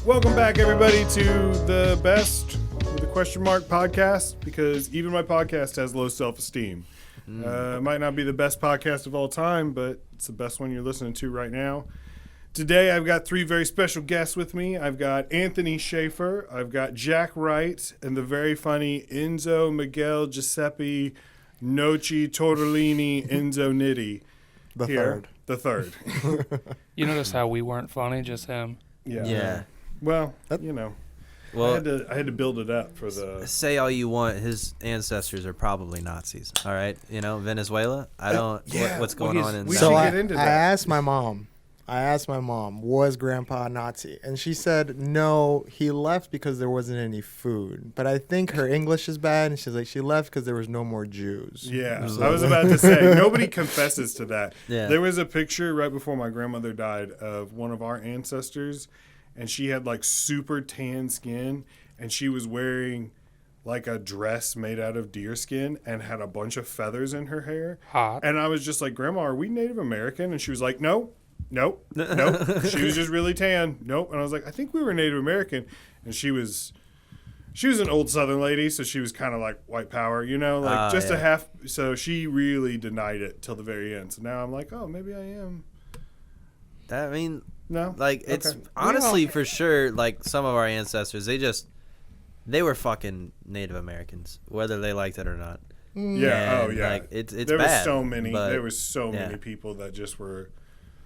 Welcome back, everybody, to the best with a question mark podcast, because even my podcast has low self-esteem. It might not be the best podcast of all time, but it's the best one you're listening to right now. Today, I've got three very special guests with me. I've got Anthony Shafer, I've got Jack Wright, and the very funny Enzo Miguel Giuseppe Noci Tortellini Enzo Nitti. The third. You notice how we weren't funny, just him? Yeah. Well, you know. Well, I had to build it up for the... Say all you want, his ancestors are probably Nazis, all right? You know, Venezuela? I don't... what's going on in... We So should get into that. I asked my mom, was Grandpa a Nazi? And she said, no, he left because there wasn't any food. But I think her English is bad, and she's like, she left because there was no more Jews. Yeah, I was about to say, nobody confesses to that. Yeah. There was a picture right before my grandmother died of one of our ancestors, and she had like super tan skin, and she was wearing like a dress made out of deer skin and had a bunch of feathers in her hair. Hot. And I was just like, Grandma, are we Native American? And she was like, Nope. She was just really tan. Nope. And I was like, I think we were Native American. And she was an old Southern lady, so she was kind of like white power, you know, like a half. So she really denied it till the very end. So now I'm like, oh, maybe I am. I mean, No, like, Okay. it's honestly for sure, like, some of our ancestors, they were fucking Native Americans, whether they liked it or not. Yeah. And, like, it's there bad. There was so many people that just were.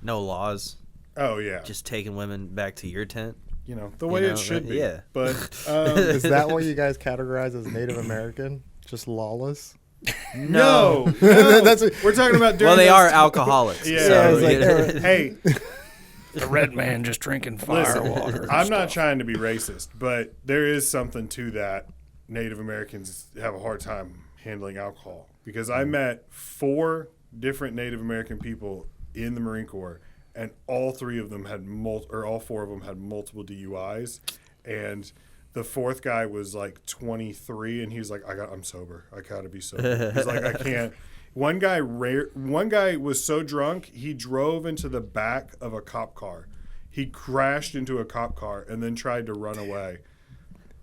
No laws. Oh yeah. Just taking women back to your tent. You know, the way it should be. Yeah. But Is that what you guys categorize as Native American? Just lawless? no. That's what, We're talking about. Well, they are alcoholics. Yeah. So I was like, Hey, The red man just drinking listen, fire water. I'm not trying to be racist, but there is something to that. Native Americans have a hard time handling alcohol, because I met 4 different Native American people in the Marine Corps, and all 4 of them had multiple DUIs, and the 4th guy was like 23, and he was like, I'm sober. I gotta be sober. He's like, I can't. One guy was so drunk he drove into the back of a cop car. He crashed into a cop car and then tried to run away.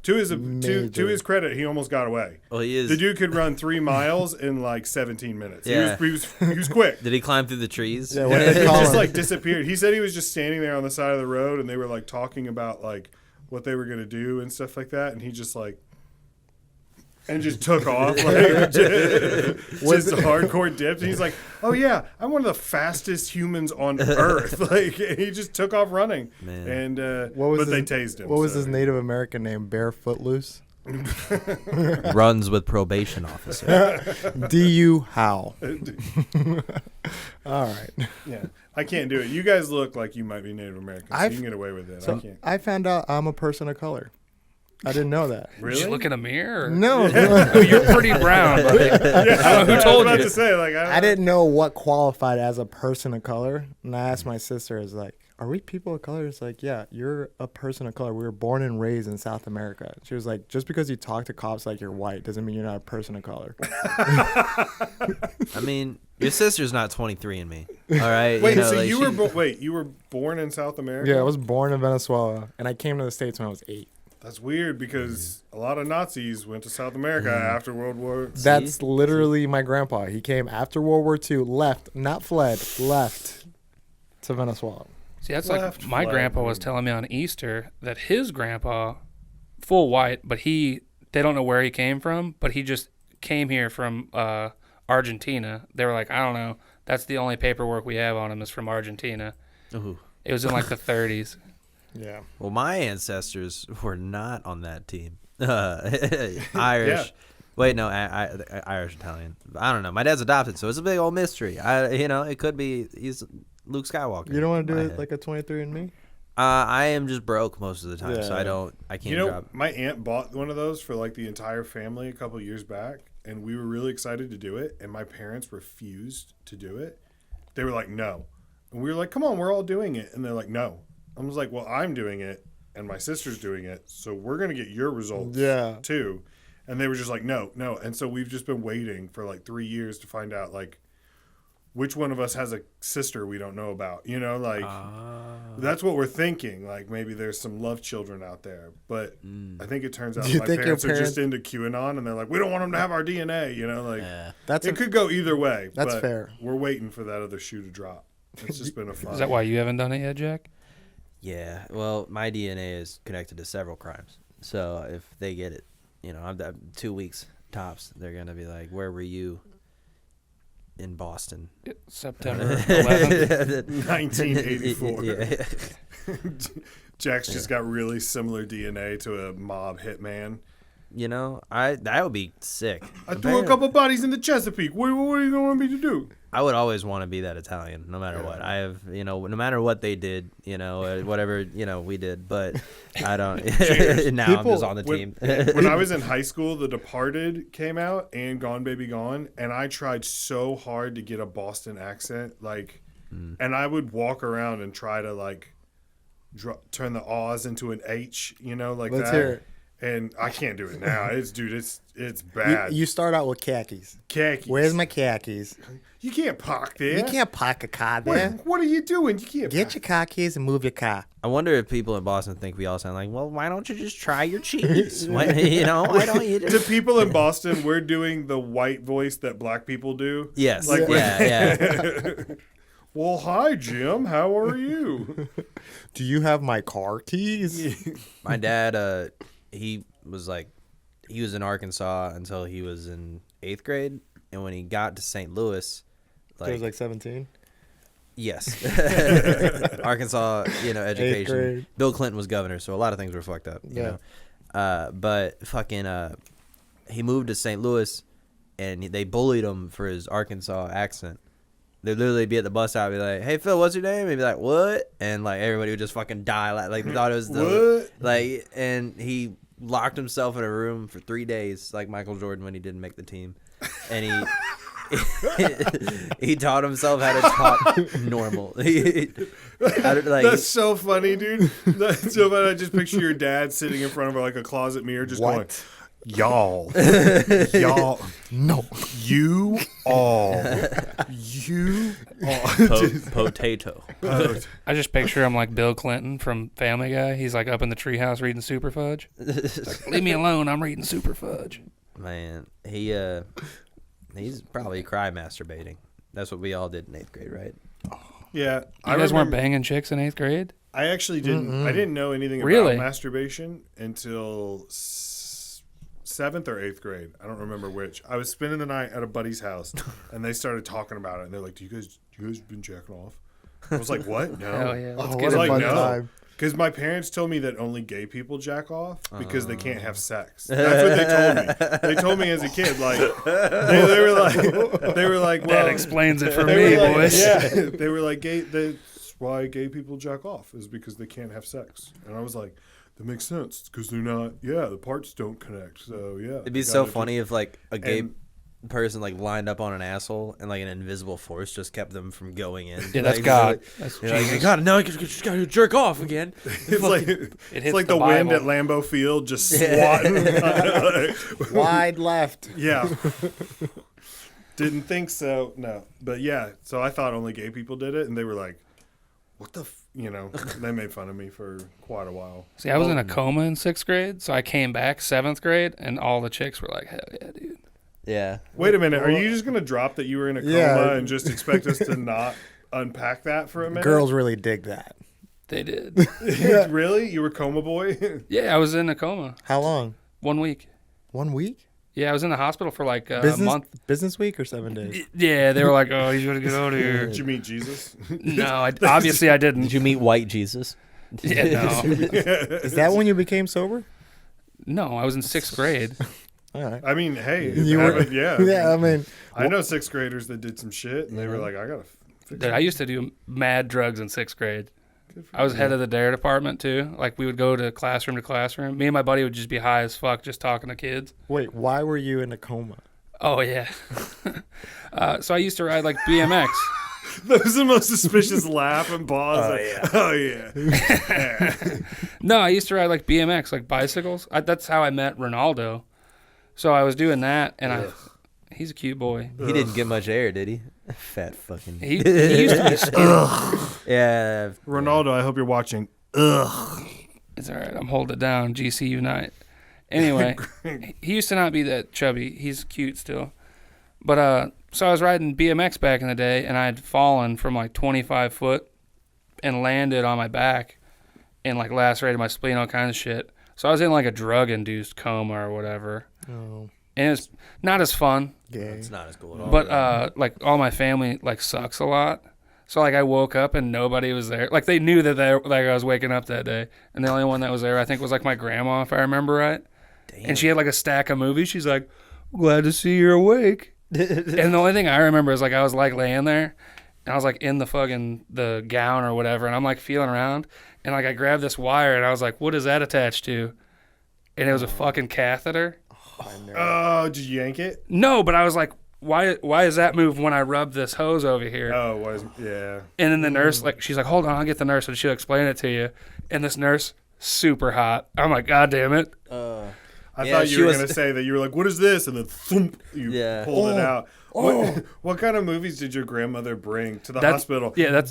To his credit, he almost got away. Well, he is. The dude could run 3 miles in like 17 minutes. Yeah. He was quick. Did he climb through the trees? Yeah, Yeah, he just like disappeared. He said he was just standing there on the side of the road, and they were like talking about like what they were gonna do and stuff like that, and he just like just took off, like just hardcore dipped. And he's like, "Oh yeah, I'm one of the fastest humans on earth." Like, and he just took off running. Man. And they tased him. What was his Native American name? Bear Footloose? Runs with probation officer. D.U. Howe. All right. Yeah, I can't do it. You guys look like you might be Native American, so you can get away with it. So I can't. I found out I'm a person of color. I didn't know that. Really? Did you look in a mirror? Or? No. Oh, you're pretty brown, buddy. Yeah, Who told I was about you? to say, like, I didn't know what qualified as a person of color. And I asked my sister, I was like, are we people of color? It's like, yeah, you're a person of color. We were born and raised in South America. She was like, just because you talk to cops like you're white doesn't mean you're not a person of color. I mean, your sister's not 23 and me. All right. Wait, you know, so like, you were born in South America? Yeah, I was born in Venezuela, and I came to the States when I was 8. That's weird, because a lot of Nazis went to South America after World War. That's literally my grandpa. He came after World War II, left, not fled, left to Venezuela. See, that's like my grandpa was telling me on Easter that his grandpa, full white, but they don't know where he came from, but he just came here from Argentina. They were like, I don't know. That's the only paperwork we have on him is from Argentina. Ooh. It was in like the 30s. Yeah. Well, my ancestors were not on that team. Irish. Yeah. Wait, no, Irish Italian. I don't know. My dad's adopted, so it's a big old mystery. It could be he's Luke Skywalker. You don't want to do it like a 23andMe? I am just broke most of the time, so I can't You know, drop. my aunt bought one of those for like the entire family a couple of years back, and we were really excited to do it, and my parents refused to do it. They were like, no. And we were like, come on, we're all doing it. And they're like, no. I was like, well, I'm doing it, and my sister's doing it, so we're going to get your results too. And they were just like, no. And so we've just been waiting for like 3 years to find out like which one of us has a sister we don't know about? You know, like that's what we're thinking. Like maybe there's some love children out there, but I think it turns out my parents are just into QAnon and they're like, we don't want them to have our DNA. You know, like it could go either way. That's but fair. We're waiting for that other shoe to drop. It's just been a fun. Is that why you haven't done it yet, Jack? Yeah. Well, my DNA is connected to several crimes, so if they get it, you know, I'm 2 weeks tops. They're gonna be like, where were you? In Boston, September 11th, 1984. Yeah. Jack's just got really similar DNA to a mob hitman. You know, that would be sick. I threw a couple bodies in the Chesapeake. What are you going to want me to do? I would always want to be that Italian, no matter what. I have, you know, no matter what they did, you know, whatever, you know, we did. But I don't. Now I'm just on the team. When I was in high school, The Departed came out and Gone Baby Gone, and I tried so hard to get a Boston accent, like, and I would walk around and try to like turn the O's into an H, you know, like Let's that. hear it. And I can't do it now. It's bad. You start out with khakis. Khakis. Where's my khakis? You can't park there. You can't park a car there. What are you doing? You can't Get park. your car keys and move your car. I wonder if people in Boston think we all sound like, well, why don't you just try your cheese? Why, you know, why don't you just... To people in Boston, we're doing the white voice that black people do. Yes. Like yeah. Well, hi, Jim. How are you? Do you have my car keys? My dad, he was in Arkansas until he was in 8th grade. And when he got to St. Louis, He was like 17. Yes. Arkansas, you know, education. grade. Bill Clinton was governor, so a lot of things were fucked up, you know. But fucking, he moved to St. Louis, and they bullied him for his Arkansas accent. They'd literally be at the bus stop, be like, "Hey Phil, what's your name?" And he'd be like, "What?" And like everybody would just fucking die, like they thought it was the What? like. And he locked himself in a room for 3 days, like Michael Jordan when he didn't make the team, and he taught himself how to talk normal. That's so funny, dude. That's so funny. I just picture your dad sitting in front of like a closet mirror, just going, "Y'all, No. you all, Potato. I just picture him like Bill Clinton from Family Guy. He's like up in the treehouse reading Super Fudge. Like, leave me alone. I'm reading Super Fudge. Man, he's probably cry masturbating. That's what we all did in 8th grade, right? Yeah, You guys weren't banging chicks in 8th grade? I actually didn't. I didn't know anything Really? about masturbation until 7th or 8th grade. I don't remember which. I was spending the night at a buddy's house, and they started talking about it. And they're like, "Do you guys been jacking off?" I was like, "What? No." Hell yeah. Let's Oh, get I was it. like, fun "No," time. because my parents told me that only gay people jack off because they can't have sex. That's what they told me. They told me as a kid, like they were like, well, That explains it for they me, were like, boys. Yeah, they were like, that's why gay people jack off is because they can't have sex. And I was like, that makes sense because they're not. Yeah, the parts don't connect. So yeah, It'd be so funny if like a gay person like lined up on an asshole and like an invisible force just kept them from going in. Yeah, that's like, God. Like, That's you're like, Jesus. God, no, you just gotta jerk off again. It's like It it's hits like the wind Bible. at Lambeau Field just swatting. Wide left. Yeah. Didn't think so. No. But yeah, so I thought only gay people did it, and they were like, what the you know, they made fun of me for quite a while. See, I was in a coma in 6th grade, so I came back 7th grade, and all the chicks were like, hell yeah, dude. Yeah. Wait a minute, are you just going to drop that you were in a coma Yeah. and just expect us to not unpack that for a minute? Girls really dig that. They did. Really? You were coma boy? Yeah, I was in a coma. How long? 1 week. 1 week? Yeah, I was in the hospital for like a month. Business week or 7 days? Yeah, they were like, oh, you gotta get out of here. Did you meet Jesus? No, obviously I didn't. Did you meet White Jesus? Yeah, no. Is that when you became sober? No, I was in 6th grade. All right. I mean, hey, You were- yeah. Yeah, I mean, I know 6th graders that did some shit, and they were like, I got to fix Dude, I used to do mad drugs in 6th grade. I was head of the dare department too. Like we would go to classroom. Me and my buddy would just be high as fuck, just talking to kids. wait, why were you in a coma? Oh yeah. So I used to ride like BMX. That was the most suspicious laugh and pause. Oh, yeah. No, I used to ride like BMX, like bicycles. That's how I met Ronaldo. So I was doing that, and he's a cute boy. He didn't get much air, did he? Fat fucking. He used to be skinny. Yeah. Ronaldo, I hope you're watching. Ugh. It's all right. I'm holding it down. GC Unite. Anyway, he used to not be that chubby. He's cute still. But so I was riding BMX back in the day, and I had fallen from like 25 foot and landed on my back and like lacerated my spleen, all kinds of shit. So I was in like a drug-induced coma or whatever. Oh, And it was not as fun. gay. It's not as cool at all. But like all my family like sucks a lot. So like I woke up and nobody was there. Like they knew that I was waking up that day, and the only one that was there I think was like my grandma, if I remember right. Damn. And she had like a stack of movies. She's like, "Glad to see you're awake." And the only thing I remember is like I was like laying there, and I was like in the gown or whatever, and I'm like feeling around, and like I grabbed this wire, and I was like, "What is that attached to?" And it was a fucking catheter. Oh, did you yank it? No, but I was like, why is that move when I rub this hose over here? Oh, yeah. And then the nurse, like, she's like, hold on, I'll get the nurse and she'll explain it to you. And this nurse, super hot. I'm like, God damn it. I Yeah, thought she you were was- going to say that you were like, what is this? And then thump, you Yeah. pulled it out. What kind of movies did your grandmother bring to the hospital? Yeah,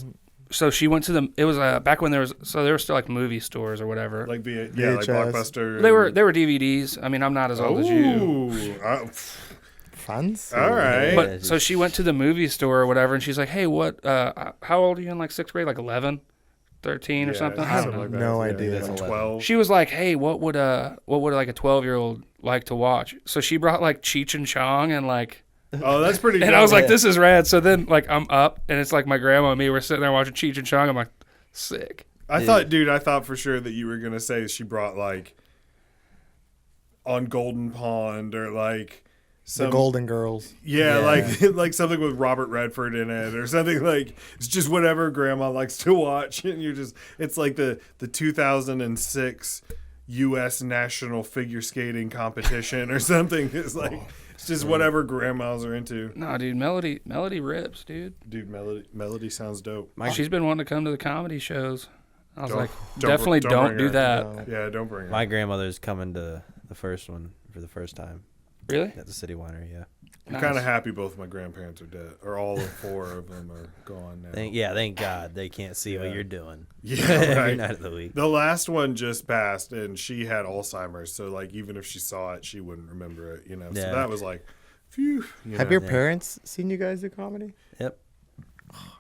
so she went to it was back when there were still like movie stores or whatever. Like like VHS. Blockbuster. They were DVDs. I mean, I'm not as old as you. Ooh. Fancy. All right. But so she went to the movie store or whatever, and she's like, hey, what, how old are you in like 6th grade? Like 11, 13 or something? I don't know. like that. No Yeah, idea. like 12. She was like, hey, what would like a 12-year-old like to watch? So she brought like Cheech and Chong and like, Oh, that's pretty good. and I was like, this is rad. So then like I'm up and it's like my grandma and me, we're sitting there watching Cheech and Chong. I'm like, sick. I thought for sure that you were going to say she brought like On Golden Pond or like The Golden Girls. Yeah, like something with Robert Redford in it or something like it's just whatever grandma likes to watch and it's like the 2006 US national figure skating competition or something. It's like it's just whatever grandmas are into. No, dude, Melody rips, dude. Dude, Melody sounds dope. She's been wanting to come to the comedy shows. I was Don't- like, don't definitely bring don't her. do that. No. Yeah, don't bring her. My grandmother's coming to the first one for the first time Really? at the City Winery. Yeah. I'm Nice. kind of happy both my grandparents are dead, or all 4 of them are gone now. Thank God they can't see what Yeah. you're doing. Yeah, Every right. night of the week. The last one just passed, and she had Alzheimer's, so like even if she saw it, she wouldn't remember it. So Yeah. that was like, phew. Have your parents seen you guys do comedy? Yep.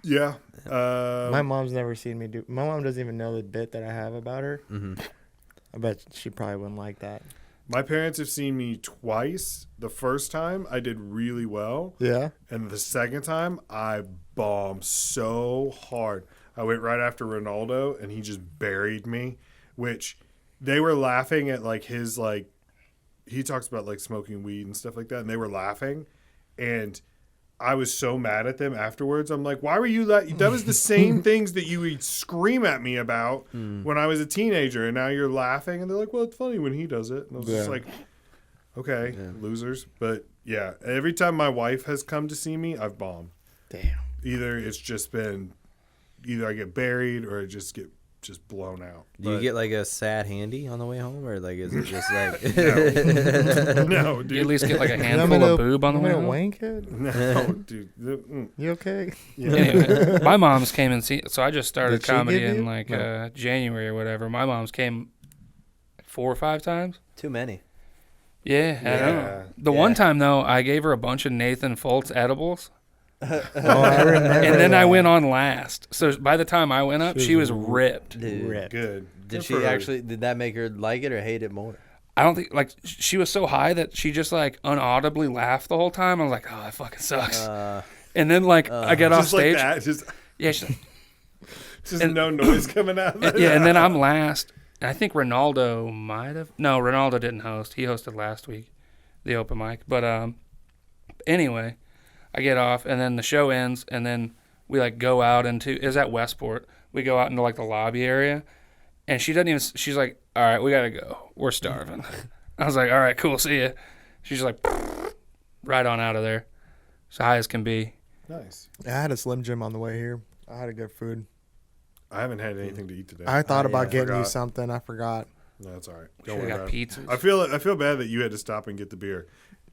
Yeah. My mom's never seen me do. My mom doesn't even know the bit that I have about her. Mm-hmm. I bet she probably wouldn't like that. My parents have seen me twice. The first time I did really well, Yeah. and the second time I bombed so hard. I went right after Ronaldo, and he just buried me. Which they were laughing at like his like. He talks about like smoking weed and stuff like that, and they were laughing, and I was so mad at them afterwards. I'm like, why were you that was the same things that you would scream at me about when I was a teenager, and now you're laughing. And they're like, well, it's funny when he does it. And I was just Yeah. like, okay, losers. But yeah, every time my wife has come to see me, I've bombed. Damn. Either I get buried or I just get blown out. Do you But get like a sad handy on the way home, or like is it just like no, You at dude. least get like a You handful want me of to- boob on the you way want me to home. wank it? No, dude. You okay? Yeah. Anyway, my mom's came and see. So I just started Did she comedy give in you? like No. January or whatever. My mom's came 4 or 5 times. too many? Yeah, I don't know. Yeah. The one time though, I gave her a bunch of Nathan Foltz edibles, Oh, I remember. and then I that. went on last. So by the time I went up, She she was was ripped. Dude, Ripped. Good. did Good she for her. actually? Did that make her like it or hate it more? I don't think like she was so high that she just like unaudibly laughed the whole time. I was like, oh, that fucking sucks. And then like I get off Just like stage. that. Just Yeah, she's like, Just no noise coming out of it. yeah, and then I'm last. And I think Ronaldo might have. No, Ronaldo didn't host. He hosted last week, the open mic. But anyway, I get off, and then the show ends, and then we like go out into. It was at Westport. We go out into like the lobby area, and she doesn't even. She's like, "All right, we gotta go. We're starving." I was like, "All right, cool. See ya." She's like, right on out of there, as high as can be. Nice. I had a Slim Jim on the way here. I had a good food. I haven't had anything to eat today. I thought yeah, about I getting you forgot. something. I forgot. No, that's all right. Should Don't have worry got about it. pizzas. I feel bad that you had to stop and get the beer.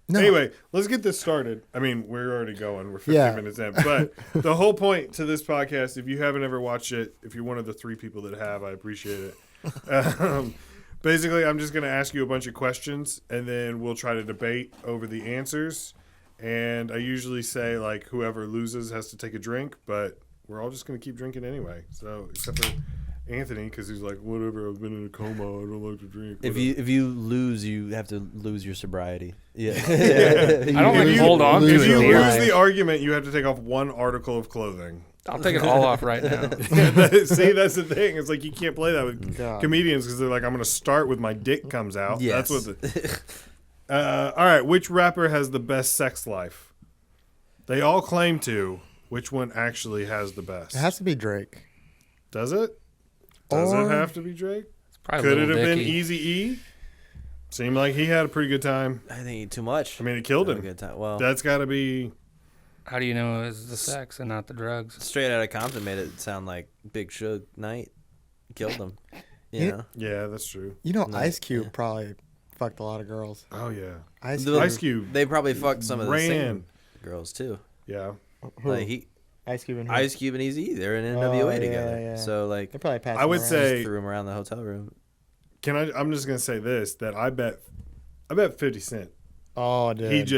No. Anyway, let's get this started. I mean, we're already going. We're 15 minutes in. But the whole point to this podcast, if you haven't ever watched it, if you're one of the 3 people that have, I appreciate it. Basically, I'm just going to ask you a bunch of questions, and then we'll try to debate over the answers. And I usually say, like, whoever loses has to take a drink, but we're all just going to keep drinking anyway. So, except for Anthony, because he's like, whatever, I've been in a coma, I don't like to drink. If you lose, you have to lose your sobriety. Yeah. I don't like hold on to it. If you Here. lose the argument, you have to take off one article of clothing. I'll take it all off right now. See, that's the thing. It's like you can't play that with God. comedians because they're like, I'm going to start with my dick comes out. Yes. That's what the... all right, which rapper has the best sex life? They all claim to. Which one actually has the best? It has to be Drake. Does it? Does Or- it have to be Drake? Probably Could it Lil have been Dicky. Eazy-E? Seemed like he had a pretty good time. I think too much. I mean, it killed Have a him. good time. Well, That's got to be... How do you know it was the sex and not the drugs? Straight Outta Compton made it sound like Big Suge Knight killed him. You know? Yeah, that's true. You know, No, Ice Cube yeah. probably fucked a lot of girls. Oh, yeah. Ice The- Cube. Ice Cube They probably fucked some of the ran. singing girls too. Yeah. Who? Like Ice Cube and who? Ice Cube and Easy, they're in NWA Oh, yeah, together. yeah. So like, They probably passed I would him around. say- just threw him around the hotel room. I'm just going to say this, that I bet 50 Cent. Oh, dude.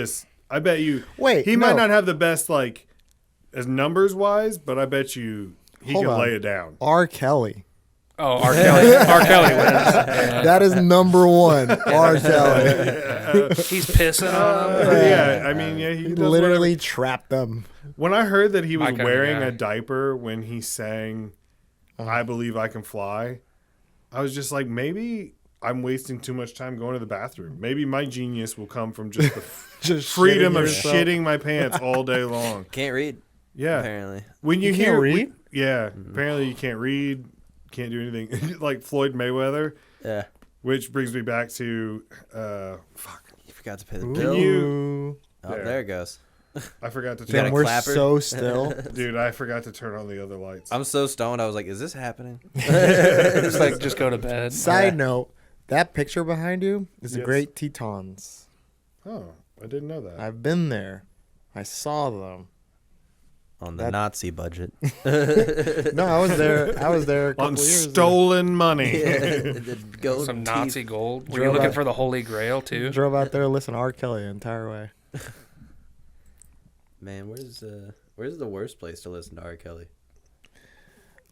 I bet you... Wait, He might no. not have the best, like, as numbers wise, but I bet you he Hold can on. lay it down. R. Kelly. Oh, R. Kelly. R. Kelly wins. Yeah. That is number one. R. Kelly. He's pissing on him. Yeah, I mean, yeah, he He does literally trapped them. When I heard that he was My kind of wearing guy. a diaper when he sang I Believe I Can Fly, I was just like, maybe I'm wasting too much time going to the bathroom. Maybe my genius will come from just the Just freedom of yourself. shitting my pants all day long. Can't read. Yeah. Apparently. When you You can't hear read? apparently you can't read, can't do anything. Like Floyd Mayweather, Yeah. which brings me back to fuck. You forgot to pay the Ooh. bill. you- Oh, Yeah. there it goes. I forgot to You got turn a We're clapper? so still. dude, I forgot to turn on the other lights. I'm so stoned. I was like, "Is this happening?" It's like, just go to bed. Side note, that picture behind you is the Yes. Great Tetons. Oh, I didn't know that. I've been there. I saw them. On the That- Nazi budget. No, I was there. A couple On years ago. stolen money. The gold Some teeth. Nazi gold. Were you Drove looking out- for the Holy Grail, too? Drove out there, listen to R. Kelly the entire way. Man, where's the worst place to listen to R. Kelly?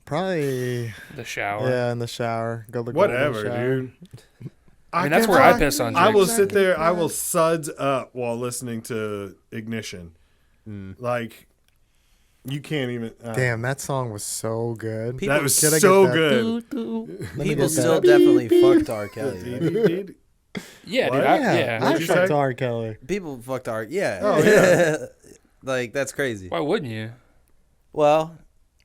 Probably, The shower. yeah, in the shower. Go look Whatever, in the shower. dude. I mean, that's where I piss on I will drinks. sit there. I will suds up while listening to Ignition. Like, you can't even. Damn, that song was so good. People- that was Can I get so that? good. Let me People get still that. definitely fucked R. Kelly. man. Yeah, What? dude. Yeah, I What'd you fucked say? R. Kelly. People fucked R. Yeah. Oh, yeah. Like that's crazy. Why wouldn't you? Well,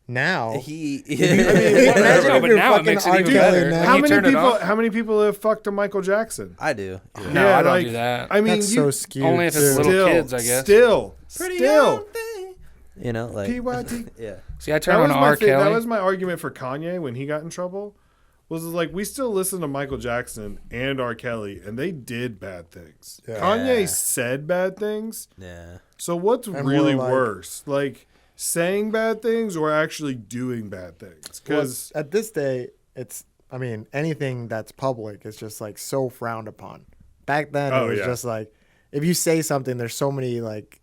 Now, he. imagine No, if but you're now it fucking makes it R. even Kelly better. now. Like, How you many turn it people? off? How many people have fucked a Michael Jackson? I do. Yeah. No, I don't do that. I mean, That's you, so skewed. Only if it's too. little still, kids, I guess. Still, Pretty still. young thing. You know, like PYT. yeah. See, I That turn was on my R. Kelly. That was my argument for Kanye when he got in trouble. Was like we still listen to Michael Jackson and R. Kelly, and they did bad things. Yeah. Kanye said bad things. Yeah. So what's And really more like- worse, like saying bad things or actually doing bad things? Well, Because at this day, it's. I mean, anything that's public is just like so frowned upon. Back then, Oh, it was yeah. just like if you say something, there's so many like,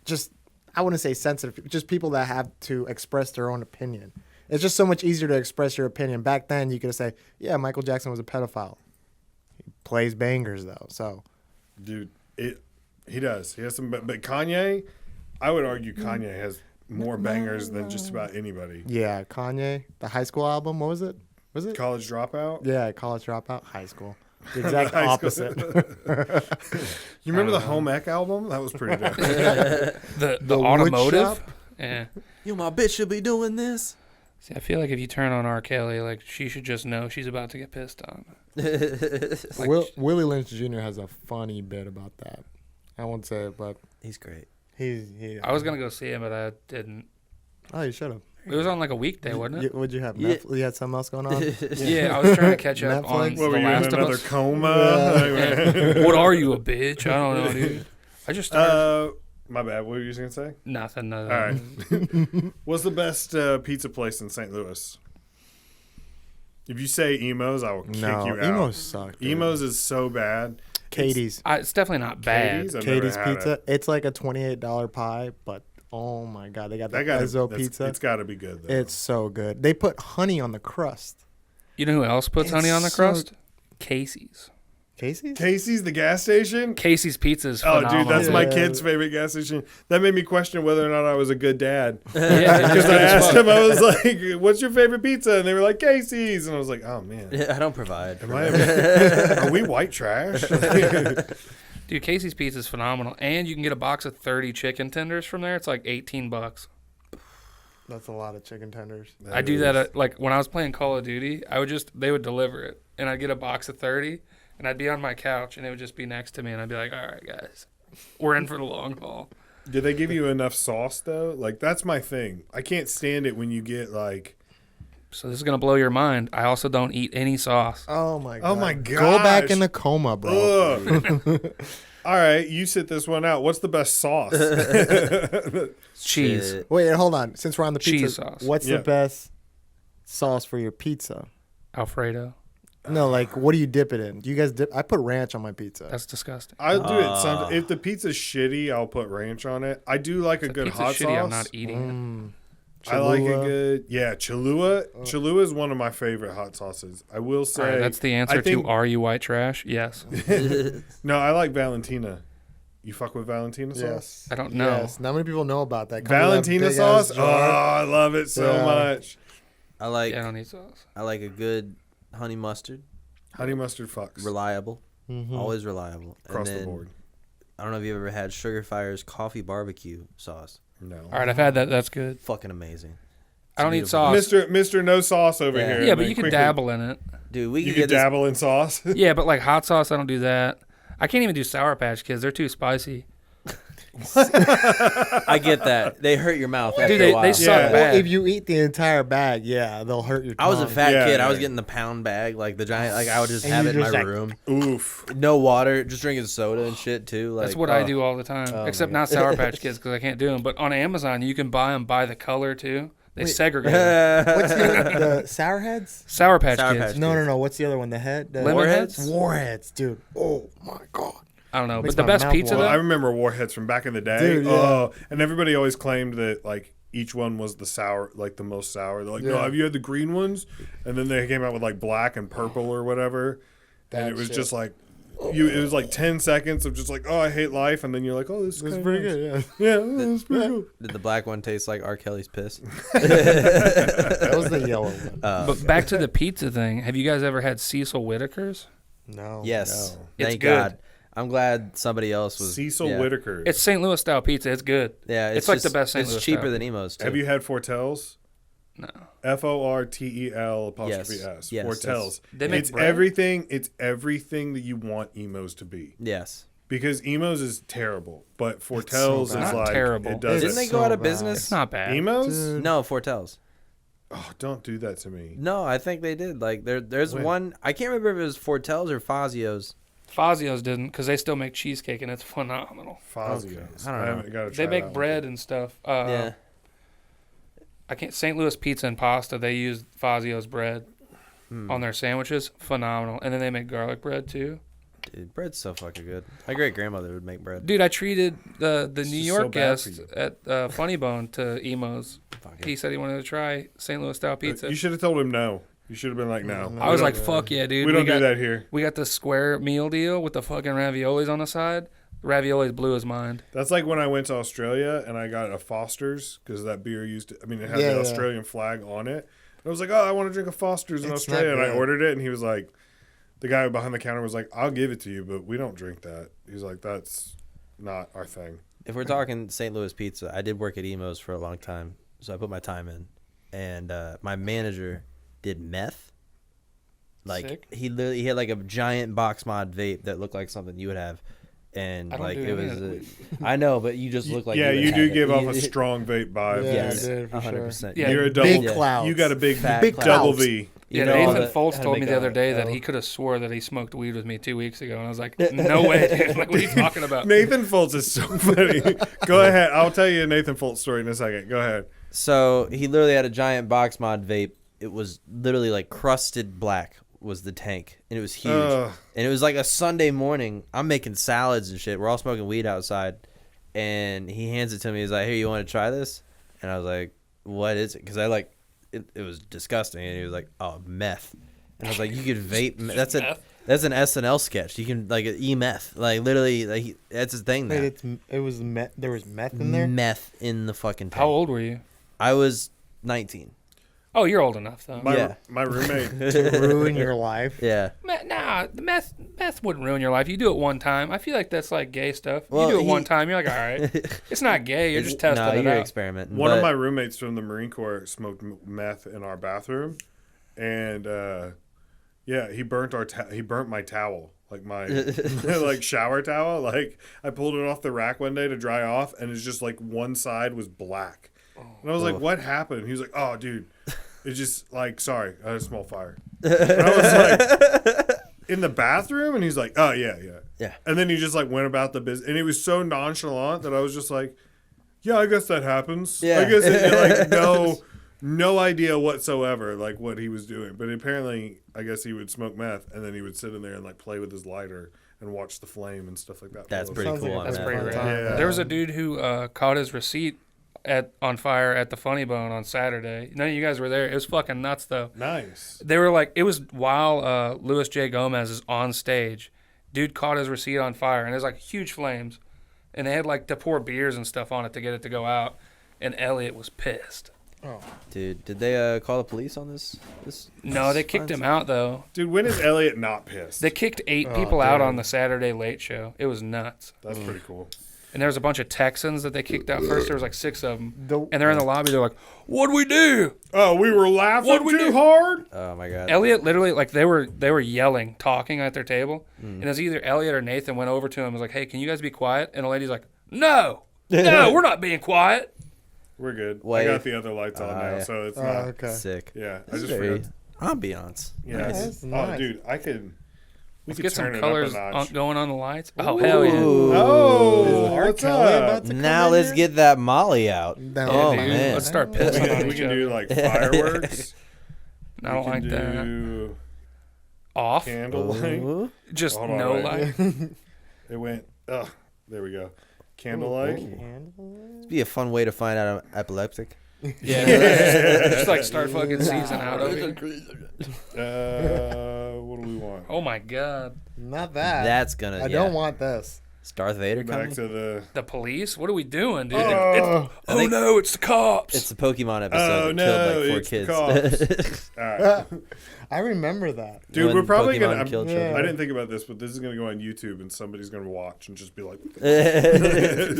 just I wouldn't say sensitive, just people that have to express their own opinion. It's just so much easier to express your opinion. Back then, you could say, "Yeah, Michael Jackson was a pedophile. He plays bangers though." So dude, he does. He has some, but Kanye, I would argue Kanye has more bangers than just about anybody. yeah, Kanye, the High School album. What was it? Was it? College Dropout. Yeah, College Dropout, High School. The exact High school. opposite. You remember the Home Ec album? That was pretty dope. the The automotive. wood shop? Yeah. You, my bitch, should be doing this. See, I feel like if you turn on R. Kelly, like she should just know she's about to get pissed on. Like, Willie Lynch Jr. has a funny bit about that. I won't say it, but He's great. he. I was gonna go see him, but I didn't. Oh, you should have. It was on like a weekday, wasn't it? What'd you have? Yeah. You had something else going on? Yeah, I was trying to catch up on Netflix? The What were you in Last of another Us. coma? Yeah. What are you, a bitch? I don't know, dude. I just started. My bad. What were you going to say? Nothing. All right. What's the best pizza place in St. Louis? If you say Emo's, I will kick you out. Emo's suck. Dude. Emo's is so bad. Katie's. It's definitely not bad. Katie's Pizza. It's like a $28 pie, but oh my god, they got the Enzo pizza. It's got to be good, though. It's so good. They put honey on the crust. You know who else puts honey on the crust? Casey's. Casey's, the gas station? Casey's Pizza is phenomenal. Oh, dude, that's my kid's favorite gas station. That made me question whether or not I was a good dad. Yeah, Because I asked him, I was like, what's your favorite pizza? And they were like, Casey's. And I was like, oh, man. I don't provide. Are we white trash? Dude, Casey's Pizza is phenomenal. And you can get a box of 30 chicken tenders from there. It's like $18. That's a lot of chicken tenders. I do that like when I was playing Call of Duty. They would deliver it, and I'd get a box of 30, and I'd be on my couch, and it would just be next to me, and I'd be like, "All right, guys, we're in for the long haul." Did they give you enough sauce though? Like that's my thing. I can't stand it when you get like. So this is gonna blow your mind. I also don't eat any sauce. Oh my god. Oh my god. Go back in the coma, bro. All right, you sit this one out. What's the best sauce? Cheese. Shit. Wait, hold on. Since we're on the pizza, Cheese sauce. what's the best sauce for your pizza? Alfredo. No, like what do you dip it in? Do you guys dip? I put ranch on my pizza. That's disgusting. I'll do it sometimes. If the pizza's shitty, I'll put ranch on it. I do like a good hot shitty, sauce. I'm not eating I like a good, Cholula. Cholula is one of my favorite hot sauces. I will say. All right, that's the answer to "Are you white trash?" Yes. No, I like Valentina. You fuck with Valentina sauce? Yes. I don't know. Yes. Not many people know about that. Valentina sauce? Oh, I love it so much. I like. Yeah, I don't need sauce. I like a good honey mustard. Honey mustard fucks. Reliable. Always reliable. Across and the then, board. I don't know if you ever had Sugar Fire's coffee barbecue sauce. No. All right, I've had that. That's good. Fucking amazing. I don't need sauce. Mr. No sauce over here. Yeah, but you can dabble in it. Dude, we You can can dabble in sauce? Yeah, but like hot sauce, I don't do that. I can't even do Sour Patch Kids. They're too spicy. I get that. They hurt your mouth after Dude, a while. they suck Yeah. bad. Well, if you eat the entire bag, they'll hurt your tongue. I was a fat Yeah, kid. I was yeah. getting the pound bag, like the giant. Like I would just And have you it in just my like- room. Oof. No water, just drinking soda and shit too. Like That's what I do all the time, Oh, except my not Sour Patch Kids because I can't do them. But on Amazon, you can buy them by the color too. They segregate them. What's the Sour Heads? Sour Patch Sour Kids. Patch No. What's the other one? The head? The Lemon Heads? Warheads, dude. Oh my god. I don't know, Makes but the my best mouth pizza Well, I though. remember Warheads from back in the day. Dude, yeah. Oh, and everybody always claimed that like each one was the sour, like the most sour. They're like, no, Yeah. have you had the green ones? And then they came out with like black and purple or whatever. And That it was shit. just like, it was like 10 seconds of just like, oh, I hate life. And then you're like, oh, this is It's kinda pretty nice. good, Yeah, oh, it's pretty cool. Did the black one taste like R. Kelly's piss? That was the yellow one. But back to the pizza thing. Have you guys ever had Cecil Whitaker's? No. Yes. No. It's Thank good. God. I'm glad somebody else was. Cecil yeah. Whitaker. It's St. Louis style pizza. It's good. Yeah, It's like the best St. It's Louis cheaper style. than Emo's too. Have you had Fortels? No. Fortel Yes. S. Yes. Fortels. They make It's bread? everything. It's everything that you want emos to be. Yes. Because emos is terrible, but Fortels is bad. Not like terrible. it does. Didn't they it. go so out of bad. business? It's not bad. Emos? Dude. No, Fortels. Oh, don't do that to me. No, I think they did. Like there's When? one. I can't remember if it was Fortels or Fazio's. Fazio's didn't because they still make cheesecake and it's phenomenal. Fazio's. I don't know. haven't got to They try make that bread one. and stuff. Yeah. I can't. St. Louis pizza and pasta. They use Fazio's bread Hmm. on their sandwiches. Phenomenal. And then they make garlic bread too. Dude, bread's so fucking good. My great grandmother would make bread. Dude, I treated the New just York so bad for guest you. at Funny Bone to Emos. Fuck it. He said he wanted to try St. Louis style pizza. You should have told him no. You should have been like, no. I was We like, don't- fuck yeah, dude. we don't got, do that here. We got the square meal deal with the fucking raviolis on the side. The raviolis blew his mind. That's like when I went to Australia and I got a Foster's because that beer used to, it had Yeah, the yeah. Australian flag on it. And I was like, oh, I want to drink a Foster's in It's Australia. not And I good. ordered it and he was like, the guy behind the counter was like, I'll give it to you, but we don't drink that. He's like, that's not our thing. If we're talking St. Louis pizza, I did work at Emo's for a long time, so I put my time in. And my manager did meth. Like Sick. he had like a giant box mod vape that looked like something you would have, and I don't like do it any was. of that. I know, but you just look like yeah, would you have do it. give off a You- strong vape vibe. Yeah, Yes, I did, for sure. 100%. Yeah, You're a double. Big clouds. You got a big Fat big clouds. double V. Yeah, know, Nathan Foltz how to told me make the a other day that L. he could have swore that he smoked weed with me 2 weeks ago, and I was like, no way, dude. Like, what are you talking about? Nathan Foltz is so funny. Go ahead. I'll tell you a Nathan Foltz story in a second. Go ahead. So he literally had a giant box mod vape. It was literally like crusted black was the tank, and it was huge. And it was like a Sunday morning. I'm making salads and shit. We're all smoking weed outside, and he hands it to me. He's like, "Here, you want to try this?" And I was like, "What is it?" Because I like it. It was disgusting. And he was like, "Oh, meth." And I was like, "You could vape? That's an SNL sketch. You can like e-meth. Like literally, like that's his thing now. Wait, it was meth. There was meth in there. Meth in the fucking tank. How old were you? I was 19. Oh, you're old enough, though. My roommate. To ruin your life. Yeah. Nah, the meth wouldn't ruin your life. You do it one time. I feel like that's like gay stuff. Well, you do it one time, you're like, all right. It's not gay. You're just testing it you're out. experimenting. One of my roommates from the Marine Corps smoked meth in our bathroom, and he burnt my towel, like my like shower towel. Like I pulled it off the rack one day to dry off, and it's just like one side was black. And I was like, "What happened?" He was like, "Oh, dude, it's just like sorry, I had a small fire." And I was like, "In the bathroom?" And he's like, "Oh yeah." And then he just like went about the business, and it was so nonchalant that I was just like, "Yeah, I guess that happens." Yeah. I guess like no idea whatsoever like what he was doing, but apparently I guess he would smoke meth and then he would sit in there and like play with his lighter and watch the flame and stuff like that. That's pretty Sounds cool. like on That's that. pretty rad. Yeah. There was a dude who caught his receipt on fire at the Funny Bone on Saturday. None of you guys were there. It was fucking nuts, though. Nice. They were like, it was while Louis J. Gomez is on stage. Dude caught his receipt on fire, and there's like huge flames. And they had like to pour beers and stuff on it to get it to go out. And Elliot was pissed. Oh. Dude, did they call the police on this? No, they kicked him out, though. Dude, when is Elliot not pissed? They kicked 8 people out on the Saturday Late Show. It was nuts. That's pretty cool. And there was a bunch of Texans that they kicked out first. There was like 6 of them. And they're in the lobby. They're like, what'd we do? Oh, we were laughing What'd we too do? hard? Oh my god. Elliot literally, like, they were yelling, talking at their table. And it was either Elliot or Nathan went over to him and was like, hey, can you guys be quiet? And the lady's like, no, we're not being quiet. We're good. Wait. I got the other lights on now, yeah. so it's not. Okay. Sick. Yeah, I This just is very forgot. ambiance. Yeah. That's Oh, nice. dude, I could. We Let's could get some turn colors it up a notch. going on the lights. Oh, hell yeah. Oh, R. what's Kelly up? about to Now come let's in get that Molly out. No. Oh Dude, man. let's start We pissing on can, we each can other. do like fireworks. I don't We like can that. do Off? candlelight. Ooh. Just Hold on, no right. light? It went. Oh, there we go. Candlelight. It'd be a fun way to find out I'm epileptic. Yeah. Just like start fucking season out of it. What do we want? Oh my God. Not that. That's gonna. I don't want this. Is Darth Vader Back coming? to the. The police? What are we doing, dude? Oh. Oh no, it's the cops. It's the Pokemon episode Oh that no! killed like 4 It's kids. the cops. All right, I remember that. dude. When We're probably Pokemon gonna. killed Yeah. children. I didn't think about this, but this is gonna go on YouTube, and somebody's gonna watch and just be like,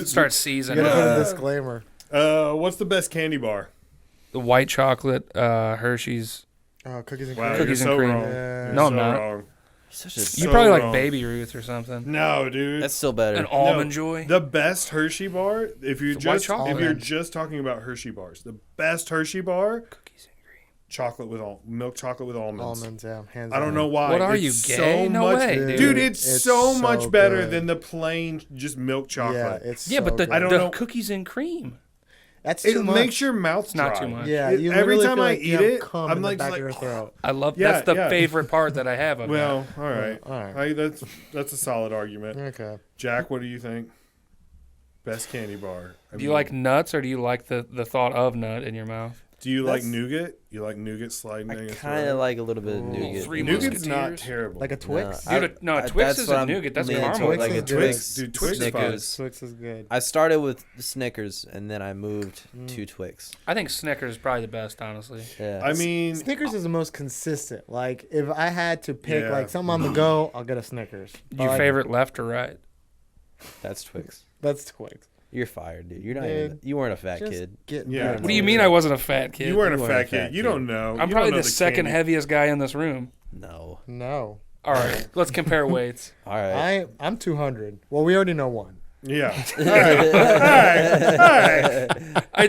Start season You're gonna put a out. disclaimer. "What's the best candy bar?" The white chocolate Hershey's. Oh, cookies and Wow, cream. Cookies you're and so cream. wrong. Yeah. You're No, I'm so not. wrong. Such a, You So probably like wrong. Baby Ruth or something. No, dude. that's still better. An almond joy. The best Hershey bar, if you're It's white just chocolate. if you're just talking about Hershey bars, the best Hershey bar, Cookies and cream. chocolate with milk chocolate with almonds. Almonds, yeah. Hands I don't down. know why. What are It's you, gay? So No much, way, dude. dude. It's It's so so much better good. than the plain just milk Yeah, chocolate. it's Yeah, so but the, good. I don't the know. cookies and cream. That's it too much. makes your mouth It's not dry. too much. Yeah, you Every literally time feel I like you eat have it, cum I'm in like, the back like, of your throat. I love Yeah, that's the yeah. favorite part that I have of Well, all right. All right. That's a solid argument. Okay. Jack, what do you think? Best candy bar. that. Do you like nuts or do you like the thought of nut in your mouth? Do you like That's- nougat? You like nougat sliding I in your kind of throat? like a little bit of Ooh. nougat. Three Nougat's not Musketeers? terrible. Like a Twix? No, Dude, no, Twix that's isn't what I'm nougat, that's leaning caramel. toward, like Twix a is Twix. Dude, Twix is Snickers. Twix is good. I started with Snickers and then I moved to Twix. I think Snickers is probably the best, honestly. Yeah. I mean, Snickers is the most consistent. Like, if I had to pick Yeah. like something on the go, I'll get a Snickers. But, Your like, favorite left or right? That's Twix. That's Twix. You're fired, dude. You're not. Dude, Even, you weren't a fat Just kid. get Yeah. rid What do you of mean it. I wasn't a fat kid? you weren't You a weren't fat kid. You don't know. I'm You probably don't know the second candy. heaviest guy in this room. No. No. All right, let's compare weights. All right. I'm 200. Well, we already know one. Yeah. All right.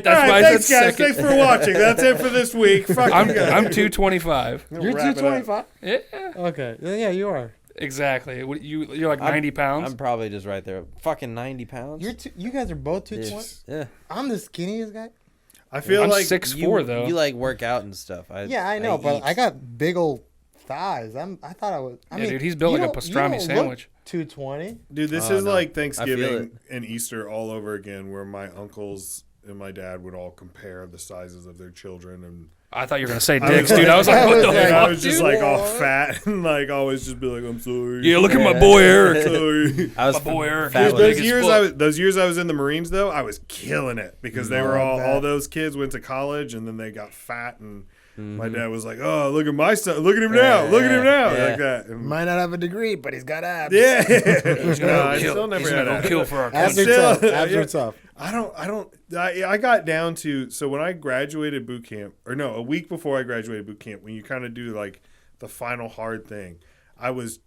That's why I Thanks, said guys. second. Thanks for watching. That's it for this week. Fuck I'm you guys. 225. You're Wrap it up. 225. Yeah, Okay. Yeah, you are. exactly. You're like 90 pounds. I'm probably just right there. Fucking 90 pounds. You guys are both 220. Yeah. I'm the skinniest guy. I feel I'm like 6'4" though. You like work out and stuff. Yeah, I know, but eat. I got big old thighs. I thought I was. I Yeah, mean, dude, he's built you like a don't- pastrami you don't sandwich. look 220. Dude, this Oh, is no. like I feel Thanksgiving it. and Easter all over again, where my uncles and my dad would all compare the sizes of their children, and I thought you were gonna say I dicks, was dude. I was like, I what was the like- I fuck, was just dude? like all fat and like always just be like, I'm sorry. Yeah, look at my boy Eric. Sorry. I was My boy Eric. fat Dude, when I Those Big as years, fuck. those years I was in the Marines, though, I was killing it because they were I all bet. those kids went to college and then they got fat, and my dad was like, "Oh, look at my son! Look at him now! Look at him now!" Yeah. Like that. And Might not have a degree, but he's got abs. yeah, He's gonna No, go I kill. still never He's had gonna go that. kill for our Abs country. are tough. Still- Abs yeah. are tough. I got down to, so when I graduated boot camp, or no, a week before I graduated boot camp, when you kind of do like the final hard thing, I was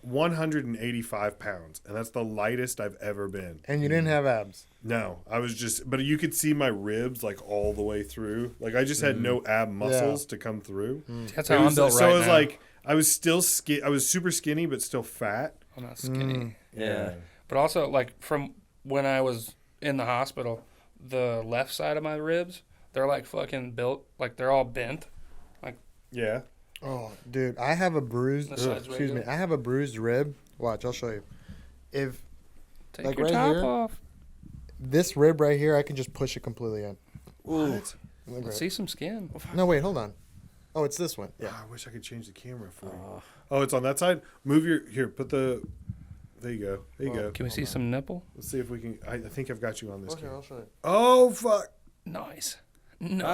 185 pounds, and that's the lightest I've ever been. And you didn't have abs. No, I was just, but you could see my ribs like all the way through. Like I just had no ab muscles to come through. That's It how I'm was- built so right it was now. like I was still I was super skinny, but still fat. I'm not skinny. Yeah. But also, like, from when I was in the hospital, the left side of my ribs, they're like fucking built, like they're all bent. Yeah. Oh, dude, I have a bruised. The side's Excuse me, regular. I have a bruised rib. Watch, I'll show you. If Take Like your right top here? off. this rib right here, I can just push it completely in. What? Look Let's right- see some skin. No, wait, hold on. Oh, it's this one. Yeah. I wish I could change the camera for you. Oh, it's on that side. Move your here. Put the. There you go. There you go. Can we see some nipple? Let's see if we can. I think I've got you on this. Okay, camera. I'll show you. Oh fuck. Nice. Nice.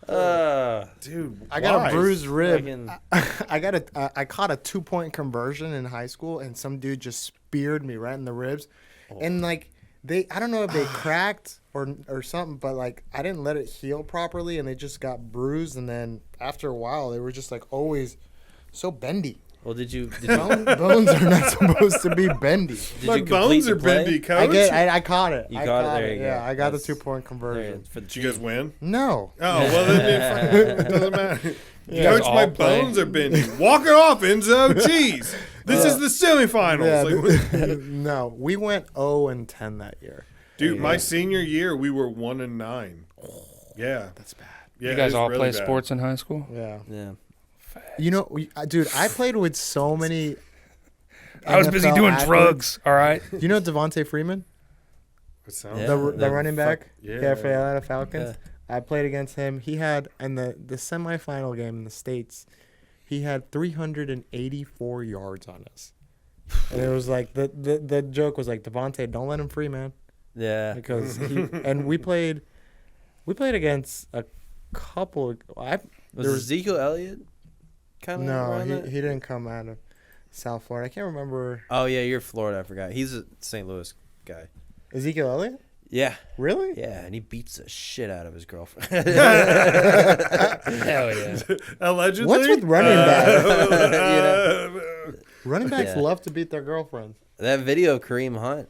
Oh. Dude, I got why? a bruised rib. Fucking- I caught a 2-point conversion in high school, and some dude just speared me right in the ribs, and like I don't know if they cracked or something, but like I didn't let it heal properly, and they just got bruised, and then after a while they were just like always so bendy. Well, did you Bones are not supposed to be bendy. My complete bones the are play? bendy, coach. I caught it. You I caught it, there you go. Yeah, I got That's- the 2-point conversion. for the Did you guys win? No. Oh well, then it doesn't matter. You guys Coach, all my play? bones are bending. Walk it off, Enzo. Jeez, this is the semifinals. Yeah, Like, no, we went 0-10 that year. dude, my senior year, we were 1-9. Yeah, That's bad. yeah. You it guys was all really play bad. sports in high school? Yeah. Yeah. You know, dude, I played with so many. I was busy NFL doing athletes. drugs, all right? Do you know Devontae Freeman, It sounds Yeah. the running back? yeah. For the Atlanta Falcons. I played against him. He had in the semifinal game in the States, he had 384 yards on us. And it was like the joke was like, Devontae, don't let him free, man, Yeah. because we played against a couple. Was there was- Ezekiel Elliott kind of No, he didn't come out of South Florida. I can't remember. Oh yeah, you're Florida. I forgot. He's a St. Louis guy. Ezekiel Elliott? Yeah. Really? Yeah, and he beats the shit out of his girlfriend. Hell yeah. Allegedly. What's with running backs? Running backs Yeah. love to beat their girlfriends. That video of Kareem Hunt,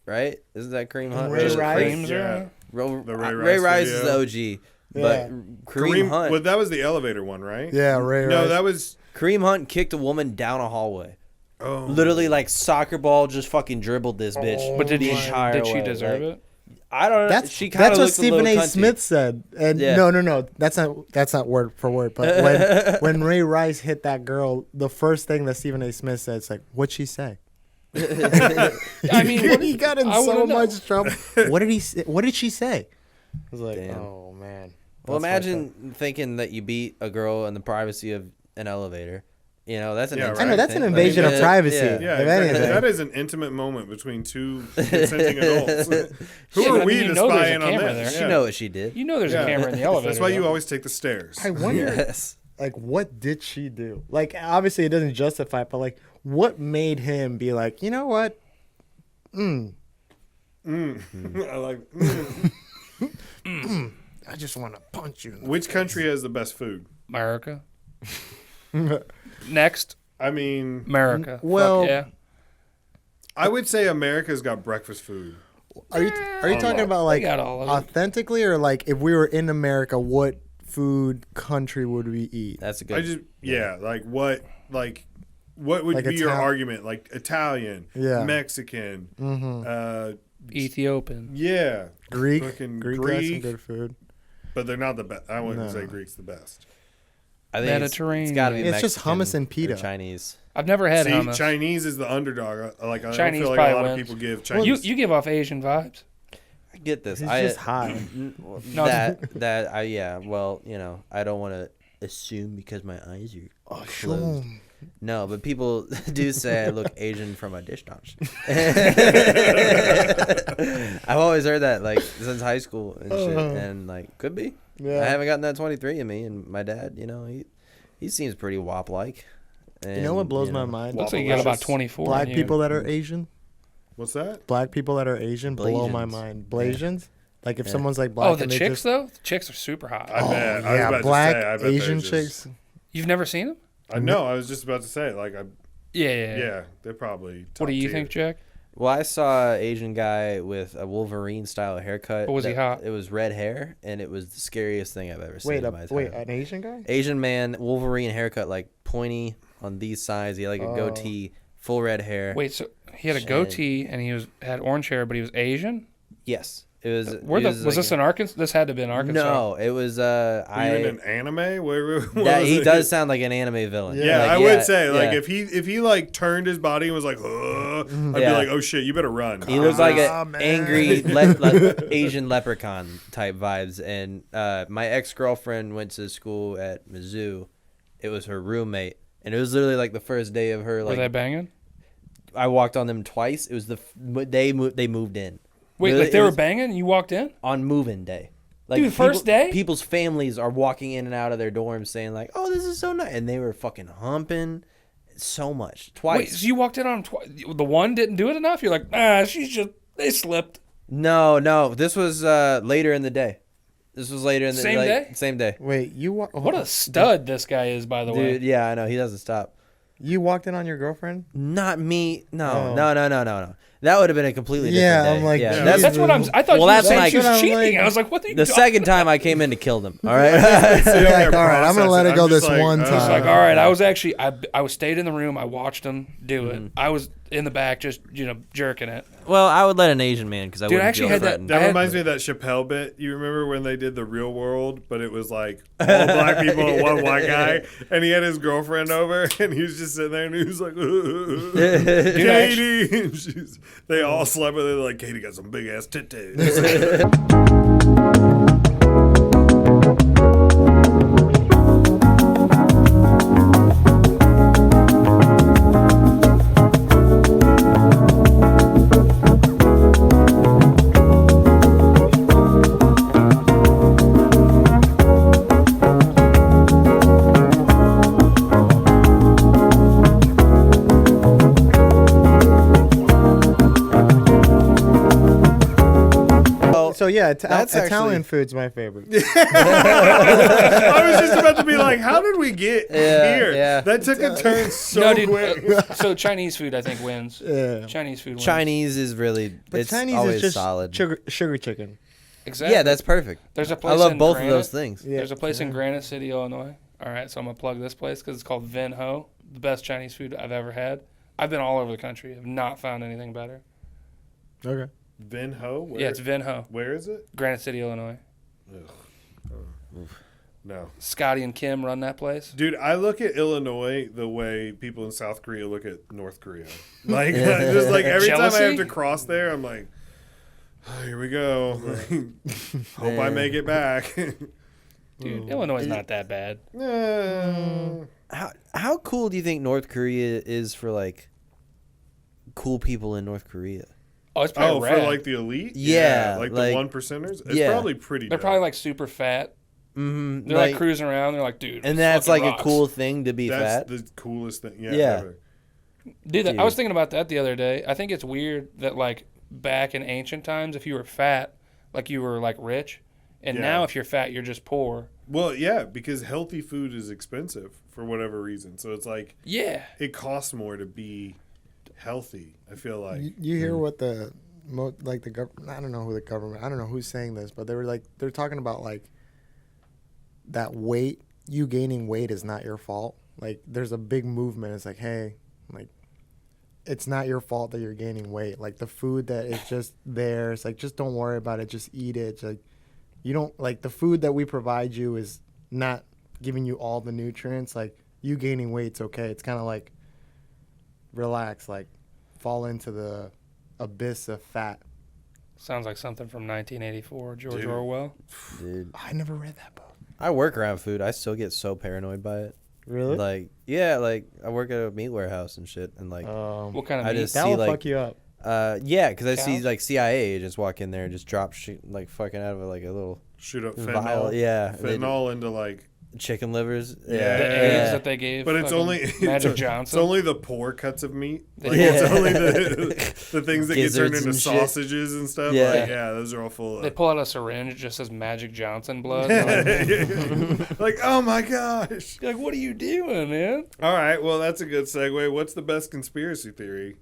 right? Isn't that Kareem Hunt? Ray Just Rice? Creams Yeah. are Ray Ray Rice Rice is video. the OG, but Kareem Hunt. Well, that was the elevator one, right? Yeah, Ray No, Rice. that was. Kareem Hunt kicked a woman down a hallway. Oh, Literally, like soccer ball, just fucking dribbled this bitch. But did the she entire did she way. deserve Like, it? I don't know. That's She kind that's of what looked Stephen a A. little cunty. Smith said. And Yeah. no, that's not word for word. But when Ray Rice hit that girl, the first thing that Stephen A. Smith said is like, "What'd she say?" I mean, he got in I so wanna know. much trouble. What did he say? What did she say? I was like, Damn. oh man. Well, That's imagine thinking that you beat a girl in the privacy of an elevator. You know, that's an Yeah, insane right. I know, that's an thing. invasion of privacy. Yeah. Yeah, If exactly. anything. That is an intimate moment between two consenting adults. Who Yeah, are I we mean, you to know there's spy a in on camera this? there. You know what she did. You know there's Yeah. a camera in the elevator. That's why you though. always take the stairs. I wonder, Yes. like, what did she do? Like, obviously, it doesn't justify it, but like, what made him be like, you know what? I like. I just want to punch you. Which country has the best food? America. Next, I mean, America. Well- Fuck yeah. I would say America's got breakfast food. Are you talking about like got all of it. authentically, or like if we were in America, what food country would we eat? That's a good. Like what would Like be your Ital- argument? Like Italian, Yeah. Mexican, Ethiopian. yeah, Greek. fucking Greek has some good food. but they're not the best. I wouldn't No. say Greek's the best. I think Mediterranean. It's got to be It's just Mexican hummus and or pita. Chinese. I've never had See, hummus. Chinese is the underdog. I don't Chinese feel like a probably lot of wins. people give Well, Chinese. you give off Asian vibes. I get this. It's I just high. No. Well, I don't want to assume because my eyes are closed. No, but people do say I look Asian from my dish notch. I've always heard that, like, since high school and shit, and like, could be. Yeah. I haven't gotten that 23 in me, and my dad, he seems pretty wop-like. You know what blows my mind? Looks like you got about 24. Black in you. people that are Asian. What's that? Black people that are Asian blow my Blasians. mind. Blasians? Like if Yeah. someone's like black. Oh, the and they chicks just, though. The chicks are super hot. I bet. I was yeah, about black to say, I bet Asian they're just- chicks. You've never seen them? I know. I was just about to say, like, Yeah. they're probably. What do you top think, tier. Jack? Well, I saw an Asian guy with a Wolverine-style haircut. But was he hot? It was red hair, and it was the scariest thing I've ever seen in my time. an Asian guy? Asian man, Wolverine haircut, like pointy on these sides. He had like a goatee, full red hair. Wait, so he had a Shit. goatee and he had orange hair, but he was Asian? Yes, it was. Was this in Arkansas? This had to have been Arkansas. No, it was. Were you in an anime? Where He does sound like an anime villain. Yeah, Like, I would say, like, yeah. if he like turned his body and was like, I'd be Yeah. like, oh shit, you better run. He looks like an man. angry Asian leprechaun type vibes. And my ex-girlfriend went to school at Mizzou. It was her roommate, and it was literally like the first day of her. Were Like they banging? I walked on them twice. It was they moved in. Wait, Literally, like they it were was banging and you walked in? on move-in day. Like Dude, first day? People's families are walking in and out of their dorms saying like, "Oh, this is so nice," and they were fucking humping so much twice. Wait, so you walked in on twice? The one didn't do it enough? You're like, they slipped. No, this was later in the day. This was later in the Same day? Same day. Wait, What a stud this guy is, by the way. Dude, yeah, I know. He doesn't stop. You walked in on your girlfriend? Not me. No, Oh. no. That would have been a completely different Yeah, day. I'm like, yeah, Jesus. That's what I thought Well, you were that's saying like- she was I'm cheating. like- I was like, what are you the talking second time I came in to kill them. All right. Sitting there Like, all right, I'm gonna let it processing. go I'm just this one like, time. It's like, all right, I was actually, I was stayed in the room. I watched him do it. Mm-hmm. I was in the back just, jerking it. Well, I would let an Asian man because I Dude, I wouldn't actually feel had that- threatened. That I had- reminds me of that Chappelle bit. You remember when they did the Real World, but it was like all black people and one white guy, and he had his girlfriend over, and he was just sitting there, and he was like, Katie, and they all slept with her. Like, Katie got some big ass titties. So yeah, That's Italian actually- food's my favorite. I was just about to be like, how did we get here? yeah. That took a turn so No, dude. quick. So Chinese food, I think, wins. Yeah. Chinese food wins. Chinese is really, But it's Chinese always is just solid. sugar chicken. Exactly. Yeah, that's perfect. There's a I place love in both Granite. of those things. Yeah. There's a place in Granite City, Illinois. All right, so I'm gonna plug this place because it's called Vin Ho, the best Chinese food I've ever had. I've been all over the country. I've not found anything better. Okay. Vin Ho? Where, Yeah, it's Vin Ho, where is it? Granite City, Illinois. No. Scotty and Kim run that place. Dude, I look at Illinois the way people in South Korea look at North Korea. Like, just like every time I have Jealousy? to cross there, I'm like, oh, here we go. Hope I make it back. Dude, Illinois is not that bad. How cool do you think North Korea is for like cool people in North Korea? Oh, it's probably Oh, rad. for like the elite? Yeah, like like- the one percenters? It's yeah. probably pretty They're dope. probably like super fat. Mm-hmm. They're like cruising around. They're like, dude. and that's like fucking a rocks. cool thing to be That's fat. the coolest thing. Yeah. Yeah. Ever. Dude, I Dude. was thinking about that the other day. I think it's weird that like back in ancient times, if you were fat, like you were like rich, and Yeah. now if you're fat, you're just poor. Well, yeah, because healthy food is expensive for whatever reason. So it's like Yeah. it costs more to be healthy. I feel like You hear what the government? I don't know who the government. I don't know who's saying this, but they're talking about like that weight. You gaining weight is not your fault. Like there's a big movement. It's like, hey, like it's not your fault that you're gaining weight. Like the food that is just there. It's like just don't worry about it. Just eat it. It's like you don't like the food that we provide you is not giving you all the nutrients. Like you gaining weight's okay. It's kind of like relax. Like fall into the abyss of fat. Sounds like something from 1984, George Dude. Orwell. Dude, I never read that book. I work around food. I still get so paranoid by it. Really? Like, yeah, like I work at a meat warehouse and shit, and like, What kind of I meat? just that see will like, fuck you up. yeah, because I see Cows? like CIA agents walk in there and just drop shit like fucking out of like a little shoot up vial. fentanyl. Yeah, they- Fentanyl into like. chicken livers. Yeah. Yeah, The Yeah. eggs that they gave. But it's fucking only Magic it's Johnson. only the poor cuts of meat. Like Yeah. it's only the things that get turned Gizzards into and shit. sausages and stuff. Yeah. Like, yeah, those are all full They of. pull out a syringe. It just says Magic Johnson blood. Like, Like, oh my gosh. like, what are you doing, man? All right, well, that's a good segue. What's the best conspiracy theory?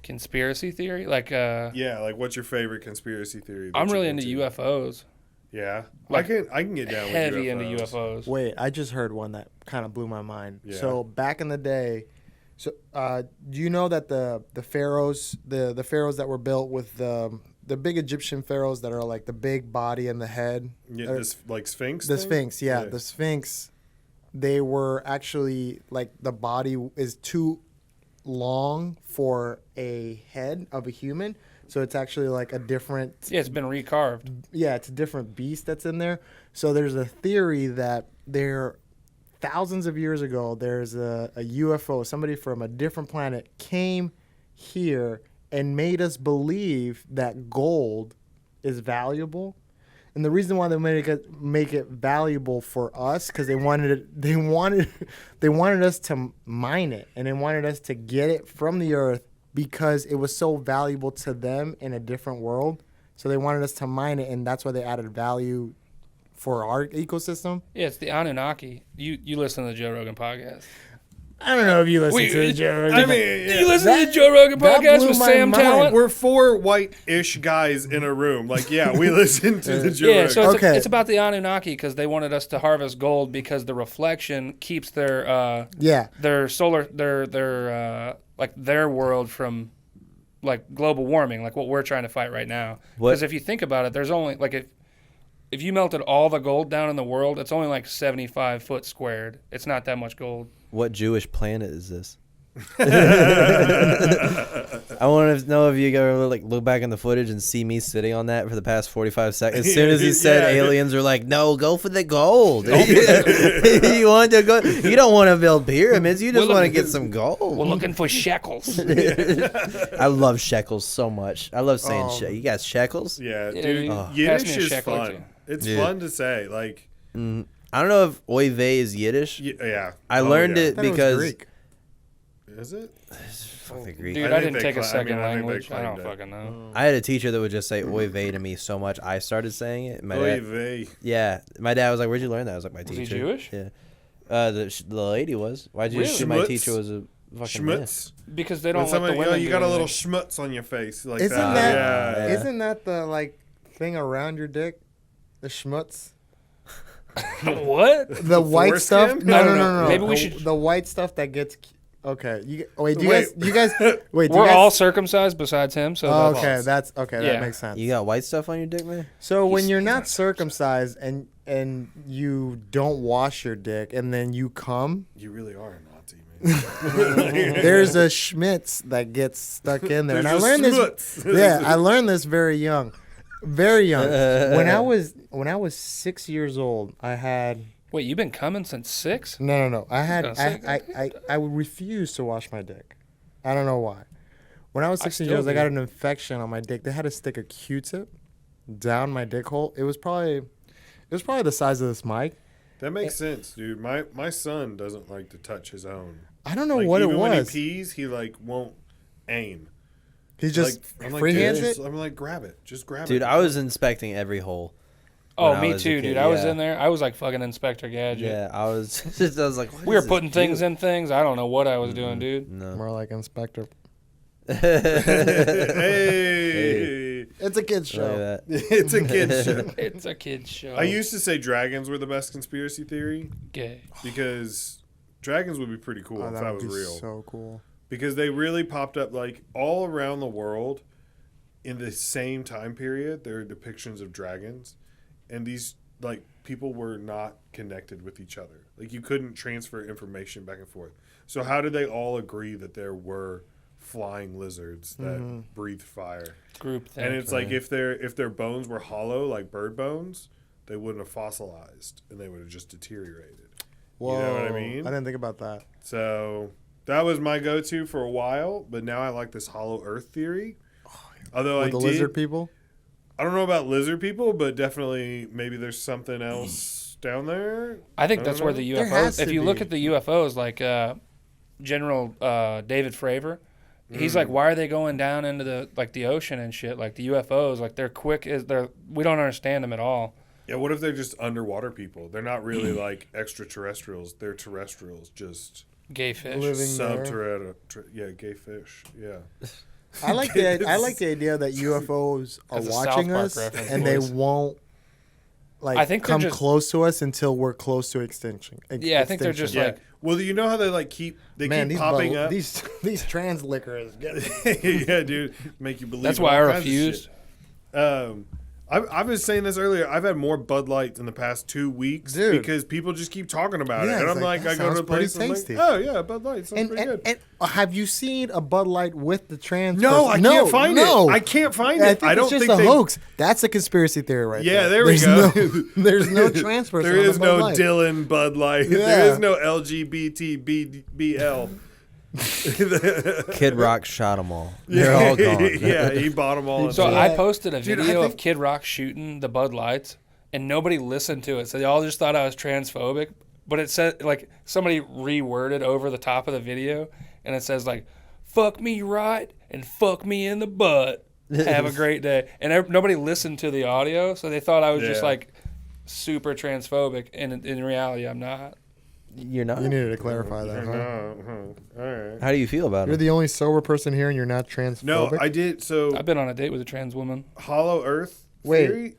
Conspiracy theory? Like, Yeah, like what's your favorite conspiracy theory? that I'm you're really into UFOs. Yeah, Like, I can get down Heavy with into UFOs. Wait, I just heard one that kind of blew my mind. Yeah. So back in the day, do you know that the pharaohs, the pharaohs that were built with the big Egyptian pharaohs that are like the big body and the head, Yeah, this like Sphinx. the thing? Sphinx, yeah, the Sphinx, they were actually like the body is too long for a head of a human, so it's actually like a different. Yeah, it's been recarved. Yeah, it's a different beast that's in there. So there's a theory that there, thousands of years ago, there's a UFO, somebody from a different planet came here and made us believe that gold is valuable. And the reason why they make it valuable for us, because they wanted us to mine it, and they wanted us to get it from the earth because it was so valuable to them in a different world. So they wanted us to mine it, and that's why they added value for our ecosystem. Yeah, it's the Anunnaki. You listen to the Joe Rogan podcast. I don't know if you listen Wait, to the Joe Rogan. I mean, You listen to the Joe Rogan that podcast blew with my Sam mind. Talent? we're four white-ish guys in a room. Like, yeah, we listen to the Joe Yeah, Rogan. so Okay. it's about the Anunnaki because they wanted us to harvest gold because the reflection keeps their their world from like global warming, like what we're trying to fight right now. What- Because if you think about it, there's only like if you melted all the gold down in the world, it's only like 75 foot squared. It's not that much gold. What Jewish planet is this? I want to know if you ever like look back in the footage and see me sitting on that for the past 45 seconds. As soon as he said Yeah. aliens are like, no, go for the gold. You want to go? You don't want to build pyramids. You just We're want to looking- get some gold. We're looking for shekels. I love shekels so much. I love saying You guys shekels? Yeah, Yeah, dude, you- Oh. Yiddish pass me a is shekel or fun. two. It's Dude. fun to say. Like, I don't know if oy vey is Yiddish. yeah. I Oh, learned yeah. it I thought it was because Greek. Is it? fucking Greek. Dude, I I think didn't they take a cla- I second mean, I think they language. I don't claimed it. fucking know. I had a teacher that would just say oy vey to me so much I started saying it. My Oy dad, vey. yeah, my dad was like, "Where'd you learn that?" I was like, "My Was he teacher." Jewish? Yeah. The lady was. Why'd you Really? assume my Schmutz? teacher was a fucking man? Schmutz. Because they When don't let the somebody, women you do got a little anything. schmutz on your face. Like Isn't that. that Yeah. Yeah. isn't that the like thing around your dick? The schmutz? What? The white stuff? foreskin? No, I no, don't no, know. no. Maybe we The- should- The white stuff that gets. Okay. Wait. Do you Wait. guys? Wait. Do We're you guys, all circumcised besides him, so Oh, that's- okay. That's okay. Yeah. That makes sense. You got white stuff on your dick, man? So when you're not circumcised and you don't wash your dick and then you come, You really are a Nazi, man. there's a schmitz that gets stuck in there. And I There's a learned this. schmutz. Yeah, I learned this very young. Very young. When I was 6 years old, I had Wait, you've been coming since 6? no. I refused to wash my dick. I don't know why. When I was 16 still years old, I do. got an infection on my dick. They had to stick a Q-tip down my dick hole. It was probably the size of this mic. That makes sense, dude. My son doesn't like to touch his own. I don't know Like, what it even was. when he pees, he like won't aim. He just like, I'm like, freehands dude, it. just- I'm like, grab it. Just grab it. Dude, I was inspecting every hole. Oh, when I me was a too, kid, dude. I was yeah. in there. I was like fucking Inspector Gadget. Yeah, I was. I was like, what We were does this putting things do? in things. I don't know what I was doing, dude. No. More like Inspector. Hey. It's a kid's Look show. at that. It's a kid's show. It's a kid's show. I used to say dragons were the best conspiracy theory Gay. because dragons would be pretty cool if that was would be real. so cool. Because they really popped up like all around the world in the same time period. There are depictions of dragons, and these like people were not connected with each other. Like you couldn't transfer information back and forth. So how did they all agree that there were flying lizards that breathed fire? Group thing. And it's like if their bones were hollow like bird bones, they wouldn't have fossilized and they would have just deteriorated. Whoa. You know what I mean? I didn't think about that. So that was my go-to for a while, but now I like this hollow Earth theory. Although With the lizard people? I don't know about lizard people, but definitely maybe there's something else down there. I think I that's don't where know. the There has UFOs. If to you look be. at the UFOs, like General David Fravor, he's Mm. like, why are they going down into the ocean and shit? Like the UFOs, like they're quick. We don't understand them at all. Yeah, what if they're just underwater people? They're not really like extraterrestrials. They're terrestrials, just Gay fish. Living there. subterranean. Yeah, gay fish. Yeah. I like the idea that UFOs are That's a South watching Park us reference, and boys. they won't I think they're come just- close to us until we're close to extinction. Yeah, I think they're just Yeah. like, Well, you know how they like keep Man, keep popping up. these trans liquors. Yeah, dude, make you believe. that's in why I all kinds of refused. shit. I was saying this earlier. I've had more Bud Lights in the past 2 weeks Dude. because people just keep talking about Yeah, it, and it's I'm like, like, that I go to sounds the place, pretty and I'm tasty. like, oh yeah, Bud Light sounds And, pretty good. and have you seen a Bud Light with the trans? No, person? I can't find it. I can't find I it. think I don't it's just think a they. hoax. That's a conspiracy theory, right Yeah, there. there we go. There's no trans person. There on is the Bud no Light. Dylan Bud Light. There Yeah. is no LGBTBL. Kid Rock shot them all. They're all gone. Yeah, he bought them all. So into I it. posted a Dude, I video think- of Kid Rock shooting the Bud Lights, and nobody listened to it. So they all just thought I was transphobic. But it said, like, somebody reworded over the top of the video, and it says, like, fuck me right and fuck me in the butt. Have a great day. And nobody listened to the audio, so they thought I was just, Yeah. like, super transphobic. And in reality, I'm not. You're not. You needed to clarify that, huh? All right. How do you feel about You're it? the only sober person here, and you're not transphobic. No, I did. So I've been on a date with a trans woman. Hollow Earth Wait. theory.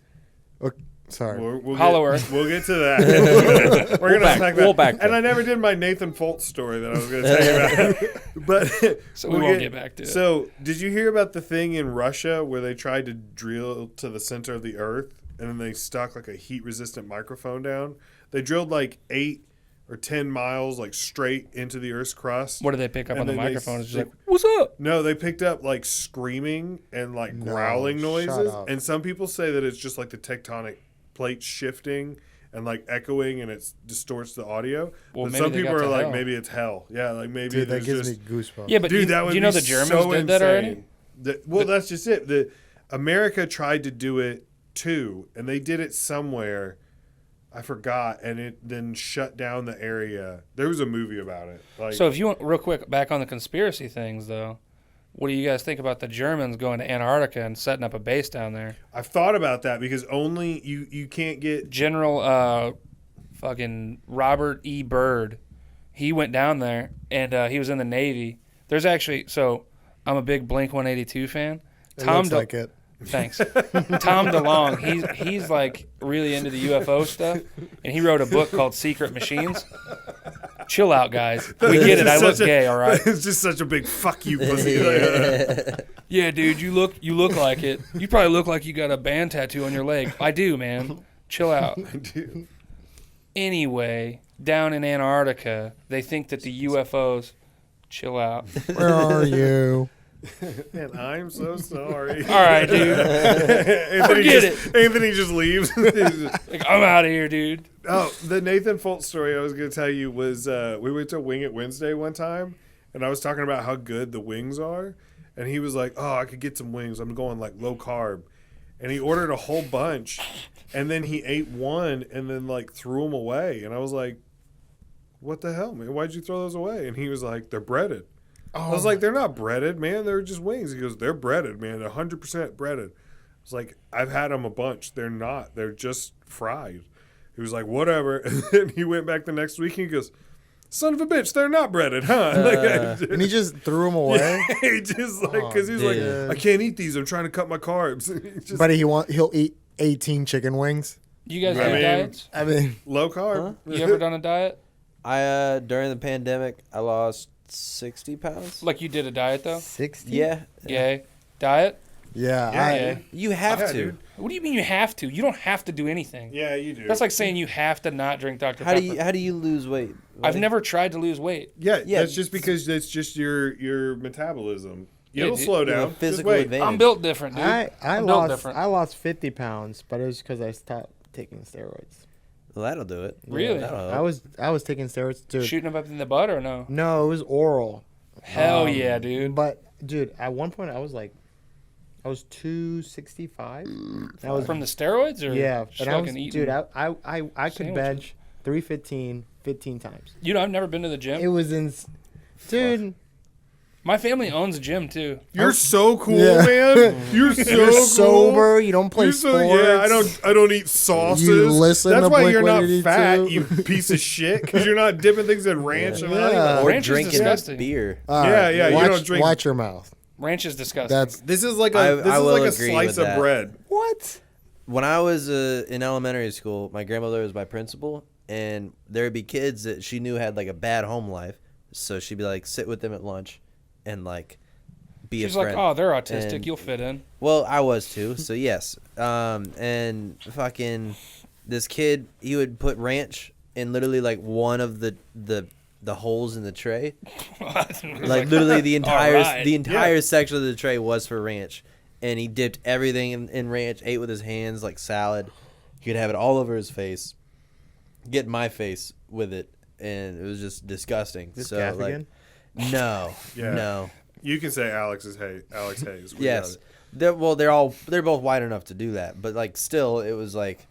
Okay, sorry. We'll Hollow get, Earth. We'll get to that. We're gonna attack that. we'll back and that. I never did my Nathan Foltz story that I was going to tell you about. But So we won't get back to it. So did you hear about the thing in Russia where they tried to drill to the center of the Earth and then they stuck like a heat-resistant microphone down? They drilled like 8 or 10 miles like straight into the Earth's crust. What did they pick up And on the then they microphone? It's just stick- like, what's up? No, they picked up like screaming and like No, growling shut noises. up. And some people say that it's just like the tectonic plates shifting and like echoing and it distorts the audio. Well, but maybe some they people got are to like, hell. maybe it's hell. Yeah, like maybe Dude, that there's gives just, me goosebumps. Yeah, but dude, you, that would do you know be the Germans so did that already? insane. Well, that's just it. The America tried to do it too, and they did it somewhere. I forgot, and it then shut down the area. There was a movie about it. Like, So if you want, real quick, back on the conspiracy things, though, what do you guys think about the Germans going to Antarctica and setting up a base down there? I've thought about that because only you can't get. General fucking Robert E. Byrd, he went down there, and he was in the Navy. There's actually, so I'm a big Blink-182 fan. It looks like it. Thanks. Tom DeLonge, he's like really into the UFO stuff, and he wrote a book called Secret Machines. Chill out, guys. We get it. I look gay, all right? It's just such a big fuck you, pussy. Yeah, dude, you look like it. You probably look like you got a band tattoo on your leg. I do, man. Chill out. Dude. Anyway, down in Antarctica, they think that the UFOs. Chill out. Where are you? And I'm so sorry. All right, dude. Forget Anthony just leaves. Like, I'm out of here, dude. Oh, the Nathan Foltz story I was going to tell you was we went to Wing It Wednesday one time, and I was talking about how good the wings are, and he was like, "Oh, I could get some wings. I'm going like low carb," and he ordered a whole bunch, and then he ate one and then like threw them away, and I was like, "What the hell, man? Why'd you throw those away?" And he was like, "They're breaded." I was like, "They're not breaded, man. They're just wings." He goes, "They're breaded, man. 100% breaded." was like, I've had them a bunch. They're not. They're just fried. He was like, whatever. And then he went back the next week and he goes, son of a bitch, they're not breaded, huh? And he just threw them away. Yeah, he just like, because he's like, I can't eat these. I'm trying to cut my carbs. Just, But he'll eat 18 chicken wings. You guys I do mean, diets? I mean, low carb. You ever done a diet? I during the pandemic, I lost 60 pounds. Like you did a diet though? 60. Yeah. Yay. Diet? Yeah. Yeah. You have to. Dude. What do you mean you have to? You don't have to do anything. Yeah, you do. That's like saying you have to not drink Dr. How Pepper. do you lose weight? I've never tried to lose weight. Yeah, Yeah. that's just because that's just your metabolism. It'll dude, slow You have down. a Just physical wait. advantage. I'm built different, dude. I I'm built lost different. I lost 50 pounds, but it was because I stopped taking steroids. Well, that'll do it. Really? That'll help. I was taking steroids, dude. Shooting them up in the butt or no? No, it was oral. Hell yeah, dude. But dude, at one point I was 265. That was From the steroids or yeah, just but I was fucking eating? dude. I could sandwiches? bench 315 15 times. You know, I've never been to the gym. It was in, dude. My family owns a gym too. You're so cool, Yeah. man. You're so You're cool. sober. You don't play You're sports. yeah, I don't eat sauces. You listen That's to why you're not Blink-182. fat, you piece of shit. Because you're not dipping things in ranch and honey. Yeah. or Ranch is drinking disgusting. beer. All Yeah, right, yeah, you Watch, don't drink- Watch your mouth. Ranch is disgusting. That's This is like I a will agree slice with of that. bread. what? When I was in elementary school, my grandmother was my principal, and there would be kids that she knew had like a bad home life, so she'd be like sit with them at lunch, and like be She's a friend. like, oh, they're autistic. And- You'll fit in. Well, I was too, so yes. And fucking this kid, he would put ranch in literally like one of the holes in the tray. Like literally the entire Alright. section of the tray was for ranch, and he dipped everything in ranch, ate with his hands like salad. He could have it all over his face, get my face with it, and it was just disgusting. This so Gaffigan? like, no, Yeah. no. You can say Alex Hayes. We Yes. got it. They're both white enough to do that, but like still it was like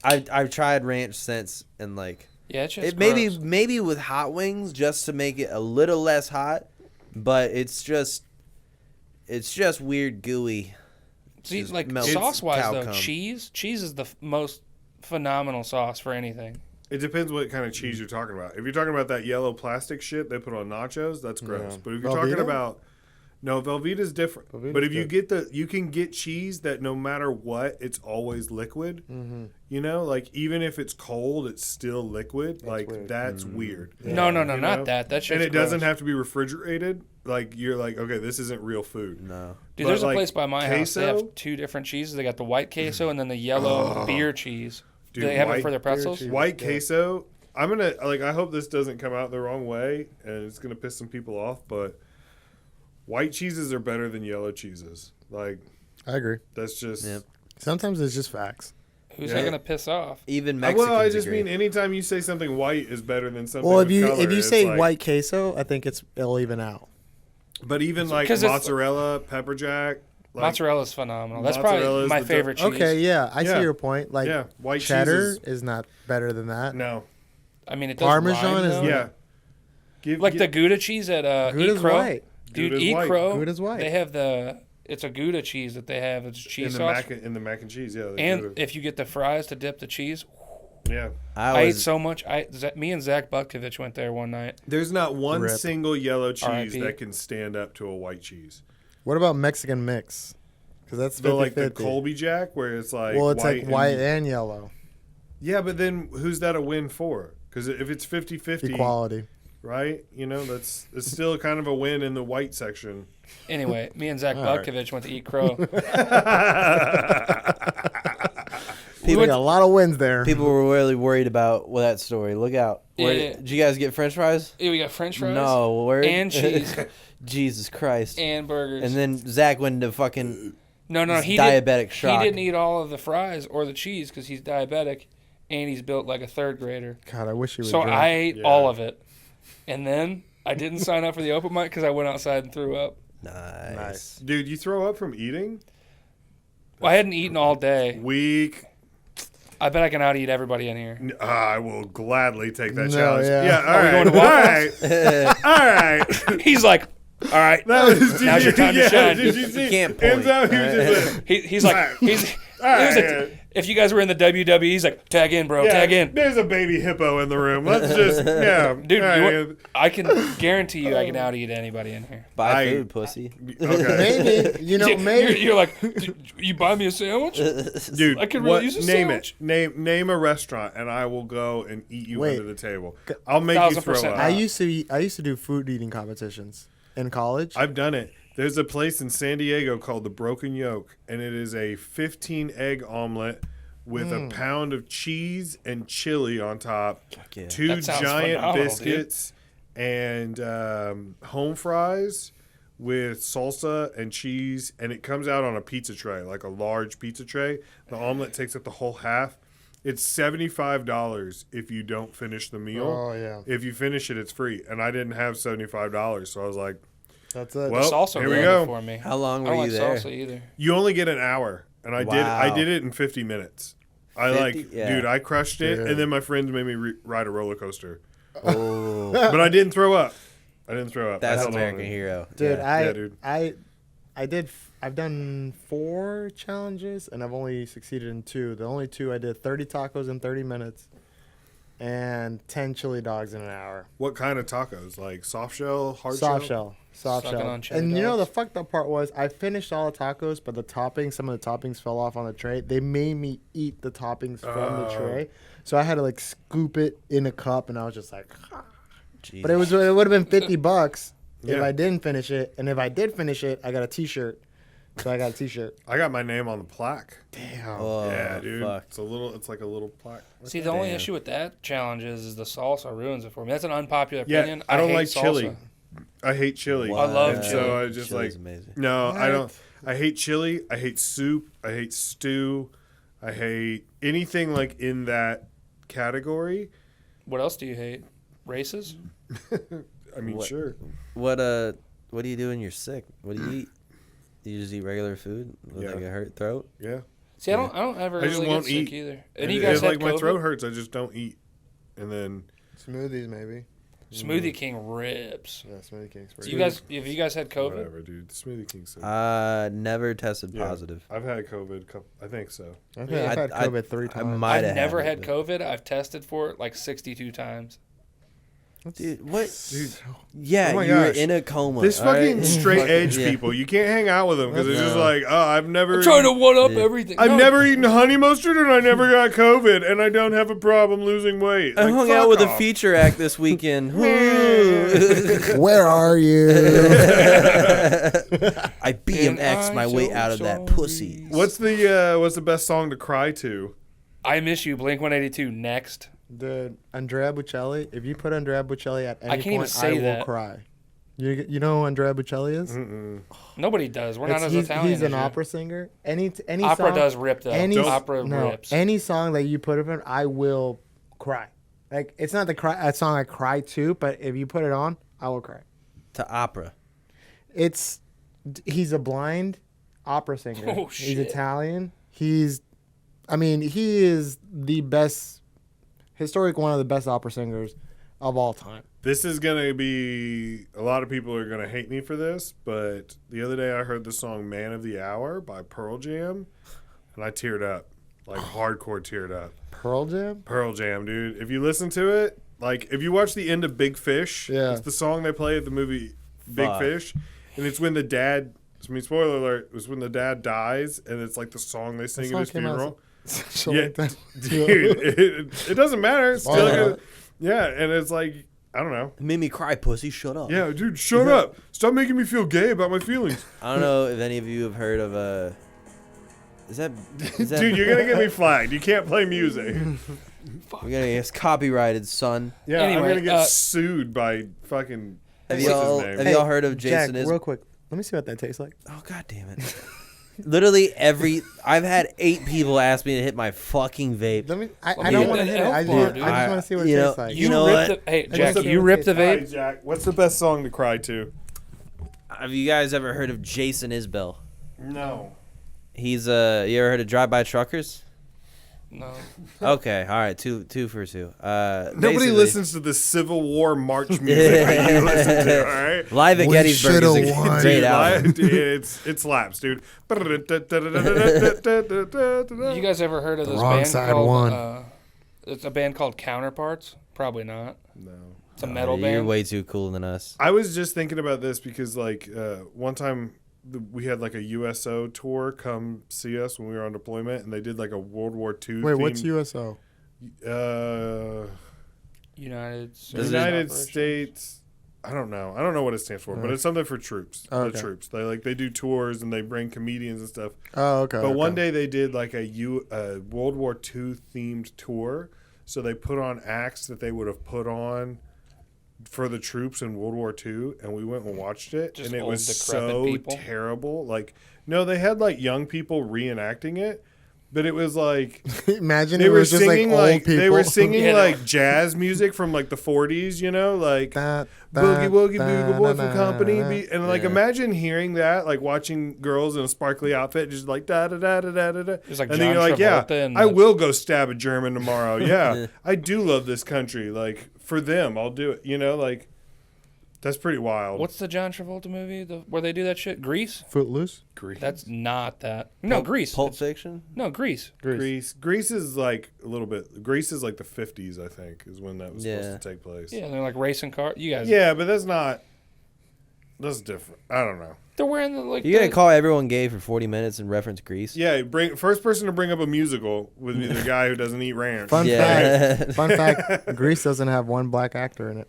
I've tried ranch since, and like Yeah, it's just it gross. maybe with hot wings just to make it a little less hot, but it's just weird gooey. See, just like melts sauce wise cow though, cum. cheese is the most phenomenal sauce for anything. It depends what kind of cheese you're talking about. If you're talking about that yellow plastic shit they put on nachos, that's gross. Yeah. But if you're talking Velveeta? about no, Velveeta's different. Velveeta's but if you good. you can get cheese that no matter what, it's always liquid. Mm-hmm. You know, like even if it's cold, it's still liquid. Like weird. that's weird. No, You not know? that. That shit's And it doesn't gross. have to be refrigerated. Like you're like, okay, this isn't real food. No. Dude, But, there's a like, place by my house. They queso? have two different cheeses. They got the white queso and then the yellow beer cheese. Dude, Do they have it white for their pretzels? cheese. White Yeah. queso. I'm gonna like. I hope this doesn't come out the wrong way, and it's gonna piss some people off. But white cheeses are better than yellow cheeses. Like I agree. that's just. Yep. Sometimes it's just facts. Who's Yeah. that gonna piss off? Even Mexicans Well, I just agree. mean anytime you say something white is better than something. Well, with if color, you it's say like- white queso, I think it'll even out. but even like 'cause it's- mozzarella, pepper jack, like, Mozzarella's phenomenal. That's Mozzarella probably is my the favorite cheese. Okay, yeah, I Yeah. see your point. Like yeah, white cheddar cheese is not better than that. no, I mean, it does Parmesan rhyme, is though. yeah. Like the Gouda cheese at Gouda's Eat Crow. white. Dude, Gouda's Eat white. Crow. Gouda's white. They have it's a Gouda cheese that they have. It's cheese in the sauce. mac and cheese. Yeah, they And do it. if you get the fries to dip the cheese, yeah. I ate so much. Me and Zach Butkovich went there one night. There's not one Rip. single yellow cheese R.I.P. that can stand up to a white cheese. What about Mexican mix? Because that's 50-50. So like the Colby Jack, where it's like well, it's like white and, and yellow. yeah, but then who's that a win for? Because if it's 50-50, Equality. right? You know, it's still kind of a win in the white section. Anyway, me and Zach All right. Butkovich went to Eat Crow. People got a lot of wins there. People were really worried about that story. Look out. Yeah. Did you guys get French fries? Yeah, we got French fries. No, where? And cheese. Jesus Christ. And burgers. And then Zach went into fucking no, he diabetic shock. He didn't eat all of the fries or the cheese because he's diabetic, and he's built like a third grader. God, I wish he would So drink. I ate Yeah. all of it, and then I didn't sign up for the open mic because I went outside and threw up. Nice. Dude, you throw up from eating? Well, I hadn't eaten all day. Weak. I bet I can out eat everybody in here. I will gladly take that No, challenge. yeah. Yeah, all Are we right. going to All right. All right. He's like, All right, That was, now's your time to shine. Did you see? You can't point. Enzo, he was just like, He's like, he was like, if you guys were in the WWE, he's like, tag in, bro, tag in. There's a baby hippo in the room. Let's just, Dude, I can guarantee you I can out-eat anybody in here. Buy food, pussy. Okay. Maybe, maybe. You're like, you buy me a sandwich? Dude, I could really use a name sandwich. it. Name a restaurant, and I will go and eat you Wait. under the table. I'll make you throw 1,000%. up. I used to do food eating competitions in college. I've done it. There's a place in San Diego called the Broken Yolk, and it is a 15-egg omelet with a pound of cheese and chili on top, yeah. 2 That sounds giant phenomenal, biscuits, and home fries with salsa and cheese, and it comes out on a pizza tray, like a large pizza tray. The omelet takes up the whole half. It's $75 if you don't finish the meal. Oh, yeah. If you finish it, it's free. And I didn't have $75, so I was like, That's it. well, Salsa here we ruined go. it for me. How long I were don't you like there? salsa either. You only get an hour, and I Wow. did it in 50 minutes. I 50? Yeah. dude, I crushed it, Yeah. and then my friends made me ride a roller coaster. Oh, But I didn't throw up. that's I held on American to it. hero. Dude, Yeah. dude. I've done 4 challenges and I've only succeeded in 2. The only 2 I did 30 tacos in 30 minutes and 10 chili dogs in an hour. What kind of tacos? Like soft shell, hard Soft shell? Soft Sucking shell. on chili And you know the dogs. fucked up part was I finished all the tacos, but the toppings, some of the toppings fell off on the tray. They made me eat the toppings from the tray. So I had to like scoop it in a cup and I was just like, Jesus. but it would have been $50 if Yeah. I didn't finish it. And if I did finish it, I got a t-shirt. So I got a t-shirt. I got my name on the plaque. Damn. Oh, yeah, dude. fuck. It's like a little plaque. See, the only Damn. issue with that challenge is the salsa ruins it for me. That's an unpopular Yeah, opinion. I don't hate like salsa. chili. I hate chili. I love And chili. So I just Chili's like, amazing. no, I What? don't. I hate chili. I hate soup. I hate stew. I hate anything like in that category. What else do you hate? Races? I mean, What? sure. What do you do when you're sick? What do you eat? Do you just eat regular food with Yeah. like a hurt throat? Yeah. See, I don't ever I just really won't get sick eat. either. And And you guys had like my COVID? throat hurts. I just don't eat. And then Smoothies, maybe. Smoothie King rips. Yeah, Smoothie King's So you guys, have you guys had COVID? whatever, dude. Smoothie King said. Never tested Yeah. positive. I've had COVID. I think so. I've Yeah. had I- COVID 3 I times. might I've have never had had it, COVID. I've tested for it like 62 times. Dude, what? Dude, Yeah, Oh my you were gosh. in a coma. this all right? fucking straight edge Yeah. people, you can't hang out with them because it's just No. like, oh, I've never. I'm trying to one up Yeah. everything. I've No, never eaten honey mustard and I never got COVID and I don't have a problem losing weight. I Like, hung fuck out with a off. feature act this weekend. Where are you? I BMX my way out of that pussy. What's the best song to cry to? I Miss You, Blink 182, next. Dude, Andrea Bocelli. If you put Andrea Bocelli at any can't even point, say I will that. cry. You know who Andrea Bocelli is? Nobody does. We're not as He's Italian. an as you. opera singer. Any Opera song, does rip, though. Any Opera no, rips. any song that you put of him, I will cry. Like it's not a song I cry to, but if you put it on, I will cry. To opera. He's a blind opera singer. Oh, He's shit. Italian. He is the best, historic one of the best opera singers of all time. This is gonna be a lot of people are gonna hate me for this, but the other day I heard the song "Man of the Hour" by Pearl Jam, and I teared up, like hardcore teared up. Pearl Jam? Pearl Jam, dude. If you listen to it, like if you watch the end of Big Fish, Yeah. it's the song they play at the movie Big Fuck. Fish, and it's when the dad. I mean, spoiler alert. It was when the dad dies, and it's like the song they sing at song his came out funeral. So Yeah, like that. dude, it doesn't matter. It's still Yeah. good. Yeah, and it's like I don't know. It made me cry, pussy. Shut up. Yeah, dude, shut up. Stop making me feel gay about my feelings. I don't know if any of you have heard of Is that Dude, you're gonna get me flagged. You can't play music. We're gonna get copyrighted, son. Yeah, Anyway, I'm gonna get sued by fucking. Have what's y'all his name? have y'all heard of Jack, Jason real quick. Let me see what that tastes like. Oh god damn it. Literally I've had 8 people ask me to hit my fucking vape. Let me. I me don't get want to that hit it. I elf bar, just, dude. I just want to see what it You know- tastes like. you know what? Hey, Jack, the- you ripped the Hi, vape? Jack. What's the best song to cry to? Have you guys ever heard of Jason Isbell? No. He's you ever heard of Drive By Truckers? No. Okay, all right, two for two. Nobody Basically, listens to the Civil War march music that you listen to, all right? Live at We Gettysburg is shoulda a won. great Dude, album. it slaps, dude. You guys ever heard of The this wrong band side called? won. It's a band called Counterparts. Probably not. No. It's a metal You're band. way too cool than us. I was just thinking about this because, like, one time we had like a USO tour come see us when we were on deployment, and they did like a World War II. Wait, what's themed- USO? United United Operations. States. I don't know what it stands for, but it's something for troops. Oh, The okay. troops. They do tours and they bring comedians and stuff. Oh, okay. But okay. one day they did like a World War II themed tour. So they put on acts that they would have put on for the troops in World War II, and we went and watched it, Just and it old, was decrepit so people? terrible. Like, no, they had like young people reenacting it, but it was like Imagine they it were was just like singing old like people. they were singing Yeah, no. like jazz music from like the 40s, you know, like Da, da, Boogie Woogie da, Boogie Boy da, from Company, da. and like Yeah. imagine hearing that, like watching girls in a sparkly outfit, just like da da da da da da da, It's like and then John you're like, yeah, Travolta and I the- will go stab a German tomorrow. Yeah, I do love this country. Like for them, I'll do it. You know, like that's pretty wild. What's the John Travolta movie where they do that shit? Grease? Footloose. Greece? That's not that. No, Grease. Pulp Fiction? No, Grease. Greece is like a little bit. Greece is like the 50s, I think, is when that was supposed to take place. Yeah, they're like racing cars. You guys. Yeah, but that's not. That's different. I don't know. They're wearing the like. You're gonna the- call everyone gay for 40 minutes and reference Grease? Yeah, first person to bring up a musical would be the guy who doesn't eat ranch. Fun Yeah. fact. Fun fact. Greece doesn't have one black actor in it.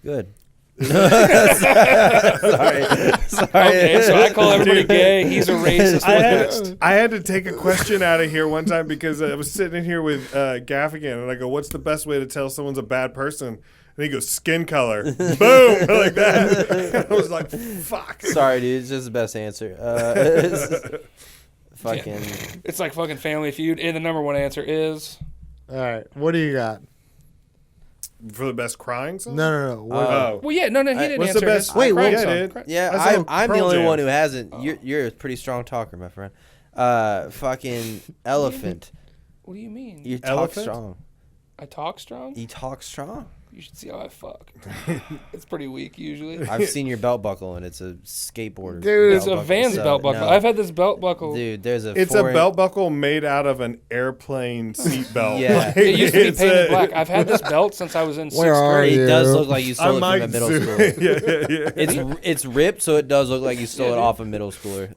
Good. Sorry. Okay, so I call everybody gay. He's a racist. I had to take a question out of here one time because I was sitting in here with Gaffigan, and I go, "What's the best way to tell someone's a bad person?" And he goes, "Skin color." Boom, like that. I was like, "Fuck." Sorry, dude. It's just the best answer. Fucking. It's like fucking Family Feud, and the number one answer is All right. What do you got? For the best crying song? No. What Oh, well, yeah, no, he didn't what's answer. the best? his Wait, crying what- song. Yeah, dude. Yeah, I saw I'm the Pearl only Jam. one who hasn't. You're a pretty strong talker, my friend. Fucking elephant. What do you mean? You talk Elephant? strong. I talk strong. You talk strong. You should see how I fuck. It's pretty weak usually. I've seen your belt buckle, and it's a skateboarder. Dude, It's a Vans so, belt buckle. no. I've had this belt buckle. Dude, there's a. It's a foreign- belt buckle made out of an airplane seat belt. Yeah. Like, It used to be it's painted a- black. I've had this belt since I was in Where sixth are grade. you? It does look like you I stole it from might a middle sue- schooler. yeah. It's ripped, so it does look like you stole Yeah, it dude. off a middle schooler.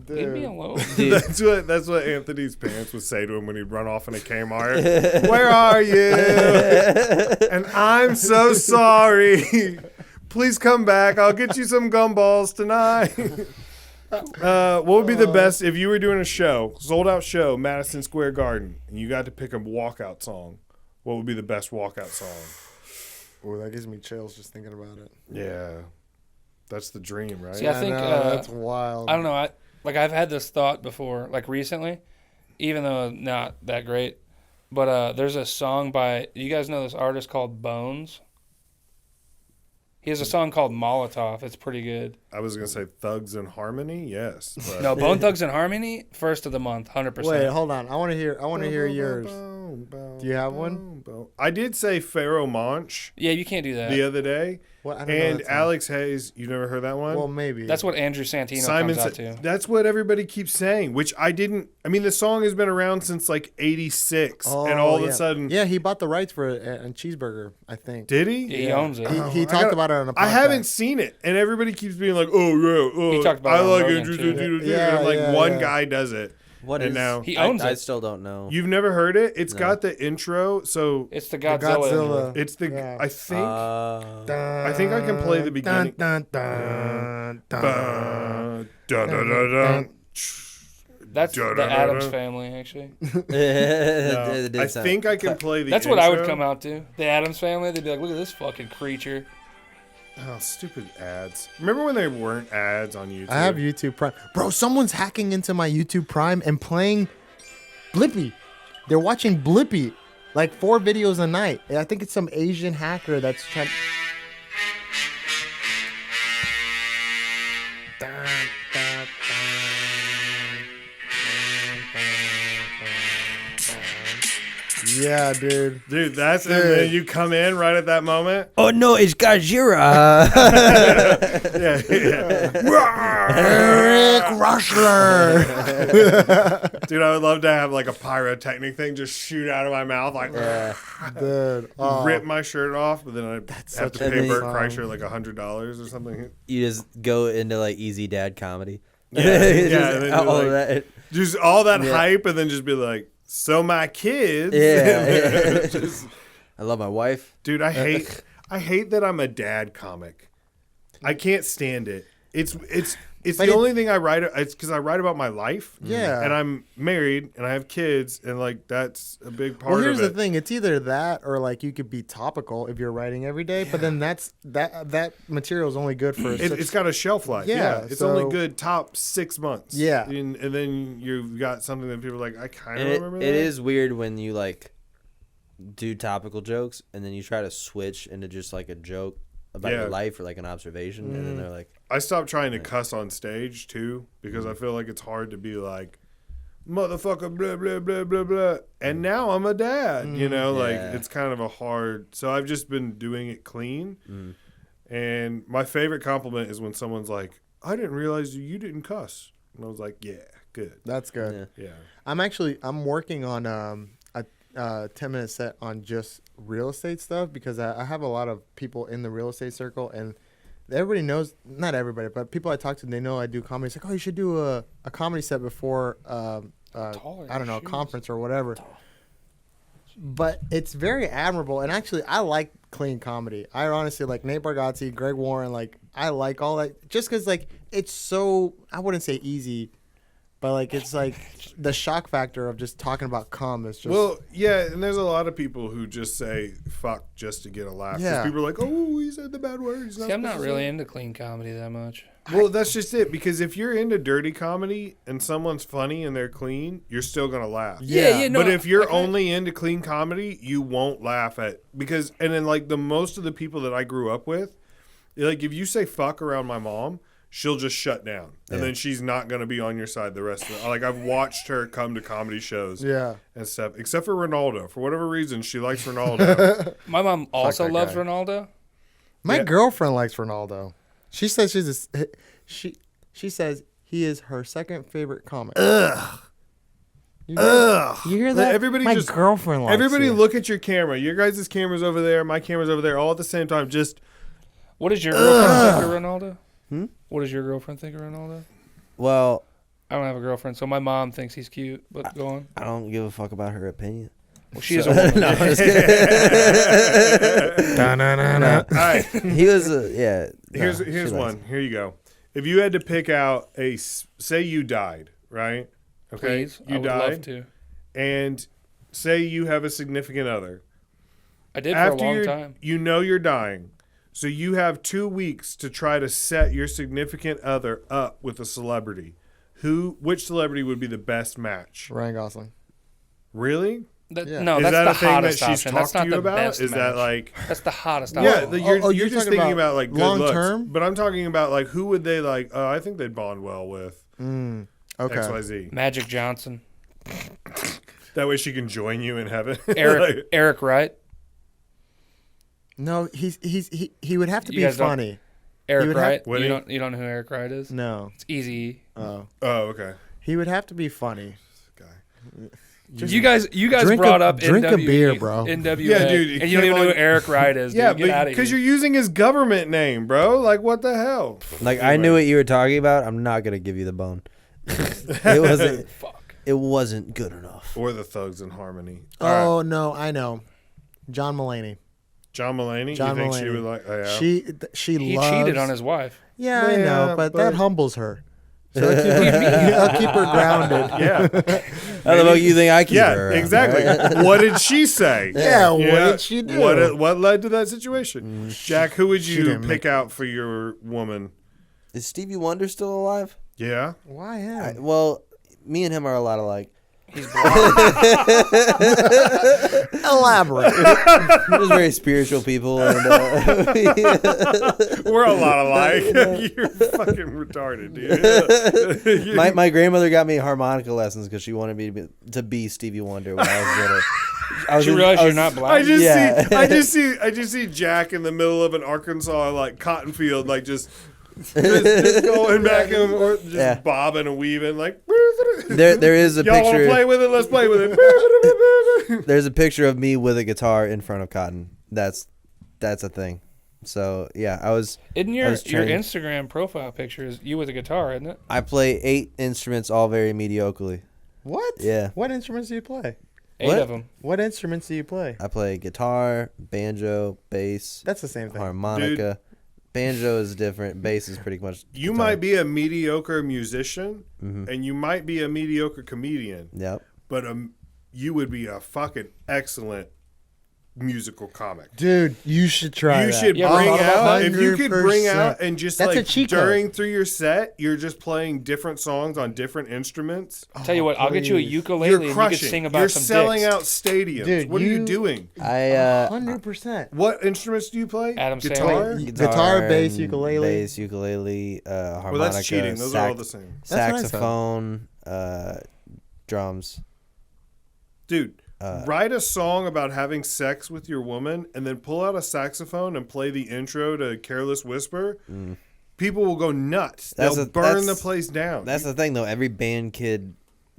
Leave me alone. Dude, That's what Anthony's parents would say to him when he'd run off in a Kmart. Where are you? And I'm so sorry. Please come back. I'll get you some gumballs tonight. What would be the best if you were doing a show, sold out show, Madison Square Garden, and you got to pick a walkout song? What would be the best walkout song? Oh, that gives me chills just thinking about it. Yeah, that's the dream, right? See, I think, know, that's wild. I don't know. I've had this thought before, like recently, even though not that great. But there's a song by, you guys know this artist called Bones? He has a song called Molotov. It's pretty good. I was gonna say Thugs in Harmony. Yes. But No, Bone Thugs and Harmony, first of the month, 100%. Wait, hold on. I want to hear yours. Do you have one? I did say Pharaoh Monch Yeah, you can't do that. the other day, What? I don't know and that song. Alex Hayes. You never heard that one? Well, maybe. That's what Andrew Santino Simon comes out said. to. That's what everybody keeps saying, which I didn't. I mean, the song has been around since like '86, and all of yeah. a sudden, Yeah, he bought the rights for a cheeseburger, I think. did he? Yeah, he owns it. He talked about it on a podcast. I haven't seen it, and everybody keeps being like, "Oh yeah, He talked about I it on like Rogan, Andrew too. Santino." Yeah, and I'm like, yeah, one yeah. guy does it. what And is? now- He owns I it. still don't know. You've never heard it? It's No. got the intro, so It's the Godzilla. Godzilla. it's the. Yeah. I think. Uh, I think I can play the beginning. Dun, dun, dun, Dun, dun, dun, dun, dun. That's the Da-da-da-da. Addams Family, actually. No, it did I sound- think I can play the. That's what I would intro. come out to. The Addams Family. They'd be like, look at this fucking creature. Oh, stupid ads! Remember when there weren't ads on YouTube? I have YouTube Prime. Bro, someone's hacking into my YouTube Prime and playing Blippi. They're watching Blippi. Like 4 videos a night. And I think it's some Asian hacker that's trying. Yeah, dude. Dude, that's and then you come in right at that moment. Oh no, it's Gajira. Eric Rueseler. Dude, I would love to have like a pyrotechnic thing just shoot out of my mouth, like Dude. Oh. rip my shirt off, but then I'd have to such a pay good Bert song. Kreischer like $100 or something. You just go into like easy dad comedy. Yeah, Just yeah, and then all like- of that. Just all that Yeah. hype, and then just be like, so my kids. Yeah. Just- I love my wife. dude, I hate that I'm a dad comic. I can't stand it. It's But the only thing I write. It's because I write about my life. Yeah. And I'm married and I have kids, and like that's a big part Well, of here's it. the thing. It's either that or like you could be topical if you're writing every day, but then that material is only good for It's got a shelf life. Yeah, Yeah, it's so- only good top 6 months. Yeah. and then you've got something that people are like, I kind of And remember it that. is weird when you like do topical jokes and then you try to switch into just like a joke about Yeah. your life or like an observation, and then they're like, I stopped trying to cuss on stage too because I feel like it's hard to be like, motherfucker, blah blah blah blah blah. And now I'm a dad. You know, like Yeah. it's kind of a hard. So I've just been doing it clean. And my favorite compliment is when someone's like, I didn't realize you didn't cuss. And I was like, yeah, good. That's good. yeah. Yeah. I'm working on a 10-minute set on just real estate stuff because I have a lot of people in the real estate circle, and everybody knows, not everybody, but people I talk to, they know I do comedy. It's like, oh, you should do a comedy set before I don't know, a conference or whatever. But it's very admirable, and actually I like clean comedy. I honestly like Nate Bargatze, Greg Warren, like I like all that just because like it's so, I wouldn't say easy, but like it's like the shock factor of just talking about cum is just Well, yeah, and there's a lot of people who just say fuck just to get a laugh. 'Cause Yeah. people are like, oh, he said the bad word. He's See, I'm not supposed to really say it." into clean comedy that much. Well, that's just it. Because if you're into dirty comedy and someone's funny and they're clean, you're still gonna laugh. Yeah, no, but if you're like, only into clean comedy, you won't laugh at because and then like the most of the people that I grew up with, like if you say fuck around my mom, she'll just shut down, and then she's not gonna be on your side the rest of it. Like I've watched her come to comedy shows, Yeah. and stuff. Except for Ronaldo, for whatever reason, she likes Ronaldo. My mom also that loves guy. Ronaldo. My Yeah. girlfriend likes Ronaldo. She says she says he is her second favorite comic. Ugh. You Ugh. hear that? Everybody My just girlfriend likes everybody it. look at your camera. Your guys' camera's over there. My camera's over there. All at the same time. Just What does your girlfriend think of Ronaldo? What does your girlfriend think of Ronaldo? well, I don't have a girlfriend, so my mom thinks he's cute. But go on. I don't give a fuck about her opinion. Well, she is a woman. No, I'm just kidding. all right. He was yeah. Here's no, she likes one. it. Here you go. If you had to pick out say you died, right? Okay, Please, you I would died, love to. and say you have a significant other. I did After for a long time. you know you're dying, so you have 2 weeks to try to set your significant other up with a celebrity. Which celebrity would be the best match? Ryan Gosling. Really? Yeah. No, Is that's that the a thing that hottest she's option. That's talked to not you the about? best Is that match. like? That's the hottest Yeah, option. you're you're just talking thinking about about like good long looks. term? But I'm talking about like who would they like? Oh, I think they'd bond well with Okay. XYZ. Magic Johnson, That way she can join you in heaven. Eric Wright. No, he would have to You be guys don't- funny. Eric would have- Wright. Would he? You don't know who Eric Wright is? No. It's easy. Oh. Oh, okay. He would have to be funny. Guy. You guys drink brought a- up drink a NWA, beer, bro. NWA, Yeah, dude, and you don't even know who came on- Eric Wright is. Yeah, dude. Get out of because here. you're using his government name, bro. Like, what the hell? Like I knew what you were talking about. I'm not gonna give you the bone. Fuck. It wasn't good enough. Or the Thugs in Harmony. Oh no, I know. John Mulaney. John Mulaney. John you think she Mulaney. would like? Oh, yeah. She He loves, cheated on his wife. Yeah, I know, Yeah, but but- that humbles her. So I'll keep her grounded. Yeah. How the fuck you think I keep Yeah. her around? Exactly. What did she say? Yeah, what did she do? What led to that situation? Jack, who would you didn't pick out for your woman? Is Stevie Wonder still alive? Yeah. Why him? Well, me and him are a lot alike. He's blind. Elaborate. We're just very spiritual people, and We're a lot alike. You're fucking retarded, dude. my grandmother got me harmonica lessons because she wanted me to be Stevie Wonder when I was little. You realize you're not black. I just see Jack in the middle of an Arkansas like cotton field, like just going back and forth, just bobbing and weaving, like. There is a Y'all picture. want to play with it? Let's play with it. There's a picture of me with a guitar in front of Cotton. That's a thing. So yeah, Isn't your Instagram profile picture is you with a guitar, isn't it? I play 8 instruments, all very mediocrely. What? Yeah. What instruments do you play? 8 of them. What instruments do you play? I play guitar, banjo, bass. That's the same thing. Harmonica. Dude. Banjo is different. Bass is pretty much. You might be a mediocre musician, and you might be a mediocre comedian. Yep. But you would be a fucking excellent musical comic. Dude, you should try. You should bring out, if you could bring 100%. out and just That's a like cheat during through your set, you're just playing different songs on different instruments. Tell you what, I'll get you a ukulele You're and you crushing. can sing about You're some selling dicks. out stadiums. Dude, what are you doing? 100%. What instruments do you play? Adam Guitar? Sandler. Guitar, bass, and ukulele. harmonica. Well, that's cheating. Those are all the same. That's what I said. Saxophone, drums. Dude, write a song about having sex with your woman and then pull out a saxophone and play the intro to Careless Whisper. People will go nuts. They'll burn the place down. That's the thing, though. Every band kid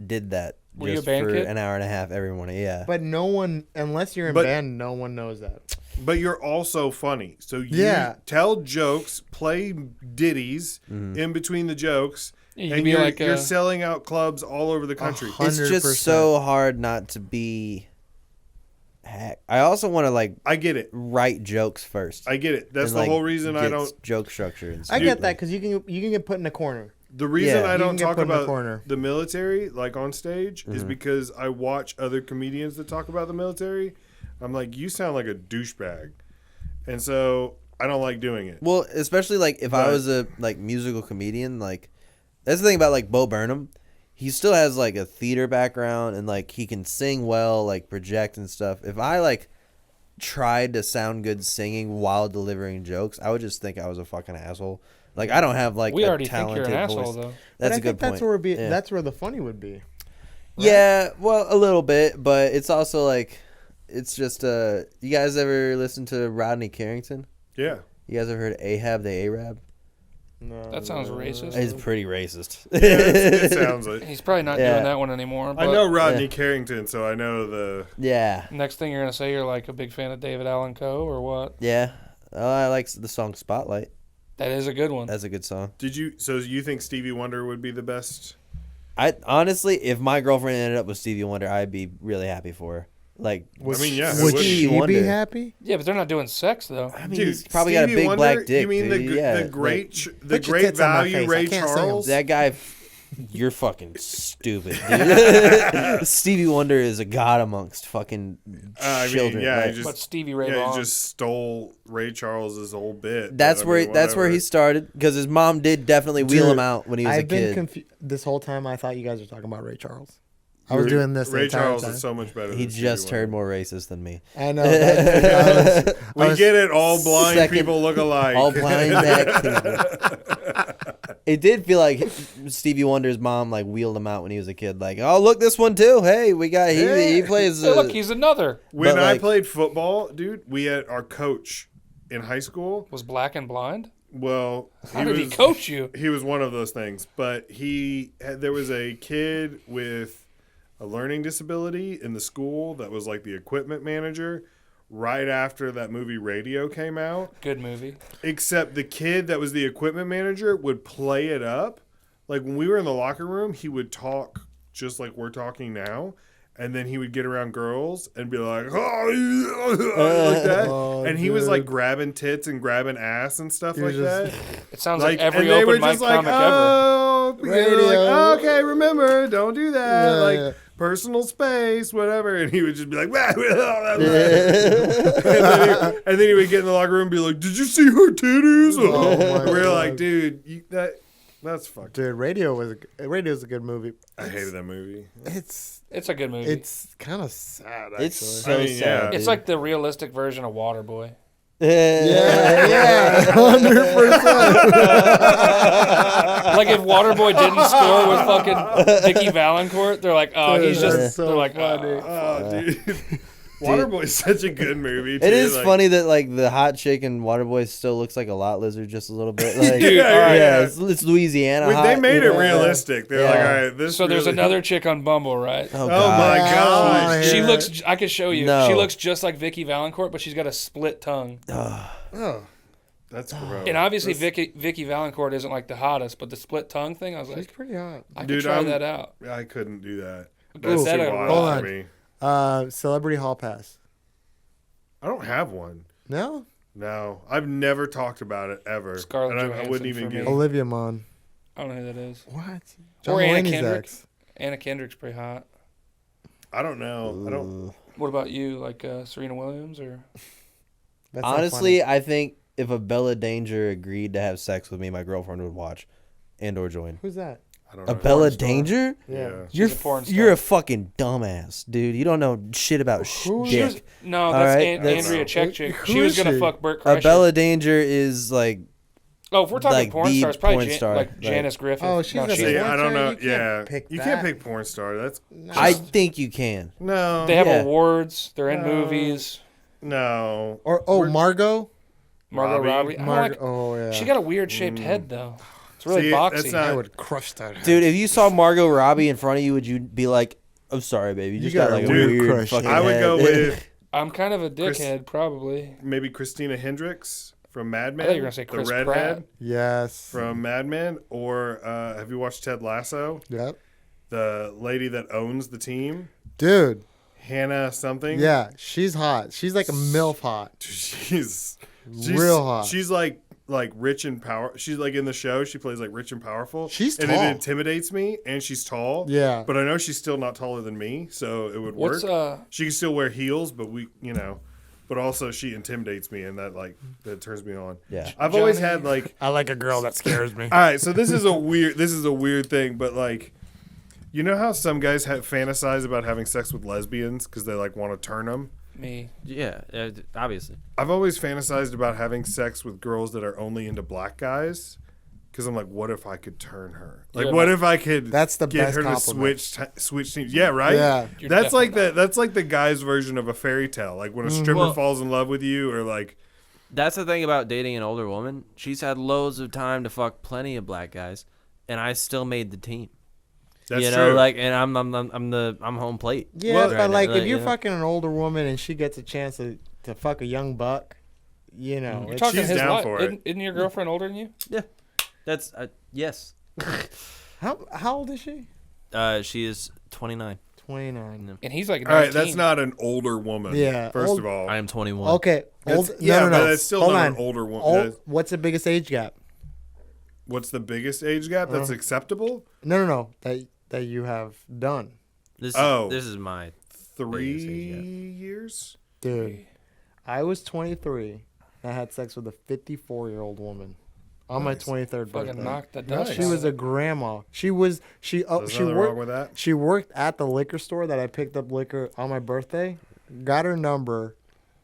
did that. Were you a just band for kid? an hour and a half every morning. Yeah. But no one, unless you're in band, no one knows that. But you're also funny. So you tell jokes, play ditties in between the jokes, You can and be you're, like, you're selling out clubs all over the country. It's just 100%. so hard not to be hack. I also want to like I get it. write jokes first. I get it. That's and, the like, whole reason I get don't. joke structure. And I stuff. get that because you can get put in a corner. The reason Yeah. I You don't can get talk put in a about corner. the military like on stage is because I watch other comedians that talk about the military. I'm like, you sound like a douchebag, and so I don't like doing it. Well, especially like if I was a like musical comedian, like that's the thing about like Bo Burnham. He still has like a theater background and like he can sing well, like project and stuff. If I like tried to sound good singing while delivering jokes, I would just think I was a fucking asshole. Like I don't have like we a already think talented you're an voice. asshole, though. That's But a good point. Yeah. That's where the funny would be. Yeah, well, a little bit, but it's also like it's just you guys ever listen to Rodney Carrington? Yeah. You guys ever heard Ahab the Arab? No, That sounds racist. It's pretty racist. Yeah, it sounds like. He's probably not Yeah. doing that one anymore. But I know Rodney Carrington, so I know the. Yeah. next thing you're gonna say, you're like a big fan of David Allan Coe or what? Yeah. I like the song Spotlight. That is a good one. That's a good song. So you think Stevie Wonder would be the best? I honestly, if my girlfriend ended up with Stevie Wonder, I'd be really happy for her. Like, I mean, yeah. who Would wouldn't? she Wonder. be happy? Yeah, but they're not doing sex though. I mean, Dude, he's probably got a Stevie big Wonder, black dick. You mean dude. the great Put your great tits on my value face. I Ray can't sing 'em. Charles? That guy, you're fucking stupid, dude. Stevie Wonder is a god amongst fucking I mean, children. yeah, like, he just, But Stevie Ray yeah, Vaughan. he just stole Ray Charles's whole bit. that's but, I where mean, that's where whatever. he started because his mom did definitely wheel Dude, him out when he was a I've been kid. confused this whole time. I thought you guys were talking about Ray Charles. I was doing this the Ray entire Charles time. is so much better. He than just Stevie turned Wonder. more racist than me. I know. I We get it. All blind Second- people look alike. All blind black people. It did feel like Stevie Wonder's mom like wheeled him out when he was a kid. Like, oh look, this one too. Hey, we got he plays. Hey, look, he's another. When But, I like- played football, dude, we had our coach in high school. Was black and blind. Well, How did he coach you? He was one of those things, but there was a kid with a learning disability in the school that was like the equipment manager right after that movie Radio came out. Good movie. Except the kid that was the equipment manager would play it up. Like when we were in the locker room, he would talk just like we're talking now. And then he would get around girls and be like, oh, like that. Oh, and he was like dude. grabbing tits and grabbing ass and stuff He like was just- that. It sounds like every and they were open mic just like, comic ever. oh, you know, like, Radio. oh, okay, remember, don't do that. Yeah, like yeah. personal space, whatever. And he would just be like, and then he would get in the locker room and be like, did you see her titties? Oh, my We're God. like, dude, that's fucked. Dude, Radio's a good movie. I hated that movie. It's It's a good movie. kind of sad. Actually. It's so I mean, sad. yeah. It's dude. like the realistic version of Waterboy. yeah, 100%. Like if Waterboy didn't score with fucking Vicky Valancourt, they're like, oh, he's Dude, just. that's so they're like, funny. Oh, dude. Waterboy's such a good movie. Too. It is like, funny that like the hot chick in Waterboy still looks like a lot lizard just a little bit. Like, Dude, yeah. it's Louisiana. They hot, made you it know? realistic. They're like, Yeah. all right, this. So there's really- another chick on Bumble, right? Oh, Oh my gosh. She yeah. looks. I could show you. No. She looks just like Vicky Valancourt, but she's got a split tongue. Oh, that's gross. And obviously, That's- Vicky Valancourt isn't like the hottest, but the split tongue thing, I was She's like, pretty hot. I could Dude, try I'm- that out. I couldn't do that. Ooh. That's That too a- wild Hold for on. me. Celebrity Hall Pass. I don't have one. No? No, I've never talked about it ever. Scarlett And I wouldn't Johansson even for get. me. Olivia Munn. I don't know who that is. What? Or Anna Mulaney's Kendrick. ex. Anna Kendrick's pretty hot. I don't know. I don't. What about you, like Serena Williams or? That's not Honestly, funny. I think if a Bella Danger agreed to have sex with me, my girlfriend would watch and or join. Who's that? I don't A know. Bella star. Danger? Yeah. You're She's a porn star. you're a fucking dumbass, dude. You don't know shit about Who- She was, dick. no, All that's right, that's- Andrea Chechik. Who She was is gonna she? fuck Burt A Kreischer. Bella Danger is like Oh, if we're talking like porn the stars, probably porn star, like like- Janice Griffith. Oh, she's No, a she- See, porn I don't star? know. You can't Yeah, pick you that. can't pick porn star. That's I think you can. no. They have Yeah. awards. They're in No. movies. No. Or We're- Margot? Margot Robbie. Robbie. I don't Margot. like- Oh yeah. She got a weird shaped head though. It's really See, boxy. that's not- I would crush that. Dude, if you saw Margot Robbie in front of you, would you be like, I'm sorry, baby. You just got got a like a weird weird crush. fucking I would head." go with I'm kind of a Chris- dickhead, probably. maybe Christina Hendricks from Mad Men. I thought you were gonna say Chris the redhead Pratt. Yes. from Mad Men. Or have you watched Ted Lasso? Yep. The lady that owns the team, Dude. Hannah something. Yeah, she's hot. She's like a MILF hot. She's Real hot. She's like rich and power. She's like in the show. She plays like rich and powerful. She's and tall. it intimidates me. And she's tall. Yeah. But I know she's still not taller than me, so it would What's work. She can still wear heels, but but also she intimidates me, and that turns me on. Yeah. I've always Johnny- had like. I like a girl that scares me. All right, so this is a weird thing, but like, you know how some guys fantasize about having sex with lesbians because they like want to turn them. me? Yeah, obviously. I've always fantasized about having sex with girls that are only into black guys. Because I'm like, what if I could turn her? Like, Yeah, what but- if I could That's the get best her to compliment. switch teams? Yeah, right. Yeah. You're that's like definitely that's like the guy's version of a fairy tale. Like when a stripper Well- falls in love with you, or like That's the thing about dating an older woman. She's had loads of time to fuck plenty of black guys, and I still made the team. that's you know, true. like, and I'm home plate. Yeah, Well, but right like now, if you're yeah. fucking an older woman and she gets a chance to fuck a young buck, you know, You're it's- talking she's his down wife. for it. Isn't your girlfriend older than you? That's yes. how old is she? She is 29. 29. And he's like 19. all right, that's not an older woman. Yeah, first old- of all, I am 21. Okay, old. That's- No, yeah, no, no. but that's still Hold not on. an older woman. Old, what's the biggest age gap? What's the biggest age gap that's acceptable? No. That you have done, This Oh. this is my 3 Biggest age gap. years. dude. I was 23. And I had sex with a 54-year-old woman on my 23rd fucking birthday. knocked the dust. Nice. She was a grandma. She There's she nothing wrong worked. with that. She worked at the liquor store that I picked up liquor on my birthday. Got her number,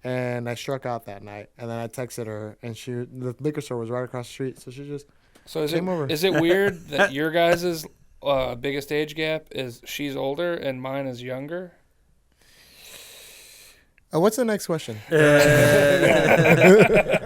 and I struck out that night. And then I texted her, and the liquor store was right across the street. So she just So is Came over. it weird that your guys' biggest age gap is she's older and mine is younger? what's the next question?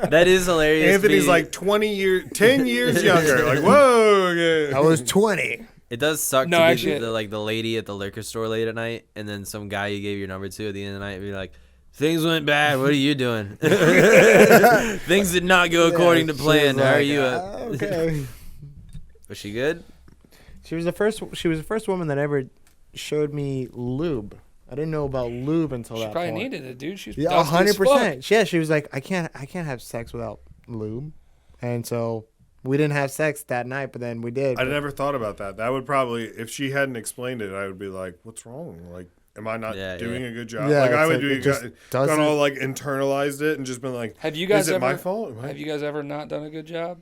That is hilarious. Anthony's like 10 years younger. Like, whoa. Okay. I was 20. It does suck No, to actually- be the lady at the liquor store late at night, and then some guy you gave your number to at the end of the night be like, "Things went bad. What are you doing? Things did not go according to She plan. was How are like, you?" Okay. Was she good? She was the first woman that ever showed me lube. I didn't know about lube until She that probably point. needed it, dude. She's Yeah, dusty as fuck. 100%. Yeah, she was like, I can't have sex without lube, and so we didn't have sex that night. But then we did. I never thought about that. That would probably, if she hadn't explained it, I would be like, what's wrong? Like, am I not Yeah, doing yeah. a good job? Yeah, like, I it's would like, do it just gone doesn't- all like internalized it and just been like, Have you guys is it ever? my fault? Have you guys ever not done a good job?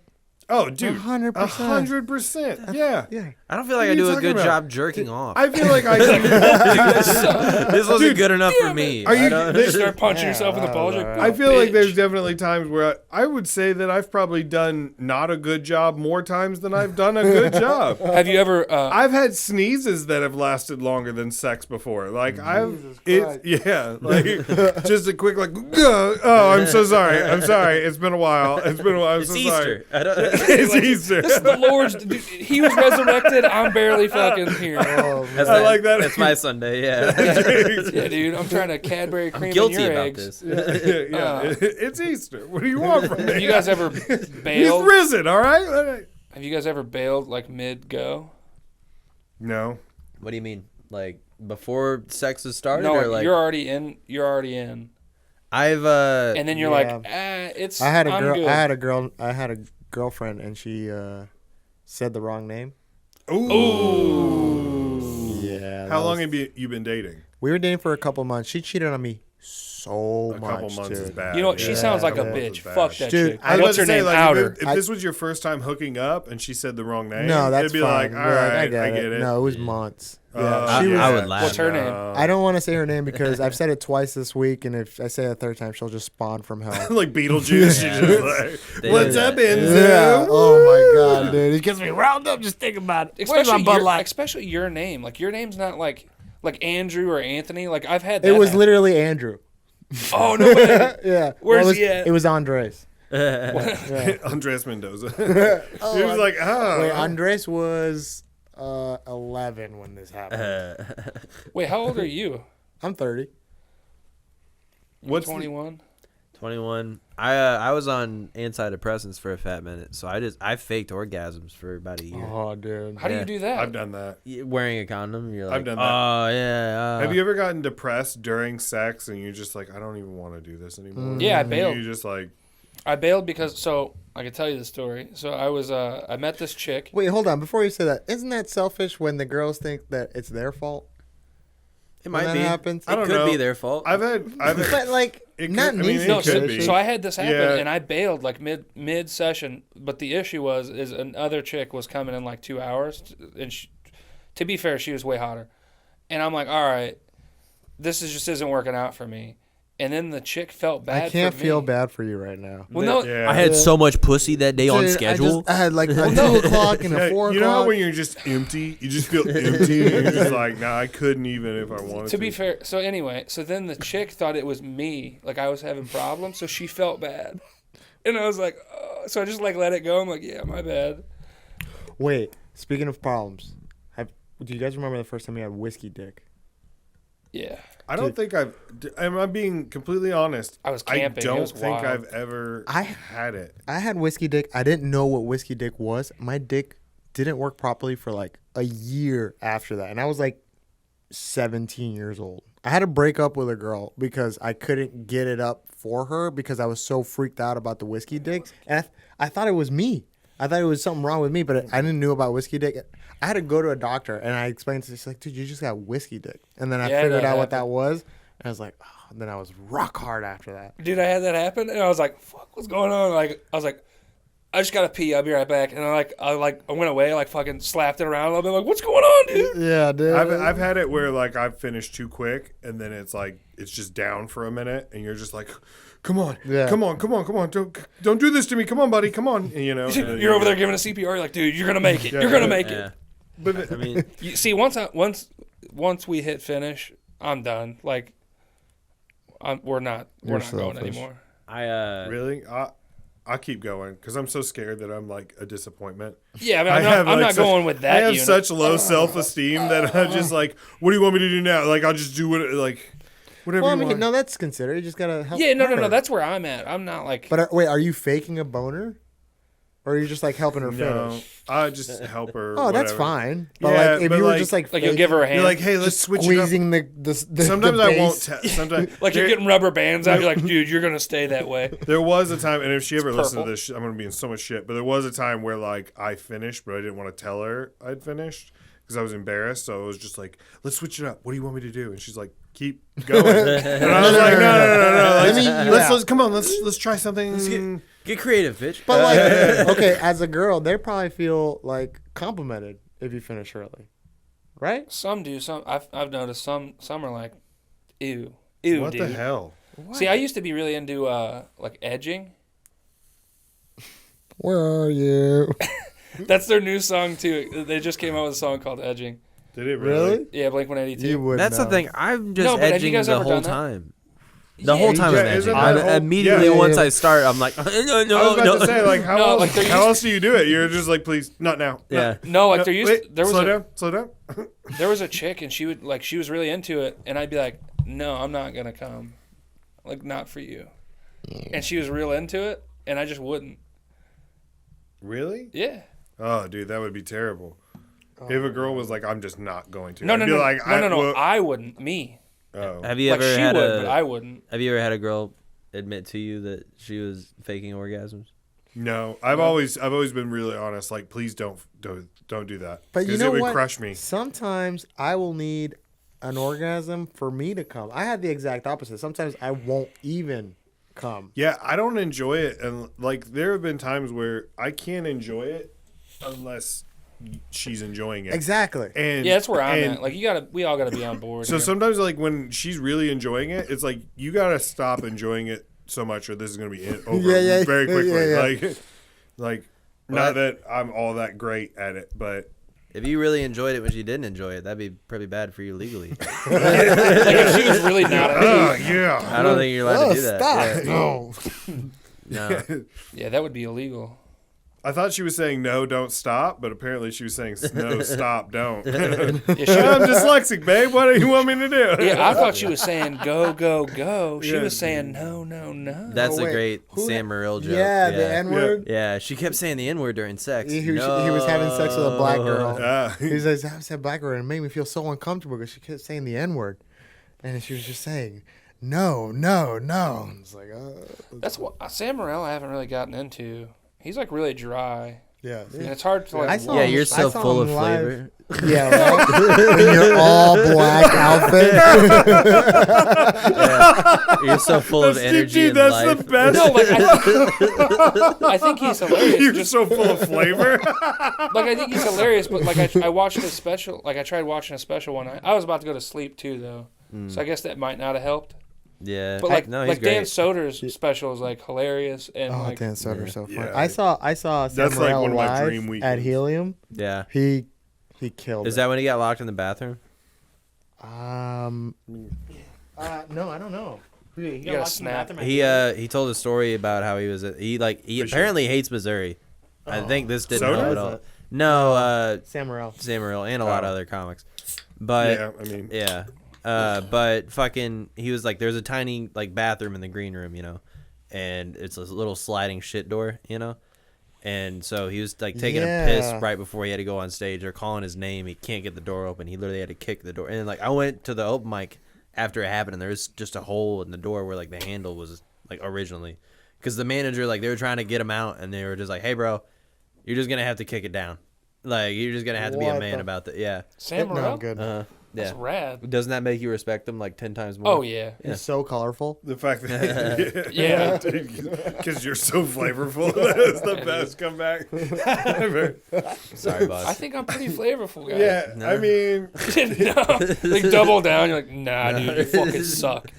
Oh, dude, 100%. 100%. Yeah. Yeah. I don't feel like What I are do you a talking good about? job jerking off. I feel like I do. This wasn't Dude, good enough for me. Are you- I don't- You start punching yourself in the balls. Like, I feel like there's bitch. definitely times where I would say that I've probably done not a good job more times than I've done a good job. Have you ever? I've had sneezes that have lasted longer than sex before. Like like just a quick like, oh, I'm so sorry. I'm sorry. It's been a while. I'm It's so Easter. sorry. I don't, It's Easter. This is the Lord's. Dude, he was resurrected. I'm barely fucking here. Oh, that's I like that. That's my Sunday. Yeah. Yeah, dude. I'm trying to Cadbury cream in Guilty your about eggs. this. It's Easter. What do you want from me? Have you guys ever He's bailed? risen. All right. Have you guys ever bailed like mid go? No. What do you mean? Like before sex has started, No, or like you're already in. You're already in, I've and then you're Yeah. like, it's. I had a I'm girl. good. I had a girlfriend, and she said the wrong name. Ooh. Yeah. How long have you been dating? We were dating for a couple months. She cheated on me so A much. couple months is dude. bad. You know, she Yeah, sounds like a couple months bitch. is bad. Fuck that Dude, chick. I was What's her about to say, name? like, Out if, her. if this was your first time hooking up and she said the wrong name, No, that's it'd be fine. like, all Yeah, right, I get it. No, it was months. Yeah, I- she was. I would laugh. What's her name? I don't want to say her name because I've said it twice this week, and if I say it a third time, she'll just spawn from hell. Like Beetlejuice. She just like, They what's do up, that. Enzo? Yeah. Oh my god, dude, it gets me riled up just thinking about it. Where's my Especially Bud your, Light? especially your name. Like your name's not like Andrew or Anthony. Like I've had. That It was happen. literally Andrew. Oh no way. Yeah. Where's it was, he at? It was Andres. Yeah. Andres Mendoza. He was like, oh. Wait, Andres was 11 when this happened. Wait, how old are you? I'm 30. What's 21. 21. I was on antidepressants for a fat minute, so I faked orgasms for about a year. Oh, dude. How do Yeah. you do that? I've done that. Wearing a condom, you're like, I've done that. oh yeah. Have you ever gotten depressed during sex and you're just like, I don't even want to do this anymore? Yeah, I And bailed. You just like, I bailed because I can tell you the story. So I was I met this chick. Wait, hold on. Before you say that, isn't that selfish when the girls think that it's their fault? It when might that be. happens? I It don't could know. be their fault. I've had But like, It not could- I mean, needs it No, to could so, be. be. so I had this happen Yeah. and I bailed like mid session. But the issue was another chick was coming in like 2 hours, and to be fair, she was way hotter. And I'm like, all right, this just isn't working out for me. And then the chick felt bad. I can't for me. feel bad for you right now. Well, no, yeah. I had so much pussy that day on Dude, schedule. I had like a 2 o'clock and Yeah, a 4 you know how o'clock. when you're just empty, you just feel empty, and you're just like, nah, I couldn't even if I wanted to. To be fair, so anyway, so then the chick thought it was me, like I was having problems, so she felt bad, and I was like, oh. So I just like let it go. I'm like, yeah, my bad. Wait, speaking of problems, do you guys remember the first time you had whiskey dick? Yeah, I don't think am I being completely honest? I was camping. I It don't was think wild. I've ever had it. I had whiskey dick. I didn't know what whiskey dick was. My dick didn't work properly for like a year after that. And I was like 17 years old. I had to break up with a girl because I couldn't get it up for her because I was so freaked out about the whiskey dick. And I thought it was me. I thought it was something wrong with me, but I didn't know about whiskey dick. I had to go to a doctor, and I explained to her, she's like, dude, you just got whiskey dick. And then I Yeah, figured that out what that happened. was. And I was like, oh, and then I was rock hard after that. Dude, I had that happen, and I was like, fuck, what's going on? Like, I was like, I just gotta pee. I'll be right back. And I went away, like fucking slapped it around a little bit, like, what's going on, dude? Yeah, dude. I've had it where like I've finished too quick, and then it's like it's just down for a minute, and you're just like, come on, Yeah. come on, don't do this to me, come on, buddy, come on, and, you know. and then You're over there giving a CPR. You're like, dude, you're gonna make it. Yeah, You're gonna yeah, make Yeah. it. But I mean, You see, once we hit finish, I'm done. Like, we're not You're going selfish. anymore. really, I keep going because I'm so scared that I'm like a disappointment. Yeah, I mean, I'm I'm not going with that. I have unit. such low self-esteem that I'm just like, what do you want me to do now? Like I'll just do whatever well, I you mean, want. no, that's considered. You just gotta help. Yeah, no. her. That's where I'm at. I'm not like. But wait, are you faking a boner, or are you just like helping her No, finish? I just help her. Oh, that's whatever. fine. But Yeah, like, if but you were like- just like, Like you'll give her a hand. You're like, hey, let's just switch it up. squeezing the Sometimes the I won't. base. Sometimes like you're getting rubber bands out. You're like, dude, you're gonna stay that way. There was a time, and if she ever It's listens to purple. this, I'm gonna be in so much shit. But there was a time where like I finished, but I didn't want to tell her I'd finished because I was embarrassed. So I was just like, let's switch it up. What do you want me to do? And she's like, keep going. And I was like, no. Let me- Let's come on. Let's try something. Get creative, bitch. But like, okay, as a girl, they probably feel like complimented if you finish early, right? Some do. Some I've noticed. Some are like, ew, What dude. the hell? See, I used to be really into like edging. Where are you? That's their new song too. They just came out with a song called Edging. Did it really? Yeah, Blink-182. You would. That's know. the thing. I'm just No, but have you edging guys the ever whole done that? time. The whole time Yeah, I'm isn't edging. that I'm whole- immediately yeah. once I start, I'm like, no. I was about to say, like, how, No, else, like, there how used- else do you do it? You're just like, please, not now. Yeah. No, like No, there used wait, there was slow down. there was a chick and she would like she was really into it and I'd be like, no, I'm not gonna come, like not for you, and she was real into it and I just wouldn't. Really? Yeah. Oh, dude, that would be terrible. If a girl was like, I'm just not going to. No, I'd no, be no, like, no. well, I wouldn't. Me. oh. Have you Like ever she had would, but I wouldn't. Have you ever had a girl admit to you that she was faking orgasms? No, I've always been really honest. Like, please don't do that. But you 'Cause know it would what? crush me. Sometimes I will need an orgasm for me to come. I had the exact opposite. Sometimes I won't even come. Yeah, I don't enjoy it, and like there have been times where I can't enjoy it unless she's enjoying it. Exactly. And Yeah, that's where I'm and at. Like we all gotta be on board. So here. sometimes, like when she's really enjoying it, it's like you gotta stop enjoying it so much, or this is gonna be over Yeah, very quickly. yeah. Like Well, not that I'm all that great at it, but If you really enjoyed it when she didn't enjoy it, that'd be pretty bad for you legally. like if she was really not. yeah. I don't think you're allowed to do that. Stop. Yeah. No. No. Yeah, that would be illegal. I thought she was saying no, don't stop, but apparently she was saying no, stop, don't. Yeah, I'm dyslexic, babe. What do you want me to do? Yeah, I thought she was saying go, go, go. She Yeah. was saying no, no, no. That's Oh, a wait. great Who Sam Morril joke. Yeah, the N word. Yeah, she kept saying the N word during sex. He was having sex with a black girl. Ah. He says, I said black girl, and it made me feel so uncomfortable because she kept saying the N word. And she was just saying, no, no, no. And it's like, That's what Sam Morril I haven't really gotten into. He's like really dry, yeah. and it's hard to like. I saw Yeah, him- you're I so saw full him of live. flavor. Yeah, right? In your all black outfit. You're so full of That's- energy dude, and that's life. the best. No, like I think he's hilarious. You're Just, so full of flavor. like I think he's hilarious, but like I watched his special. Like I tried watching a special one night. I was about to go to sleep too though, so I guess that might not have helped. Yeah. But like no, he's like Dan great. Soder's special is like hilarious and Oh, like Dan Soder's so funny. Yeah. I saw Sam That's like Morril one of my live dream at weekends. Helium. Yeah. He killed Is it. that when he got locked in the bathroom? No, I don't know. He got locked in the bathroom He told a story about how he was he sure. apparently hates Missouri. I think this didn't Soder? help at all. No, Sam Morril. Sam Morril and a lot of Oh. other comics. But Yeah, I mean, yeah. But fucking, he was like, there's a tiny like bathroom in the green room, you know, and it's a little sliding shit door, you know, and so he was like taking a piss right before he had to go on stage. They're calling his name. He can't get the door open. He literally had to kick the door. And like I went to the open mic after it happened, and there was just a hole in the door where like the handle was like originally, because the manager like they were trying to get him out, and they were just like, hey bro, you're just gonna have to kick it down. Like you're just gonna have to be a What man the- about that. Yeah. Sam No, Morril. good. That's Yeah. rad. Doesn't that make you respect him like 10 times more? Oh yeah. He's so colorful. the fact that Yeah. because you're so flavorful, that's the best comeback ever. Sorry, boss. I think I'm pretty flavorful, guy. Yeah, No. I mean, No. Like double down. You're like, nah, dude, you fucking suck.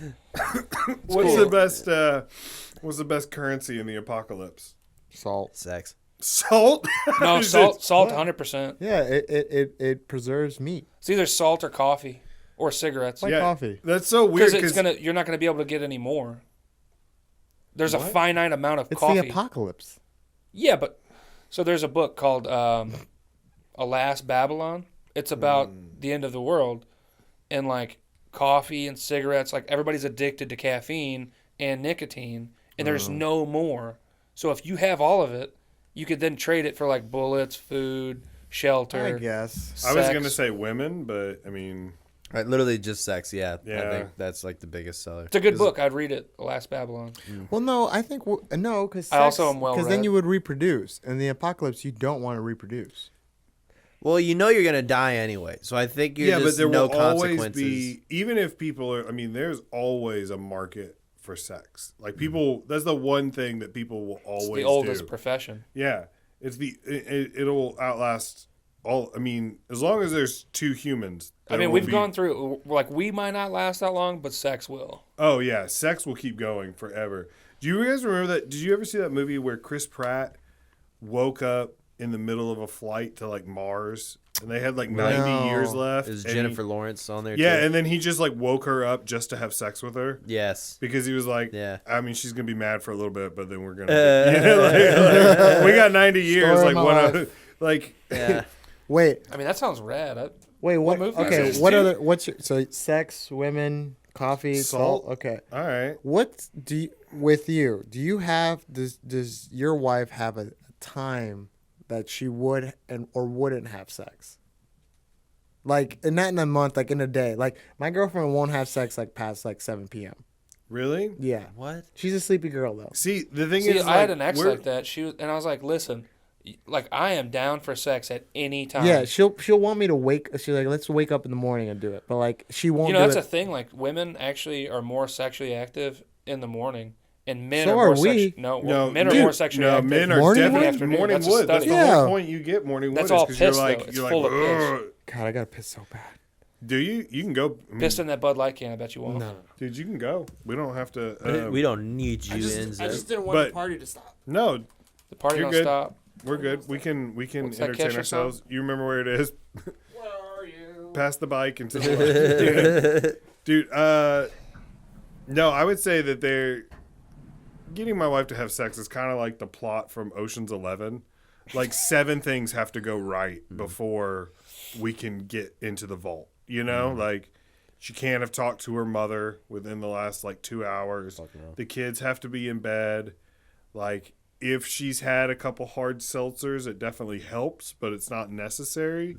what's the best currency in the apocalypse? Salt. Sex. Salt? No, Is salt, 100%. Yeah, it preserves meat. It's either salt or coffee or cigarettes. Like Yeah, coffee. That's so weird Because because you're not gonna be able to get any more. There's a What? finite amount of It's coffee. the apocalypse. Yeah, but so there's a book called Alas Babylon. It's about the end of the world, and like coffee and cigarettes, like everybody's addicted to caffeine and nicotine, and there's no more. So if you have all of it, you could then trade it for like bullets, food, shelter. I guess. I was sex. gonna say women, but I mean, Right, literally just sex. Yeah, I Yeah. think that's like the biggest seller. It's a good book. I'd read it. Alas Babylon. Well, no, I think no, because I also am well Because then read. you would reproduce. In the apocalypse, you don't want to reproduce. Well, you know you're gonna die anyway, so I think you're yeah, just but there no will always consequences. be, even if people are. I mean, there's always a market for sex. Like people, that's the one thing that people will always It's the oldest do. profession. Yeah, it's it'll outlast all. I mean, as long as there's two humans. I mean, we've gone through, like, we might not last that long, but sex will. Oh yeah, sex will keep going forever. Do you guys remember that? Did you ever see that movie where Chris Pratt woke up in the middle of a flight to like Mars, and they had like 90 years left? Is and Jennifer Lawrence on there? Yeah, too? and then he just like woke her up just to have sex with her. Yes. Because he was like, Yeah. I mean, she's gonna be mad for a little bit, but then we're gonna, like, we got 90 years. Story Like of what? my life. Like, Yeah. Wait, I mean, that sounds rad. wait, what? movie is Okay, this, what dude? other? What's your, so sex, women, coffee, salt? Salt? Okay. all right. What do you, with you? Do you have does your wife have a time that she would and or wouldn't have sex? Like, and not in a month, like in a day. Like my girlfriend won't have sex like past like 7 p.m. Really? Yeah, What? she's a sleepy girl though. See, the thing See, is, I had like, an ex we're- like that. She was, and I was like, listen, like, I am down for sex at any time. Yeah, she'll want me to wake. She's like, let's wake up in the morning and do it. But like, she won't. You know, do that's it. a thing. Like, women actually are more sexually active in the morning, and men So are more are we. men are dude, more sexually active. Men are Morning definitely wood? morning That's a wood. That's study. the Yeah. whole point. You get morning That's wood all because you're piss, like, though. It's you're full like, of piss. "Ugh." God, I gotta piss so bad. Do you? You can go. I mean, Pissed in that Bud Light can. I bet you won't. No. dude. You can go. We don't have to. We don't need you, I Enzo. just didn't want But- the party to stop. No, The party You're don't good. stop. we're good. We can What's that entertain Kesha ourselves. You remember where it is? Where are you? Past the bike until. Dude, no, I would say that they're getting my wife to have sex is kind of like the plot from Ocean's 11. Like 7 things have to go right before we can get into the vault. You know, like she can't have talked to her mother within the last like 2 hours. The kids have to be in bed. Like if she's had a couple hard seltzers, it definitely helps, but it's not necessary.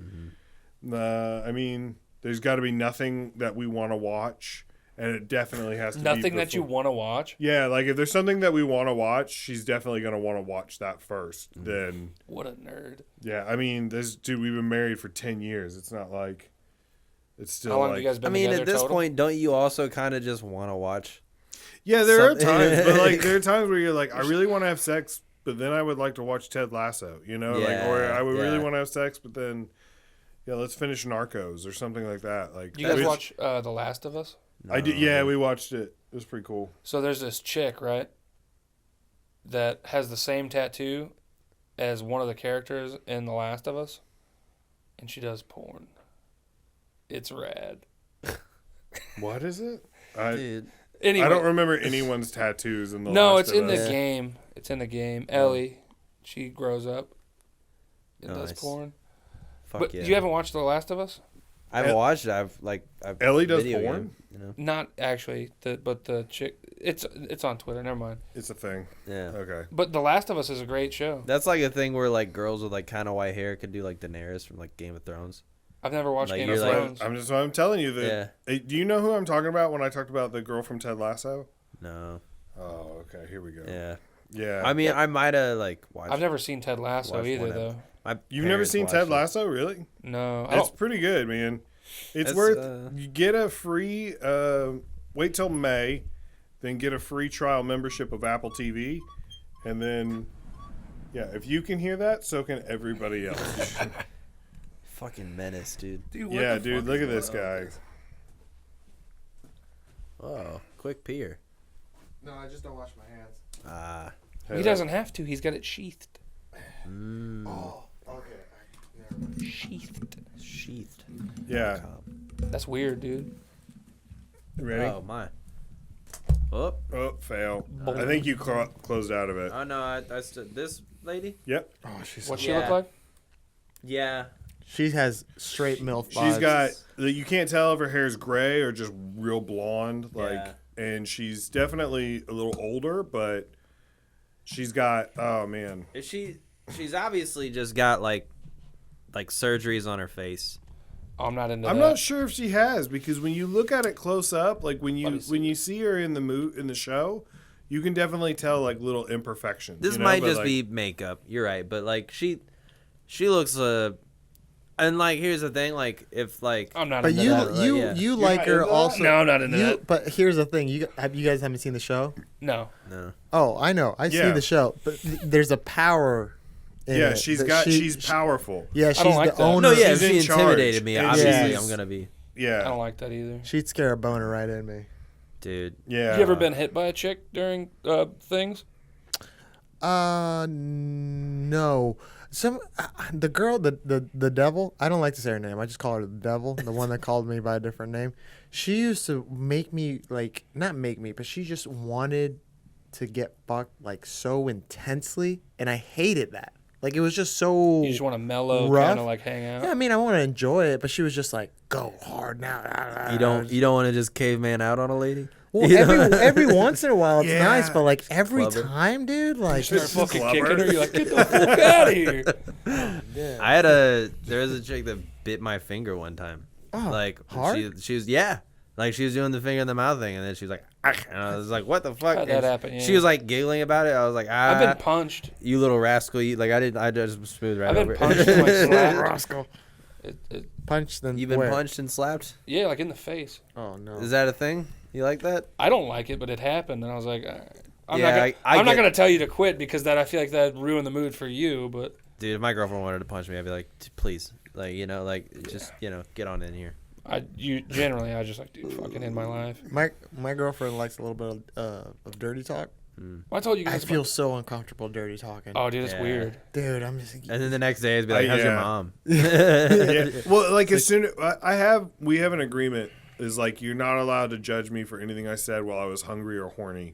I mean, there's got to be nothing that we want to watch, and it definitely has to be Nothing that you before- want to watch. Yeah, like if there's something that we want to watch, she's definitely gonna want to watch that first. Then, What a nerd. yeah, I mean, this dude, we've been married for 10 years. It's not like it's still How long like. have you guys been I mean, together at this total? point, don't you also kind of just want to watch? Yeah, there are Something- times, but like there are times where you're like, I really want to have sex, but then I would like to watch Ted Lasso, you know, like, or I would really Yeah. want to have sex, but then, yeah, let's finish Narcos or something like that. Like, You guys which- watch The Last of Us? I did. Yeah, we watched it. It was pretty cool. So there's this chick, right, that has the same tattoo as one of the characters in The Last of Us, and she does porn. It's rad. What is it? I Dude, Anyway, don't remember anyone's tattoos in the. no, Last it's of in the Us. game. It's in the game. Ellie, she grows up and does Nice. porn. fuck But yeah. you haven't watched The Last of Us? I've watched it. I've Ellie does video porn? game, you know? Not actually, but the chick. It's on Twitter. Never mind. It's a thing. Yeah. Okay. But The Last of Us is a great show. That's like a thing where like girls with like kind of white hair could do like Daenerys from like Game of Thrones. I've never watched Like, Game you're of like- Thrones. I'm telling you that. Yeah. Hey, do you know who I'm talking about when I talked about the girl from Ted Lasso? No. Oh, okay. Here we go. Yeah. Yeah. I mean, I might have like watched. I've never seen Ted Lasso watched either, one though. my You've never parents seen watched Ted it. Lasso, really? No, I It's don't. pretty good, man. It's That's, worth. You get a free. Wait till May, then get a free trial membership of Apple TV, and then, yeah, if you can hear that, so can everybody else. Fucking menace, dude. Dude, Yeah, dude, look at this guy. Oh, quick peer. No, I just don't wash my hands. Ah. Hey, He doesn't have to. He's got it sheathed. Oh, okay. Never mind. Sheathed. Sheathed. Yeah. That's weird, dude. Ready? Oh my. Oh. Oh, fail. I think you closed out of it. Oh no, I this lady? Yep. Oh, she's What she Yeah. look like? Yeah. she has straight milf. She's vibes. got. You can't tell if her hair's gray or just real blonde. Like, Yeah. and she's definitely a little older, but she's got. Oh man. Is she's obviously just got like surgeries on her face. Oh, I'm not into I'm that. not sure if she has, because when you look at it close up, like when Let you me see. when you see her in the show, you can definitely tell like little imperfections. This you know? might But, just like, be makeup. You're right, but like she looks I And like, here's the thing, like, if like, I'm not But into you that. you yeah. you You're like not her into that? also. No, I'm not into that. But here's the thing: you guys haven't seen the show? No. no, Oh, I know. I see Yeah. the show, but there's a power. In Yeah, it she's that she's powerful. Yeah, she's don't like the that. owner. no, yeah, She's if she in charge, intimidated me, and obviously she's- I'm gonna be, I Yeah, don't like that either. She'd scare a boner right in me. dude. yeah. You ever been hit by a chick during things? No. The girl, the devil. I don't like to say her name. I just call her the devil. The one that called me by a different name. She used to make me not make me, but she just wanted to get fucked like so intensely, and I hated that. Like it was just so. You just want to mellow, rough? kind of like hang out. Yeah, I mean, I want to enjoy it, but she was just like, "Go hard now." You don't want to just caveman out on a lady? Well, You know? every once in a while it's Yeah. nice, but like every Clubber. time, dude, like Start fucking Clubber. kicking her. You're like, get the fuck out of here. There was a chick that bit my finger one time. Oh, Like hard? she was like she was doing the finger in the mouth thing, and then she was like, "Ah," and I was like, what the fuck? How'd that And happen? She Yeah. was like giggling about it. I was like, I've been punched. you little rascal, you like I just smooth right I've been over punched and like it. slapped. Rascal. Punch then You've been where? punched and slapped? Yeah, like in the face. Oh no. Is that a thing? You like that? I don't like it, but it happened, and I was like, I'm Yeah, not gonna, I I'm not get- gonna tell you to quit because that I feel like that ruined the mood for you. But Dude, if my girlfriend wanted to punch me, I'd be like, please, like just get on in here. I just like, dude, fucking end my life. My girlfriend likes a little bit of dirty talk. Well, I told you I guys. feel so uncomfortable dirty talking. Oh, dude, it's Yeah. weird. Dude, I'm just. And then the next day, I'd be like, how's your Yeah. mom? Yeah. Well, like as soon we have an agreement is like you're not allowed to judge me for anything I said while I was hungry or horny.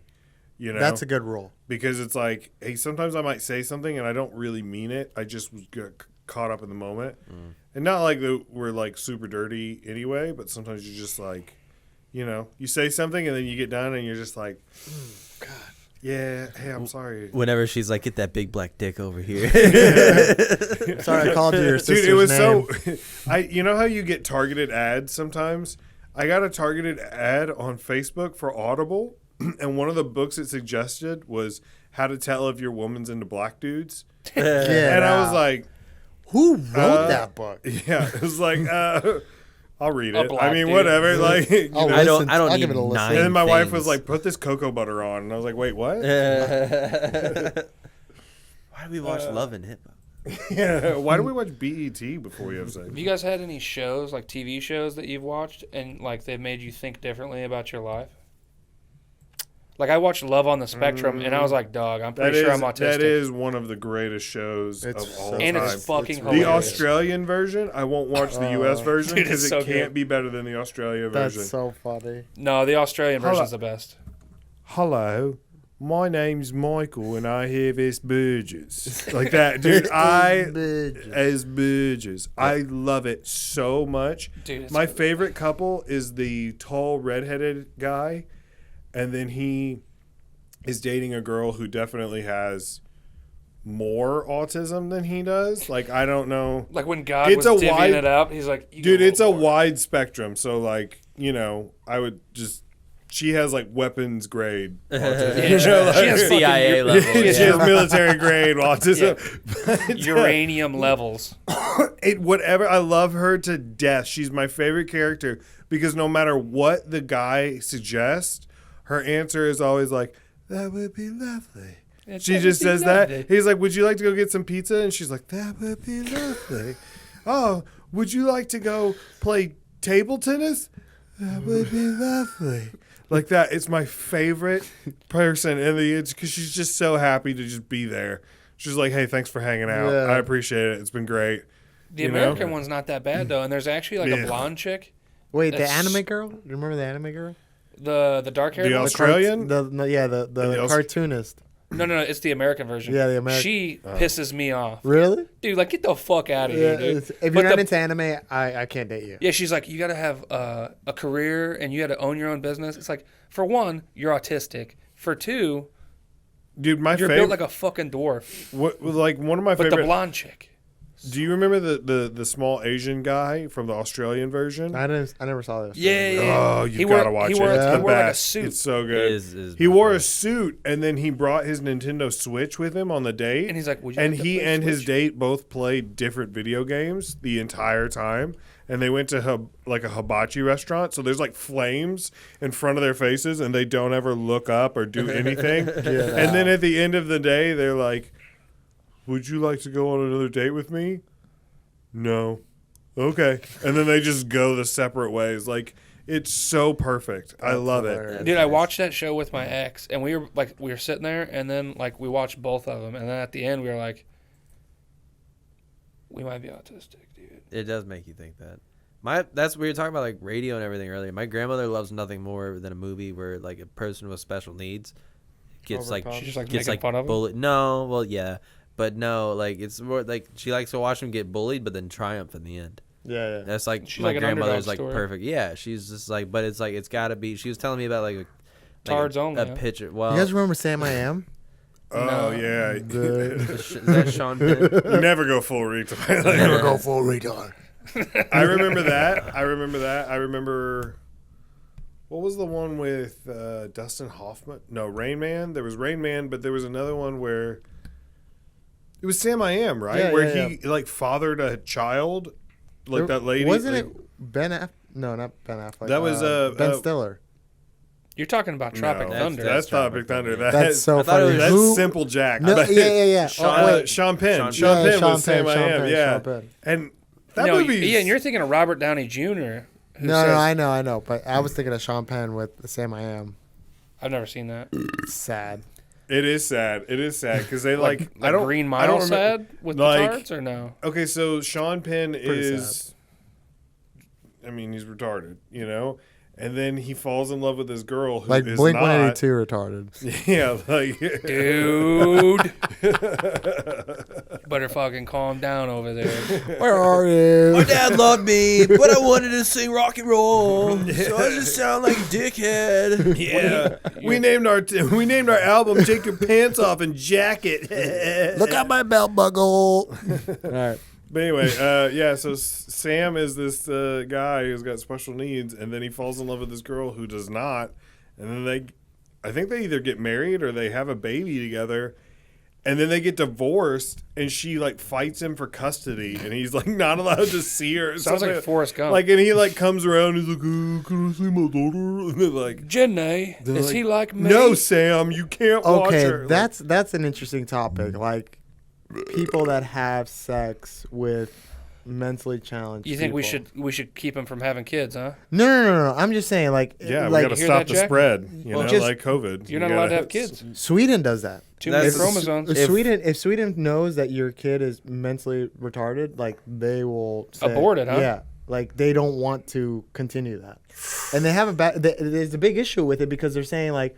You know, That's a good rule. because it's like, hey, sometimes I might say something and I don't really mean it. I just got caught up in the moment, and not like we're like super dirty anyway. But sometimes you're just like, you say something and then you get done and you're just like, God, yeah, hey, I'm sorry. Whenever she's like, get that big black dick over here. Sorry, I called you your sister's Dude, it was name. so. You know how you get targeted ads sometimes? I got a targeted ad on Facebook for Audible, and one of the books it suggested was How to Tell If Your Woman's Into Black Dudes. Yeah. And I was like, who wrote that book? yeah, it was like, I'll read A it. black I mean, dude. whatever. Like, you I'll know. I don't listen. I don't I'll need give it a listen. 9 And then my wife things. was like, put this cocoa butter on. And I was like, wait, what? Why do we watch Love and Hip Hop? Yeah. Why do we watch BET before we have sex? Have you guys had any shows, like TV shows that you've watched and like they've made you think differently about your life? Like I watched Love on the Spectrum and I was like, dog, I'm pretty sure I'm autistic. That is one of the greatest shows It's of all so- and time. it's fucking It's The hilarious. Australian version, I won't watch the U.S. version Dude, because it's it so can't good. be better than the Australia version. That's so funny. No, the Australian Hold version's up. the best. Hello, my name's Michael and I have Asperger's. Like that, dude. Asperger's. I love it so much. Dude, it's My favorite couple is the tall redheaded guy, and then he is dating a girl who definitely has more autism than he does. Like, I don't know. Like when God It's was a divvying wide- it up, he's like, you Dude, go it's a for it. wide spectrum. So, like, I would just. She has, like, weapons grade autism. Yeah, she has fucking CIA level. She has military grade autism. But, uranium levels. whatever. I love her to death. She's my favorite character because no matter what the guy suggests, her answer is always like, that would be lovely. She just says that. He's like, would you like to go get some pizza? And she's like, that would be lovely. Oh, would you like to go play table tennis? That would be lovely. Like that. It's my favorite person. And it's because she's just so happy to just be there. She's like, hey, thanks for hanging out. Yeah. I appreciate it. It's been great. The You know? American one's not that bad though, and there's actually like Yeah. a blonde chick, Wait, the That's- anime girl? You remember the anime girl? the dark haired The one. Australian? The cartoonist. No, it's the American version. Yeah, the American. She pisses me off, Really? dude. Like, get the fuck out of Yeah. here, dude. If But you're not the- into anime, I can't date you. Yeah, she's like, you got to have a career and you got to own your own business. It's like, for one, you're autistic. For two, Dude, my you're favorite. built like a fucking dwarf. Like one of my But favorite. the blonde chick, Do you remember the small Asian guy from the Australian version? I never saw this. Yeah. Oh, you gotta watch it. He wore It's the like a best. suit. It's so good. is He my wore a favorite. suit, and then he brought his Nintendo Switch with him on the date. And he's like, "Would you?" And like to he play and his Switch?" date both played different video games the entire time. And they went to like a hibachi restaurant, so there's like flames in front of their faces, and they don't ever look up or do anything. And then at the end of the day, they're like, "Would you like to go on another date with me?" No. Okay. And then they just go the separate ways. Like, it's so perfect. I love it. Dude, I watched that show with my ex, and we were sitting there, and then like we watched both of them, and then at the end we were like, we might be autistic, dude. It does make you think that. That's we were talking about like radio and everything earlier. My grandmother loves nothing more than a movie where like a person with special needs gets like She's just like gets making like fun of him. bullied. No, well yeah, but no, like it's more like she likes to watch them get bullied, but then triumph in the end. Yeah. That's like She's my like an grandmother's underdog like story. perfect. Yeah, she's just like, but it's like it's got to be. She was telling me about like Tards only, a huh? picture. Well, You guys remember Sam I Am? Oh, No. yeah. is that Sean Penn? You never go full retard. Never go full retard. I remember that. I remember. What was the one with Dustin Hoffman? No, Rain Man. There was Rain Man, but there was another one where it was Sam I Am, right? Yeah, where yeah, he like fathered a child, like that lady. Wasn't like, it Ben Affleck? No, not Ben Affleck. That was, Ben Stiller. You're talking about Tropic No, Thunder. That's Tropic Thunder. That's so I thought it funny. was- That's Who- Simple Jack. No, yeah. Sean- Oh, wait. Sean Penn. Sean Sean Yeah, Penn Sean was Sam Penn, I Sean Am. Penn, Yeah, Sean Penn. and that no, movie. Ian, you're thinking of Robert Downey Jr. Who No, says, I know. But I was thinking of Sean Penn with Sam I Am. I've never seen that. It's sad. It is sad. It is sad because they like. I Like don't. Green I don't Mile remember- sad with like- the tards or no? Okay, so Sean Penn Pretty is. I mean, he's retarded, you know, and then he falls in love with this girl who Like is Blink not. 182 retarded. Yeah, like. Dude. Better fucking calm down over there. Where are you? My dad loved me, but I wanted to sing rock and roll, so I just sound like a dickhead. Yeah, we named our album "Take Your Pants Off and Jacket." Look at my belt buckle. All right. But anyway, yeah. So Sam is this guy who's got special needs, and then he falls in love with this girl who does not, and then I think they either get married or they have a baby together, and then they get divorced, and she like fights him for custody, and he's like not allowed to see her. Sounds like Forrest Gump. Like, and he like comes around, and he's like, "Can I see my daughter?" And they're like, Jenny, is like, he like me? "No, Sam, you can't watch Okay, her." that's an interesting topic. Like people that have sex with mentally challenged. You think people. we should keep him from having kids, huh? No. I'm just saying, like, Yeah, we like got to hear stop that, the Jack? spread. You Well, know, just- like COVID. You're You not allowed to gotta- have kids. Sweden does that. Too many That's- chromosomes. If Sweden knows that your kid is mentally retarded, like they will say, Abort it, huh? Yeah, like they don't want to continue that, and they have there's a big issue with it because they're saying like,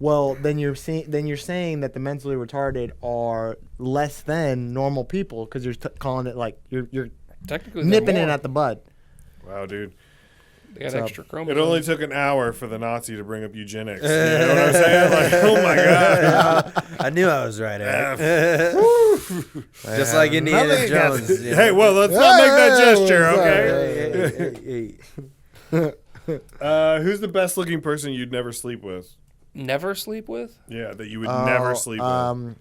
well, then you're saying that the mentally retarded are less than normal people because you're calling it like you're Technically, nipping they're it more. at the bud. Wow, dude. They got So, extra It chromosomes. only took an hour for the Nazi to bring up eugenics. You know what I'm saying? Like, oh my God. I knew I was right. Eric. Just like Indiana Nothing Jones. against- you know. Hey, well, let's not make that Hey, gesture, sorry. okay? Hey. Who's the best looking person you'd never sleep with? Never sleep with? Yeah, that you would never sleep with.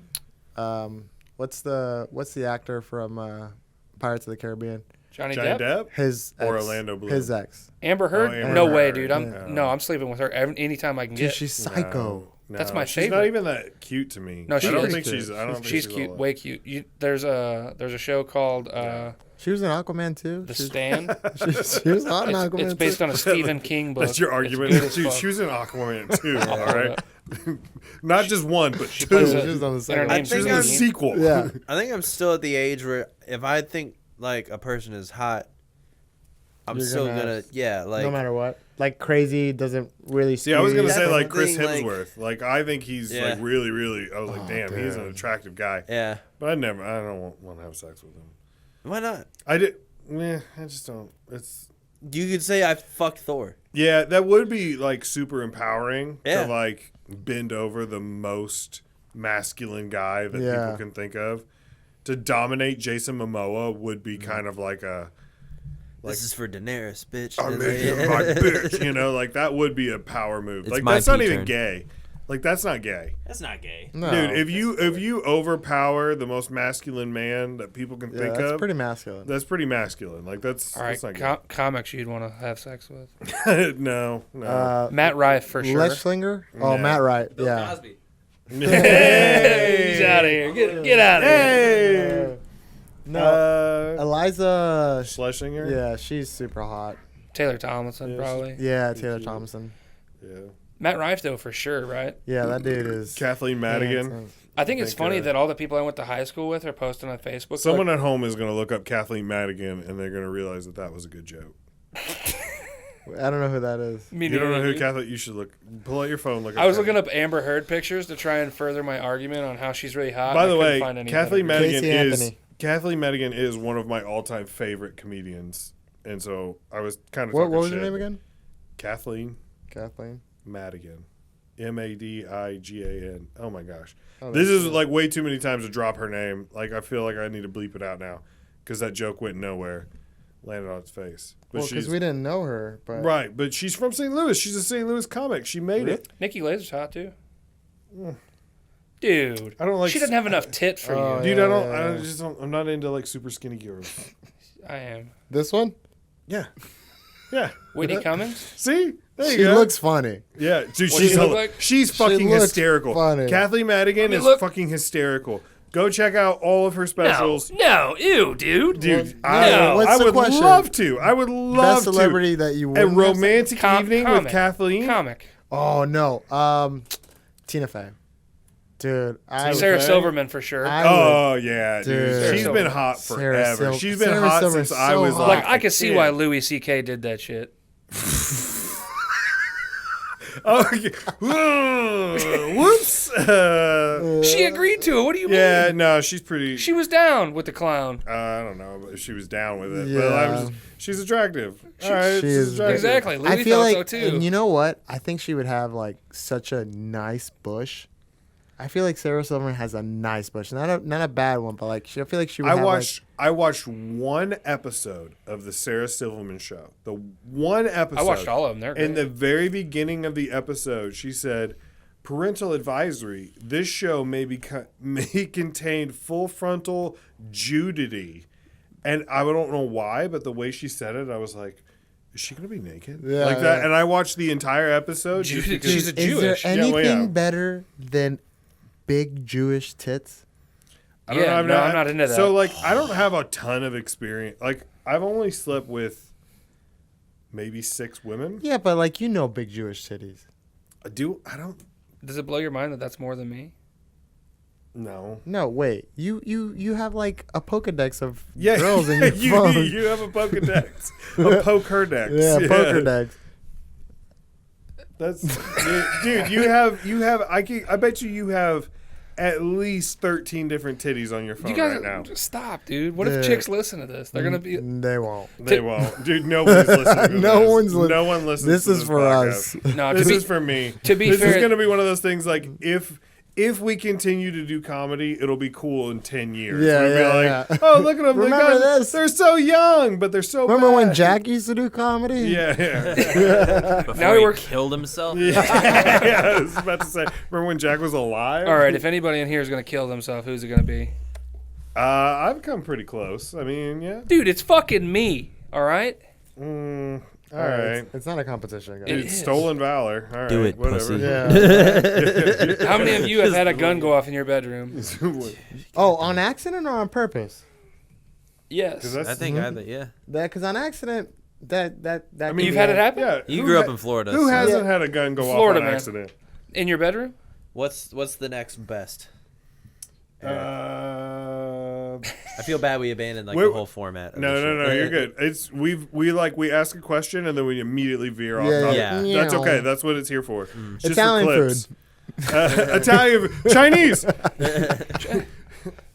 What's the actor from Pirates of the Caribbean? Johnny Johnny Depp? Depp? His Or ex, Orlando Bloom? His ex. Amber Heard? Amber No way, Heard, dude. I'm sleeping with her anytime I can Dude, get. she's psycho. No, That's my she's favorite. not even that cute to me. No, she I don't is think cute. she's. I don't think She's she's cute, all that. way cute. There's a show called She was in Aquaman too. The She's- Stand. she was hot in Aquaman It's based too. on a Stephen King book. That's your It's argument. good as Dude, fuck. she was in Aquaman too. All right, not just one, but two. plays She a- was on the and her second. name's She was in I'm- the sequel. Yeah. I think I'm still at the age where if I think like a person is hot, I'm You're still gonna- gonna yeah like no matter what. Like Crazy doesn't really. See, I was gonna That's say the like Chris thing, like- Hemsworth. Like I think he's Yeah. like really, really. I was like, Oh, damn, he's an dude. attractive guy. yeah. But I don't want to have sex with him. Why not? I did. I just don't. It's You could say I fucked Thor. yeah, that would be like super empowering Yeah. to like bend over the most masculine guy that Yeah. people can think of to dominate Jason Momoa would be kind of like a. This is for Daenerys, bitch. I'm making my bitch. You know, like that would be a power move. It's Like my that's not pee even turn. gay. Like that's not gay. That's not gay. No. Dude, if you overpower the most masculine man that people can think that's of, pretty masculine. that's pretty masculine. Like that's All right, that's not comics you'd want to have sex with. gay. no. Matt Rife for sure. Leshlinger? Oh, Yeah. Matt Wright. Bill Yeah. Cosby. Hey! He's out of here. Get out of here. Hey! No. Eliza. Schlesinger? Yeah, she's super hot. Taylor Tomlinson, Yeah, probably. Yeah, Taylor Thompson. Yeah. Matt Rife, though, for sure, right? Yeah, that dude is. Kathleen Madigan. handsome. I think it's think, funny that all the people I went to high school with are posting on Facebook. Someone at home is going to look up Kathleen Madigan and they're going to realize that that was a good joke. I don't know who that is. Me You don't know neither, who dude. Kathleen? You should look. Pull out your phone. Look. At I was Kathleen. looking up Amber Heard pictures to try and further my argument on how she's really hot. By and I the couldn't way, find any Kathleen better. Madigan Casey is Anthony. Kathleen Madigan is one of my all-time favorite comedians, and so I was kind of. What was her name again? Kathleen Kathleen. Madigan, Madigan. Oh my gosh, Oh, this that's- is like way too many times to drop her name. Like I feel like I need to bleep it out now because that joke went nowhere, landed on its face. But Well, because she's we didn't know her. But right, but she's from St. Louis. She's a St. Louis comic. She made it. Nikki Glazer's hot, too. Dude. I don't like. She doesn't have enough tit for Oh, you. Dude, yeah, I don't. yeah, I yeah. just don't. I'm not into like super skinny girls. I am. This one? Yeah, yeah. Whitney Cummings? See, there you She go. looks funny. Yeah, dude, What she's she look like? she's She fucking looks hysterical. funny. Kathleen Madigan me is look. fucking hysterical. Go check out all of her specials. No, ew, dude. Dude, Well, what's I the would question? love to. I would love Best celebrity that you to. A wouldn't have romantic evening comic. with Kathleen. Comic. Oh no, Tina Fey, dude. Sarah Fey? Silverman for sure. Oh yeah, dude. Dude. She's been hot Sarah forever. Sil- She's been Sarah hot Silverman's since I so was hot. like, like I could see a why kid. Louis C.K. did that shit. Oh, yeah. Whoops. She agreed to it. What do you Yeah, mean? no, she's pretty. She was down with the clown. I don't know, but she was down with it. Yeah. But I'm just, she's attractive. All right, she she's is attractive. Exactly. Louis I feel thought like, so too. and you know what? I think she would have like such a nice bush. I feel like Sarah Silverman has a nice bush, not a bad one, but like I feel like she would. I watched one episode of the Sarah Silverman show. The one episode. I watched all of them. They're In great. the very beginning of the episode, she said, "Parental advisory: This show may contain full frontal nudity," and I don't know why, but the way she said it, I was like, "Is she gonna be naked?" Yeah, like that. yeah. And I watched the entire episode. just Dude, because- she's a Is Jewish. there Yeah, well, anything yeah. better than big Jewish tits? I don't Yeah, know, no, I'm not into that. So like, I don't have a ton of experience. Like, I've only slept with maybe 6 women. Yeah, but like big Jewish titties. I don't. Does it blow your mind that that's more than me? No. No, wait. You have like a Pokedex of Yeah, girls in your phone. you have a Pokedex, a Pokerdex. Yeah, Pokedex. That's dude. You have. I bet you have at least 13 different titties on your phone You guys right now. just stop, dude. What if Yeah. chicks listen to this? They're gonna be. They won't. They won't, dude. Nobody's listening. To No this. one's li- No one listens. This to is this for podcast. us. No, This is for me. to be this fair- is going to be one of those things like if we continue to do comedy, it'll be cool in 10 years. Yeah, We'll be yeah, like, yeah. oh, look at them. Remember this? They're so young, but they're so Remember when bad. Jack used to do comedy? Yeah, yeah. Before Now he we're- killed himself. yeah, I was about to say, remember when Jack was alive? All right, if anybody in here is gonna kill themselves, who's it gonna be? I've come pretty close. I mean, yeah. Dude, it's fucking me. All right. All right. It's not a competition, guys. It Dude, is. stolen valor. All right, Do it, whatever. pussy. Yeah. How many of you have had a gun go off in your bedroom? Oh, on accident or on purpose? Yes. that's- I think either. Yeah. Because on accident, that. I mean, You've had it happen? Yeah. You who grew up ha- in Florida. Who so- hasn't had a gun go Florida, off on man. accident? In your bedroom? What's the next best? Uh, I feel bad we abandoned We're- the whole format. of no, the no, show. no. You're good. It's we ask a question and then we immediately veer off. Yeah, topic. yeah. That's okay. That's what it's here for. It's just Italian for clips. food. Italian, Chinese.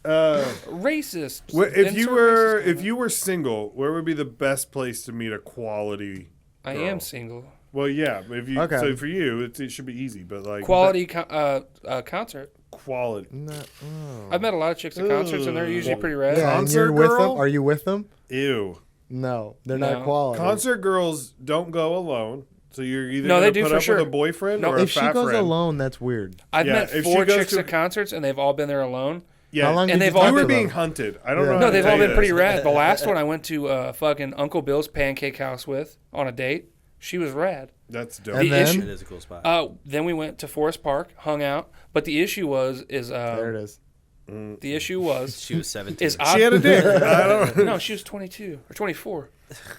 Racist. If you Insert were racist if you were single, where would be the best place to meet a quality? I girl? am single. Well, yeah. If you Okay. so for you, it should be easy, but like Quality concert. quality. No, oh. I've met a lot of chicks at concerts, and they're usually pretty rad. Yeah, and Concert you're with them? girl? Are you with them? Ew. No, they're No. not quality. Concert girls don't go alone, so you're either No, gonna they do put for up sure. with a boyfriend No, or a If she fat goes friend. alone, that's weird. I've Yeah, met if she 4 goes chicks to- at concerts, and they've all been there alone. Yeah, How long And did they've you all talk you were to being them? hunted. I don't Yeah. know. No, how to they've tell all you been pretty this. rad. The last one I went to fucking Uncle Bill's Pancake House with on a date. She was rad. That's dope. And The then issue- It is a cool spot. Then we went to Forest Park, hung out. But the issue is there it is. the issue was She was 17. is I, She had a dick. I don't. no, she was 22 or 24.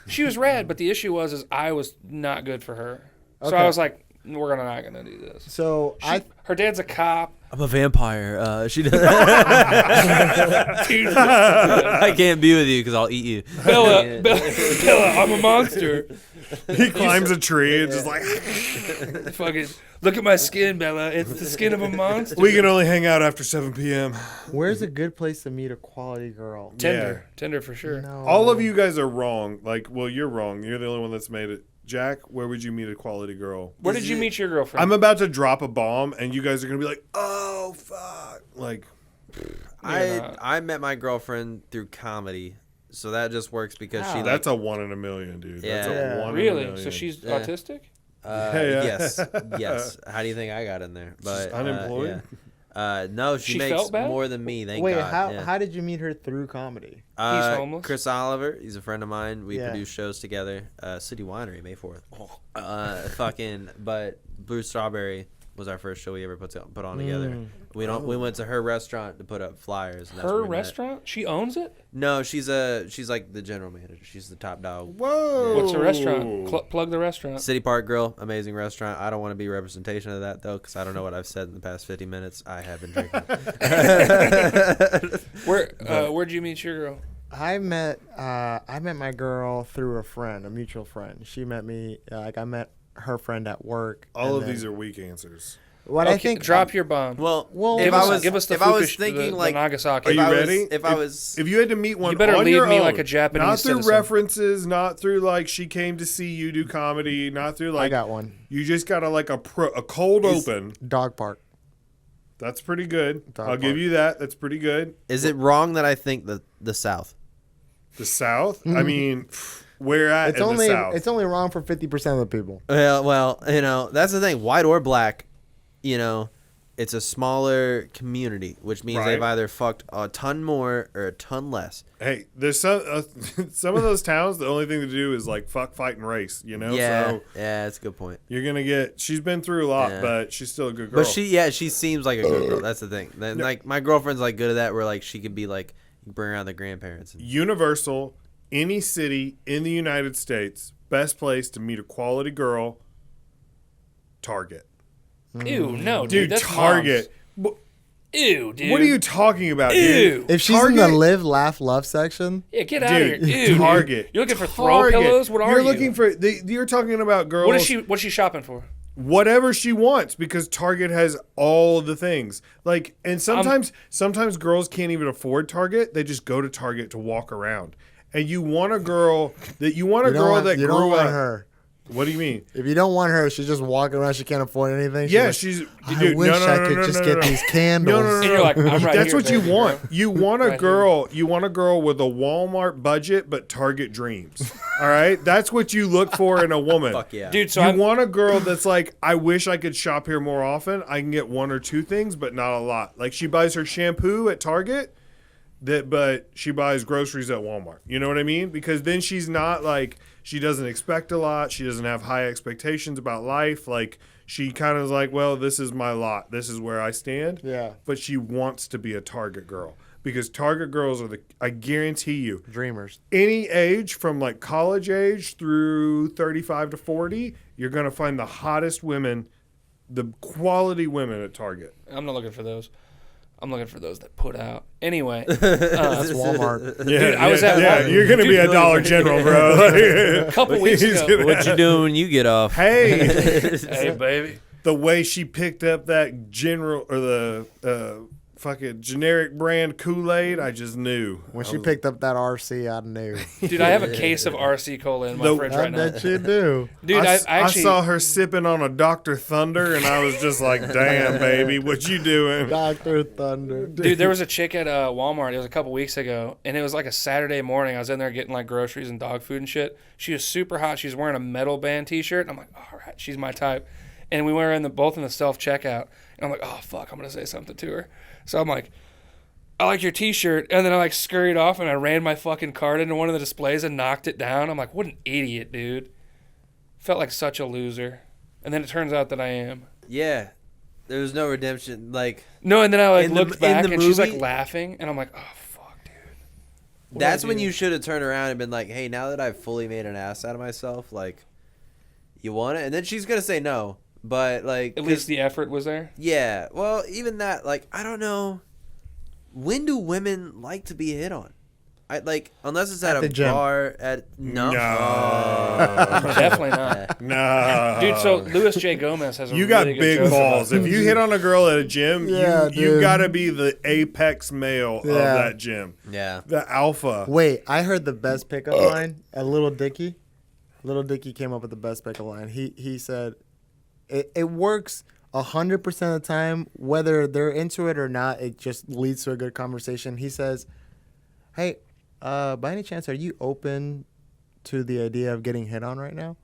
She was rad, but the issue is I was not good for her. So Okay. I was like, we're not gonna do this. So Her dad's a cop. I'm a vampire. She does. Dude, I can't be with you because I'll eat you. Bella, I'm a monster. He climbs a tree and just like Fucking look at my skin, Bella. It's the skin of a monster. we can only hang out after 7 p.m. where's a good place to meet a quality girl? Tinder for sure. No. All of you guys are wrong. Like, well, you're wrong. You're the only one that's made it. Jack, where would you meet a quality girl? Where did you meet your girlfriend? I'm about to drop a bomb, and you guys are gonna be like, "Oh fuck!" Like, I met my girlfriend through comedy, so that just works because she. that's a 1 in a million, dude. That's Yeah. a 1 in a Really? million. So she's Yeah. autistic? Yeah. Yes. How do you think I got in there? But unemployed? No, she She makes felt bad? more than me. Thank Wait, God. how did you meet her through comedy? He's homeless? Chris Oliver, he's a friend of mine. We Yeah. produce shows together. City Winery, May 4th. But Blue Strawberry was our first show we ever put on together. We went to her restaurant to put up flyers. And that's Her where we met. restaurant? She owns it? No, she's like the general manager. She's the top dog. Whoa. What's the restaurant? Plug the restaurant. City Park Grill, amazing restaurant. I don't want to be representation of that though, because I don't know what I've said in the past 50 minutes. I have been drinking. Where'd you meet your girl? I met my girl through a friend, a mutual friend. She met me. I met her friend at work. All and of then- these are weak answers. What Okay, I think. drop your bomb. Well, Give us- give us the if I was Fukush- thinking the like Nagasaki. Are you I was- ready? if I was If you had to meet one, You better on lead your me own, like a Japanese not through citizen. references, not through like she came to see you do comedy, not through I like got one. you just got a cold open. Dog park. That's pretty good. Dog I'll give park. you that. That's pretty good. is it wrong that I think the South? The South. I mean, where at It's in only the South? it's only wrong for 50% of the people. Well, that's the thing. White or black, it's a smaller community, which means Right. they've either fucked a ton more or a ton less. Hey, there's some some of those towns. The only thing to do is like fuck, fight, and race. You know. Yeah, So that's a good point. you're gonna get. She's been through a lot, Yeah. but she's still a good girl. But she seems like a good girl. That's the thing. Then like my girlfriend's like good at that, where like she could be like you bring around the grandparents. And, Universal, any city in the United States, best place to meet a quality girl. Target. Ew, no, Dude, that's Target. Mom's. Ew, dude. What are you talking about, Ew. dude? If she's in the live, laugh, love section, Yeah, get out of Dude, here. Ew, Target. You're looking for throw Target. pillows? What are You're you? looking for. You're talking about girls. What's she shopping for? Whatever she wants, because Target has all the things. Like, and sometimes girls can't even afford Target. They just go to Target to walk around. And you want a girl that you don't want up. her. What do you mean? If you don't want her, she's just walking around. She can't afford anything. Yeah, like, she's. I Dude, wish no, no, I no, could no, just no, get no. these candles. No. And you're like, I'm right That's here, what you baby, want. bro. You want a Right girl. You want a girl with a Walmart budget but Target dreams. All right, that's what you look for in a woman. fuck yeah, Dude, so You I'm, want a girl that's like, I wish I could shop here more often. I can get one or two things, but not a lot. Like she buys her shampoo at Target, but she buys groceries at Walmart. You know what I mean? Because then she's not like, she doesn't expect a lot. She doesn't have high expectations about life. Like she kind of is like, well, this is my lot. This is where I stand. Yeah. But she wants to be a Target girl because Target girls are I guarantee you, Dreamers. any age from like college age through 35 to 40, you're going to find the hottest women, the quality women at Target. I'm not looking for those. I'm looking for those that put out. Anyway, That's Walmart. Yeah, Dude, I was at Walmart. you're going to be a Dollar General, bro. a couple weeks He's ago. gonna- what you doing when you get off? Hey, Hey, baby. the way she picked up that general or the fucking generic brand Kool-Aid, I just knew. When I she was- picked up that RC, I knew. Dude, I have a case of RC Cola in my The- fridge I right now. bet you do. Dude, I actually saw her sipping on a Dr. Thunder, and I was just like, damn, baby, what you doing? Dr. Thunder. Dude, there was a chick at Walmart. It was a couple weeks ago, and it was like a Saturday morning. I was in there getting like groceries and dog food and shit. She was super hot. She was wearing a metal band T-shirt. I'm like, all right, she's my type. And we were both in the self checkout, and I'm like, oh fuck, I'm gonna say something to her. So I'm like, I like your T-shirt, and then I like scurried off and I ran my fucking cart into one of the displays and knocked it down. I'm like, what an idiot, dude. Felt like such a loser, and then it turns out that I am. Yeah. There was no redemption. Like, No, and then I like In the- looked in back the and she's like movie- laughing, and I'm like, oh fuck, dude. What that's did I when do? you should have turned around and been like, hey, now that I've fully made an ass out of myself, like, you want it? And then she's going to say no. But, like, At least the effort was there. yeah. Well, even that, like, I don't know. When do women like to be hit on? Unless it's at At the a gym. bar no. Definitely not. No. Dude, so Louis J. Gomez has a You got really good big joke balls. about- If you hit on a girl at a gym, Yeah, you dude. got to be the apex male of Yeah. that gym. Yeah. The alpha. Wait, I heard the best pickup line at Little Dicky. Little Dicky came up with the best pickup line. He said, it works 100% of the time, whether they're into it or not. It just leads to a good conversation. He says, hey, by any chance, are you open to the idea of getting hit on right now?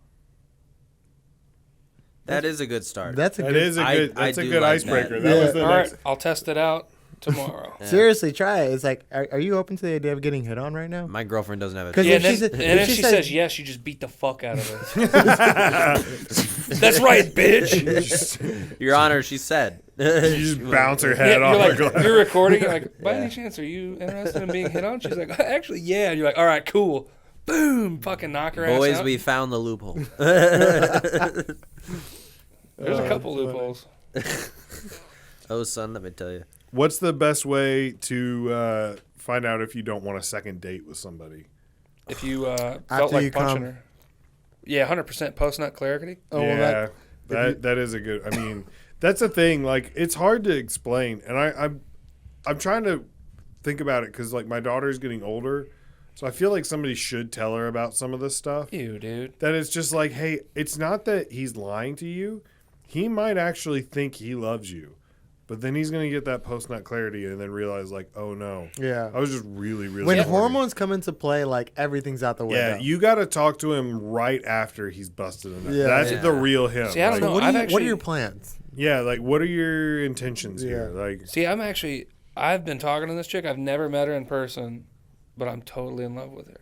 That is a good start. That's a That good. is a I- good. I That's a do good like icebreaker. that. That Yeah. was the All right, next. I'll test it out tomorrow. Yeah. Seriously, try it. It's like, are you open to the idea of getting hit on right now? My girlfriend doesn't have a 'Cause Yeah, if and she's then, a- and if if she she says- says yes, you just beat the fuck out of her. That's right, bitch. Your Honor, she said. You just bounce her Yeah, head off. you're the like, glass. you're recording. You're like, by Yeah. any chance, are you interested in being hit on? She's like, actually, yeah. And you're like, all right, cool. Boom, fucking knock her Boys, ass out. we found the loophole. There's a couple loopholes. Oh, son, let me tell you. What's the best way to find out if you don't want a second date with somebody? If you felt After like you punching come. her. Yeah, 100% post-nut clarity. Oh, well, yeah, that- that is a good. I mean, that's a thing. Like, it's hard to explain, and I'm trying to think about it because like my daughter's getting older, so I feel like somebody should tell her about some of this stuff. Ew, dude. That it's just like, hey, it's not that he's lying to you. He might actually think he loves you, but then he's gonna get that post-nut clarity and then realize like, oh no, Yeah. I was just really When horny. hormones come into play, like everything's out the window. Yeah, you got to talk to him right after he's busted in that. Yeah. That's Yeah. the real him. See, I don't Like, know. What, I've what are actually- your plans? Yeah, like what are your intentions here? Yeah. Like, See, I've been talking to this chick. I've never met her in person, but I'm totally in love with her.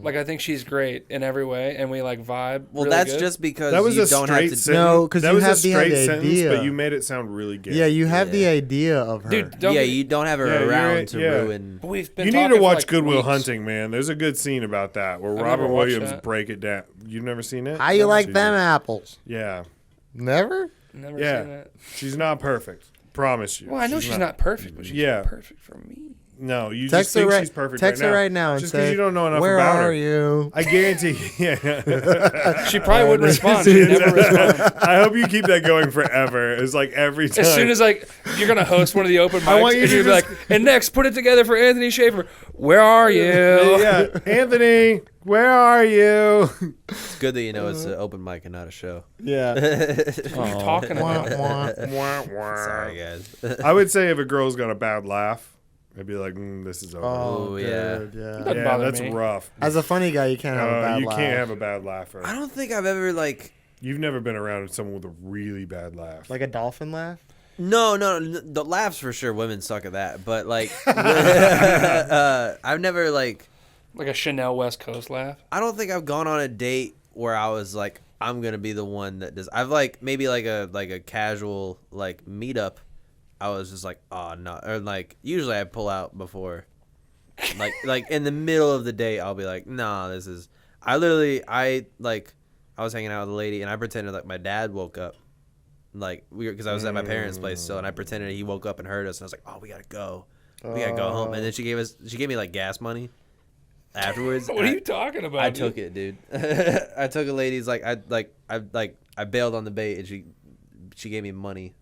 Like, I think she's great in every way, and we like vibe. Well, really that's good. just because that was you a don't have straight to. sentence. No, 'cause that you was a have the straight sentence, idea. but you made it sound really gay. Yeah, you have the Yeah. idea of her. Dude, don't Yeah, get- you don't have her Yeah, you're around right, to yeah. ruin. But we've been You need talking to for, watch like, Good Will weeks. Hunting, man. There's a good scene about that where I've Robert never watched Williams that. break it down. You've never seen it? How you like She's- them apples? Yeah, Never? Never Yeah. seen that. she's not perfect. Promise you. Well, I know she's not perfect, but she's Yeah. perfect for me. No, you Text just her think right. she's perfect Text right her now. right now and Just because say, you don't know enough "Where about are her. you?" I guarantee. Yeah. She probably wouldn't respond. She'd never respond. I hope you keep that going forever. It's like every time. As soon as like you're gonna host one of the open I mics, want you and to you're just- like, and next put it together for Anthony Shafer. Where are you? yeah, Anthony, where are you? It's good that you know it's an open mic and not a show. Yeah. What are you talking about? Sorry, guys. I would say if a girl's got a bad laugh, I'd be like, this is over. Oh, Ooh, yeah. dude, yeah. Doesn't yeah, bother that's me. rough. As a funny guy, you can't have a bad You laugh. can't have a bad laugher. I don't think I've ever like. You've never been around someone with a really bad laugh. Like a dolphin laugh? No, the laughs for sure. Women suck at that, but like, I've never like. Like a Chanel West Coast laugh. I don't think I've gone on a date where I was like, I'm gonna be the one that does. I've like maybe like a casual like meetup. I was just like, oh no, or like usually I pull out before, like in the middle of the date I'll be like, nah, this is. I was hanging out with a lady and I pretended like my dad woke up, like because I was at my parents' place still, and I pretended he woke up and heard us, and I was like, oh, we gotta go home, and then she gave me like gas money afterwards. What are you talking about? I dude? took it, dude. I took a lady's I bailed on the bait, and she gave me money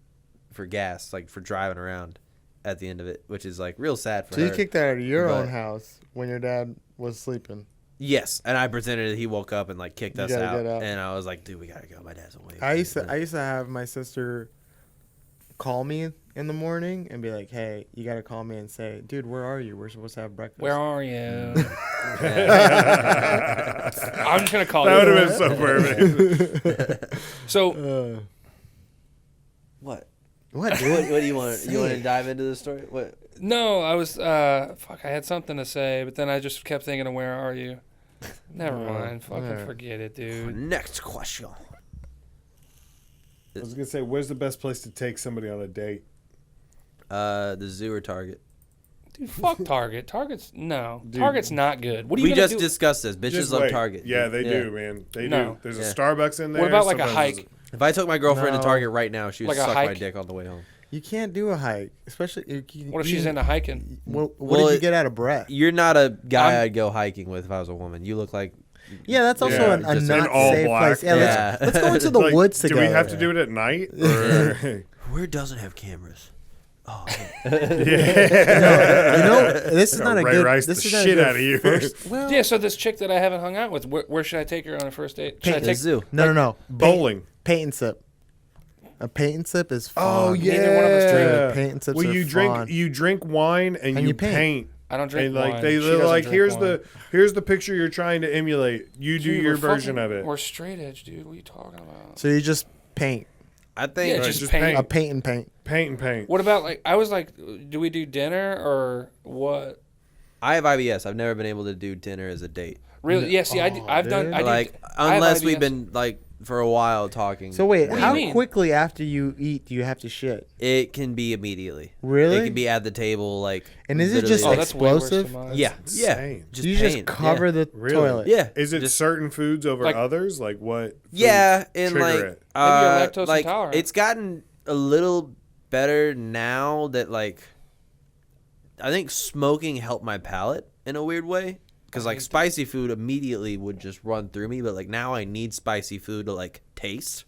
for gas, like for driving around at the end of it, which is like real sad for So her. you kicked her out of your But- own house when your dad was sleeping. Yes, and I pretended that he woke up and like kicked You us gotta out, get out. and I was like, "Dude, we gotta go. My dad's awake." I used to have my sister call me in the morning and be like, "Hey, you gotta call me and say, dude, where are you? We're supposed to have breakfast." Where are you? Yeah. I'm just gonna call That you. would have been so perfect. So What? What, dude? What do you want? You want to dive into the story? What? no, I was I had something to say, but then I just kept thinking of where are you? Never mind. Fucking alright. forget it, dude. Next question. I was gonna say, where's the best place to take somebody on a date? The zoo or Target? Dude, fuck Target. Target's Dude. Target's not good. What are you We gonna just do? discussed this. Bitches Just love wait. Target. Yeah, they do, man. They No. do. There's Yeah. a Starbucks in there. What about like a Sometimes hike? If I took my girlfriend No. to Target right now, she would Like a suck my hike? dick on the way home. You can't do a hike, especially. What if she's into hiking? What Well, did you get out of breath? You're not a guy I'm- I'd go hiking with if I was a woman. You look like Yeah, that's also Yeah, a just not in all safe black. place. Yeah, Yeah. let's go into the Like, woods do together. we have to do it at night? Or where doesn't have cameras. Oh, You know, this is not a Ray good. Rice This the is not a shit good out of you. First, well, Yeah, so this chick that I haven't hung out with, where should I take her on a first date? Should I the take zoo. no. Bowling. Paint and sip. A paint and sip is fun. Oh yeah. Neither one of us drink. Paint and sips Well, are you drink fun. you drink wine and And you you paint. paint. I don't drink And like wine. they're She doesn't like, drink wine. here's the picture you're trying to emulate. You do Dude, your we're version fucking- of it. We're straight edge, dude. What are you talking about? So you just paint. I think Yeah, Right, just just paint. paint. A paint and paint. Paint and paint. What about like? I was like, do we do dinner or what? I have IBS. I've never been able to do dinner as a date. Really? Yeah. See, I've done. dude. I did, Like I have unless we've IBS. been like for a while talking. So wait, What do you how mean? quickly after you eat do you have to shit? It can be immediately. Really? It can be at the table, like. And is it literally, just Oh, like- that's way worse explosive? than mine. Yeah, yeah. Insane. Just you pain, just cover yeah. the Really? toilet. Yeah. Is it just- certain foods over Like- others? Like what? foods Yeah, and trigger like it? Maybe you're lactose like intolerant. it's gotten a little better now that like I think smoking helped my palate in a weird way because like spicy food immediately would just run through me, but like now I need spicy food to like taste.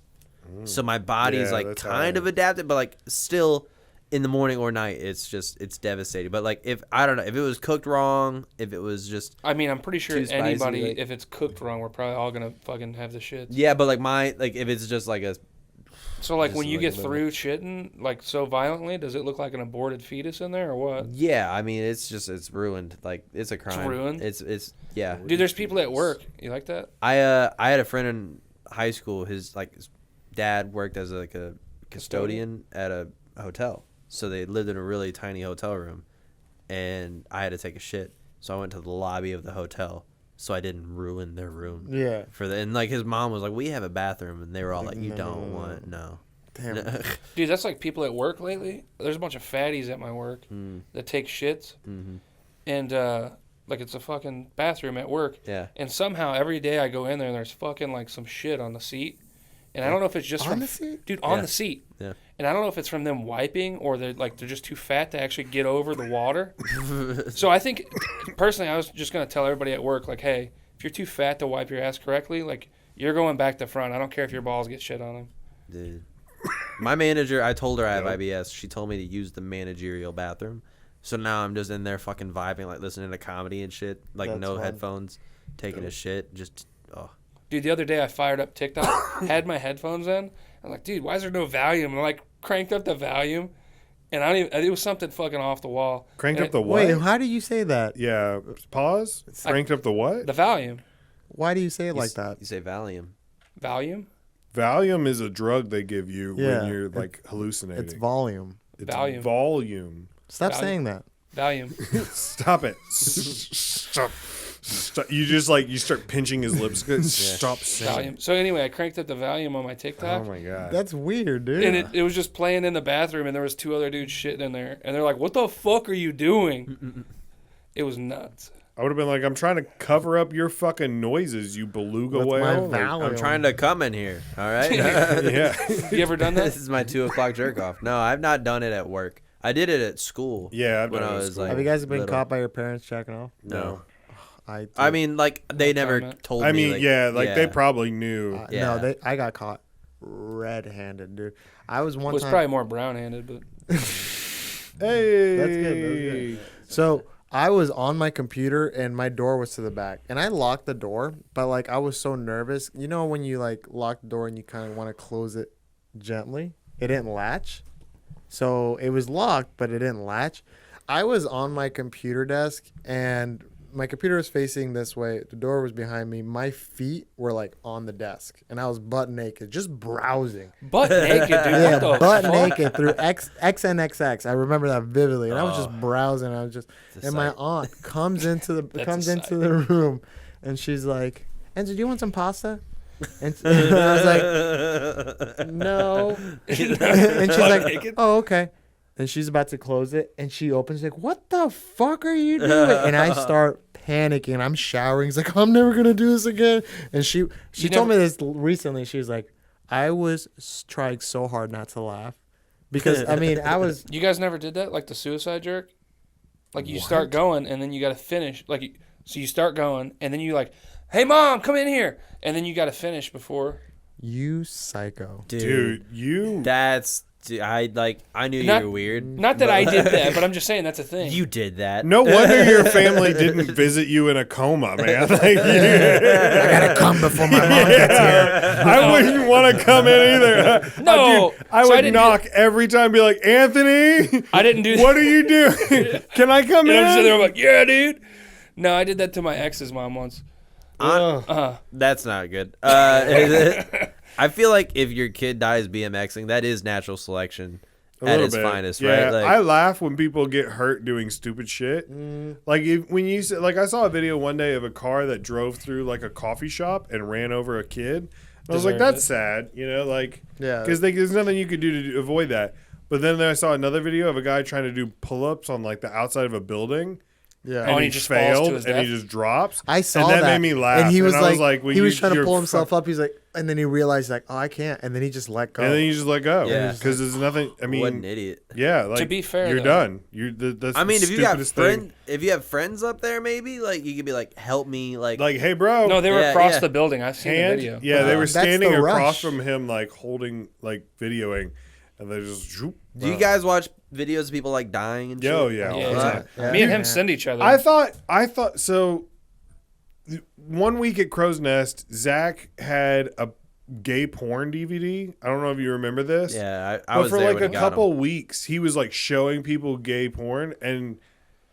So my body's Yeah, like that's how kind I of am. adapted, but like still in the morning or night it's devastating. But like if I don't know if it was cooked wrong, if it was just I mean, I'm pretty sure Too spicy, anybody, like- if it's cooked wrong, we're probably all gonna fucking have the shits. yeah, but like if it's just like a So like Just when you like get a little- through shitting like so violently, does it look like an aborted fetus in there or what? yeah, I mean it's ruined. Like it's a crime. ruined? It's yeah. Dude, there's people at work. You like that? I had a friend in high school. His dad worked as like a custodian at a hotel, so they lived in a really tiny hotel room, and I had to take a shit, so I went to the lobby of the hotel, so I didn't ruin their room. Yeah. And like his mom was like, "We have a bathroom," and they were all like, "You no, don't no, want no." Damn. Dude, that's like people at work lately. There's a bunch of fatties at my work that take shits, Mhm. and like it's a fucking bathroom at work, Yeah. and somehow every day I go in there and there's fucking like some shit on the seat, and I don't know if it's just On from the seat? dude on Yeah. the seat. Yeah. And I don't know if it's from them wiping or they're just too fat to actually get over the water. So I think, personally, I was just going to tell everybody at work, like, hey, if you're too fat to wipe your ass correctly, like, you're going back to front. I don't care if your balls get shit on them. Dude. My manager, I told her I have IBS. She told me to use the managerial bathroom. So now I'm just in there fucking vibing, like listening to comedy and shit, like That's no fun. headphones, taking a shit, just Dude, the other day I fired up TikTok, had my headphones in. I'm like, dude, why is there no volume? And I like cranked up the volume, and I don't even, it was something fucking off the wall. Cranked And up the what? Wait, how do you say that? Yeah. Pause. Cranked up the what? The volume. Why do you say it like that? You say Valium. Volume? Valium is a drug they give you Yeah. when you're like hallucinating. It's volume. It's Valium. volume. Stop Valium. saying that. Volume. Stop it. Stop. Stop. You just you start pinching his lips. Stop saying. Volume. So anyway, I cranked up the volume on my TikTok. Oh my god. That's weird, dude. And it was just playing in the bathroom, and there was two other dudes shitting in there, and they're like, "What the fuck are you doing?" It was nuts. I would have been like, I'm trying to cover up your fucking noises, you beluga That's my whale. Like, Valium. I'm trying to come in here. All right. yeah. You ever done This that? is my 2:00 jerk off. No, I've not done it at work. I did it at school. Yeah, I've when done it I at was school. like, Have you guys been little. caught by your parents jacking off? No. I. I mean, like they No never comment. told I me. mean, like, yeah, they probably knew. Yeah. No, I got caught. red-handed, dude. I was one was time. probably more brown-handed, but Hey, That's good. So I was on my computer and my door was to the back, and I locked the door, but like I was so nervous. You know when you like lock the door and you kind of want to close it gently? It didn't latch, so it was locked, but it didn't latch. I was on my computer desk and my computer was facing this way. The door was behind me. My feet were like on the desk, and I was butt naked, just browsing. butt naked, dude. Yeah, What the butt fuck? naked through XNXX. I remember that vividly, and I was just browsing. I was just, and my aunt comes into the room, and she's like, "Enzo, do you want some pasta?" And I was like, "No," and she's like, "Oh, okay." And she's about to close it, and she opens like, "What the fuck are you doing?" And I start panicking. I'm showering. It's like, I'm never gonna do this again. And she told me this recently. She was like, I was trying so hard not to laugh because I mean I was. You guys never did that, like the suicide jerk? Like you start going and then you got to finish. Like so you start going and then you like, hey mom, come in here, and then you got to finish before. You psycho, dude, you. That's. I knew you were weird. Not that I did that, but I'm just saying that's a thing. You did that. No wonder your family didn't visit you in a coma, man. Like, I gotta come before my mom gets here. I wouldn't want to come in either. No, Dude, I so I would didn't knock every time, be like, Anthony, I didn't do that. what are you doing? Can I come And in? I'm sitting there, I'm like, yeah, dude. No, I did that to my ex's mom once. That's not good. I feel like if your kid dies BMXing, that is natural selection at its finest, yeah, right? Like, I laugh when people get hurt doing stupid shit. Like I saw a video one day of a car that drove through like a coffee shop and ran over a kid. And I was like, that's sad, like, Yeah. because there's nothing you could do to avoid that. But then I saw another video of a guy trying to do pull-ups on like the outside of a building. Yeah, And he he just falls failed, to his and death? he just drops. I saw and that. that. Made me laugh. And he was I like, well, he was trying to you're pull himself up. He's like, and then he realized like, oh, I can't. And then he just let go. And then you just let go. Yeah. Because there's nothing. I mean, what an idiot. yeah. Like, be fair, you're though. done. That's I mean, the if you got stupidest thing. if you have friends up there, maybe like you could be like, help me, like Like, hey, bro. No, they were Yeah, across yeah. the building. I've seen hand. the video. Yeah, they were That's standing the across rush. from him, like holding, like videoing, and they just. Zoop, Do you guys watch videos of people like dying and shit? Yo, yeah. all the time. Yeah. Me and him send each other. I thought so. 1 week at Crow's Nest, Zach had a gay porn DVD. I don't know if you remember this. Yeah, I But was for there like when a he got couple him. weeks, he was like showing people gay porn, and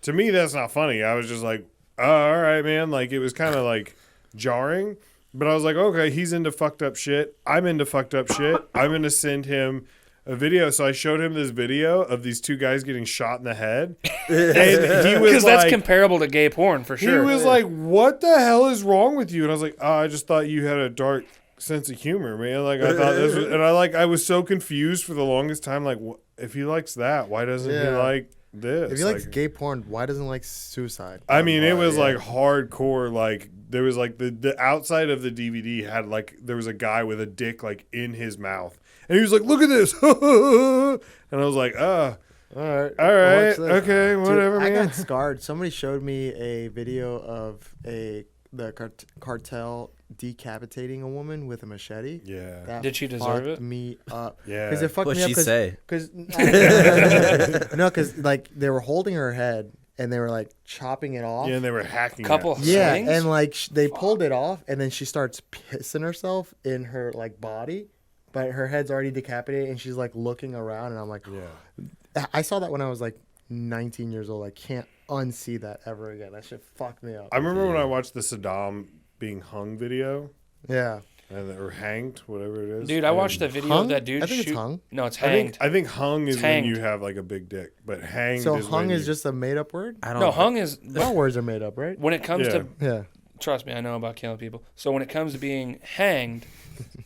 to me, that's not funny. I was just like, oh, all right, man. Like it was kind of like jarring, but I was like, okay, he's into fucked up shit. I'm into fucked up shit. I'm gonna send him a video. So I showed him this video of these two guys getting shot in the head, and he was because like, that's comparable to gay porn for sure. he was like, "What the hell is wrong with you?" And I was like, "Oh, I just thought you had a dark sense of humor, man. Like I thought this was," and I was so confused for the longest time. Like, if he likes that, why doesn't he Yeah. like this? If he likes Like, gay porn, why doesn't he like suicide? I mean, it was Yeah. like hardcore. Like there was like the outside of the DVD had like there was a guy with a dick like in his mouth, and he was like, "Look at this," and I was like, All right. all right, Watch this. okay, whatever, Dude, I man." got scarred. Somebody showed me a video of the cartel decapitating a woman with a machete. Yeah, That Did she deserve fucked it? me up. yeah. Because it fucked What'd me up. she say? Because like they were holding her head and they were like chopping it off. Yeah, and they were hacking. Couple- it. Yeah, Slings? and like they pulled it off, and then she starts pissing herself in her like body, but her head's already decapitated, and she's like looking around, and I'm like, Yeah. I saw that when I was like 19 years old. I can't unsee that ever again. That shit fucked me up. I remember when I watched the Saddam being hung video, Yeah, or hanged, whatever it is. Dude, I watched the video hung? of that dude I think shoot. it's hung. No, it's I hanged. think hung is It's when hanged. you have like a big dick, but hanged. so is hung when is you- just a made up word. I don't No, hung is All words are made up, right? when it comes Yeah. to. Yeah. Trust me, I know about killing people. So when it comes to being hanged,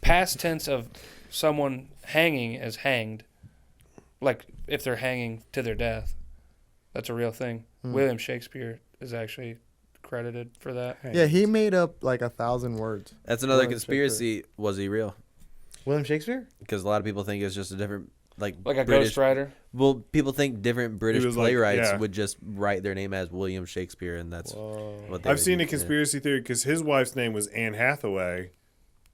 past tense of someone hanging is hanged, like if they're hanging to their death, that's a real thing. William Shakespeare is actually credited for that. Yeah, he made up like 1,000 words. That's another William conspiracy. Was he real? William Shakespeare? Because a lot of people think it's just a different, like Like a British. ghostwriter. Well, people think different British was like- playwrights yeah. would just write their name as William Shakespeare, and that's what they I've would seen do. a conspiracy theory because his wife's name was Anne Hathaway,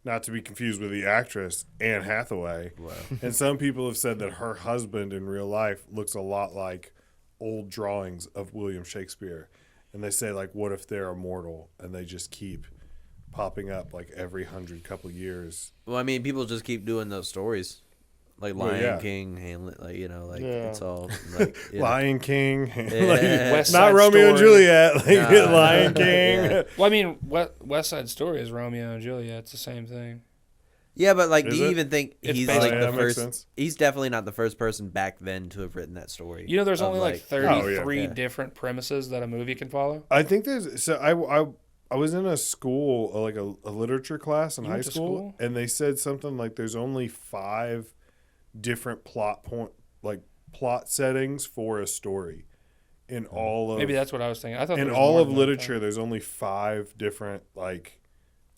not to be confused with the actress Anne Hathaway. Wow. And some people have said that her husband in real life looks a lot like old drawings of William Shakespeare. And they say, like, what if they're immortal and they just keep popping up like every couple years? Well, I mean, people just keep doing those stories. Like Well, Lion yeah. King, Hamlet, like, you know, like, Yeah. it's all, like, you know. Lion King, Yeah. like, West not Side Romeo and Story. Juliet, like Nah. Lion King. Yeah. Well, I mean, West Side Story is Romeo and Juliet. It's the same thing. Yeah, but, like, Is do you it? even think It's he's, basically- like, Oh, yeah, the that makes first? sense. He's definitely not the first person back then to have written that story. You know, there's of, only like Oh, yeah. 33 Yeah. different premises that a movie can follow. I think there's I was in a school like a literature class in You high went to school, school? and they said something like there's only 5 different plot settings for a story in all of Maybe that's what I was thinking. I thought in there was all more of than that. literature. There's only 5 different, like,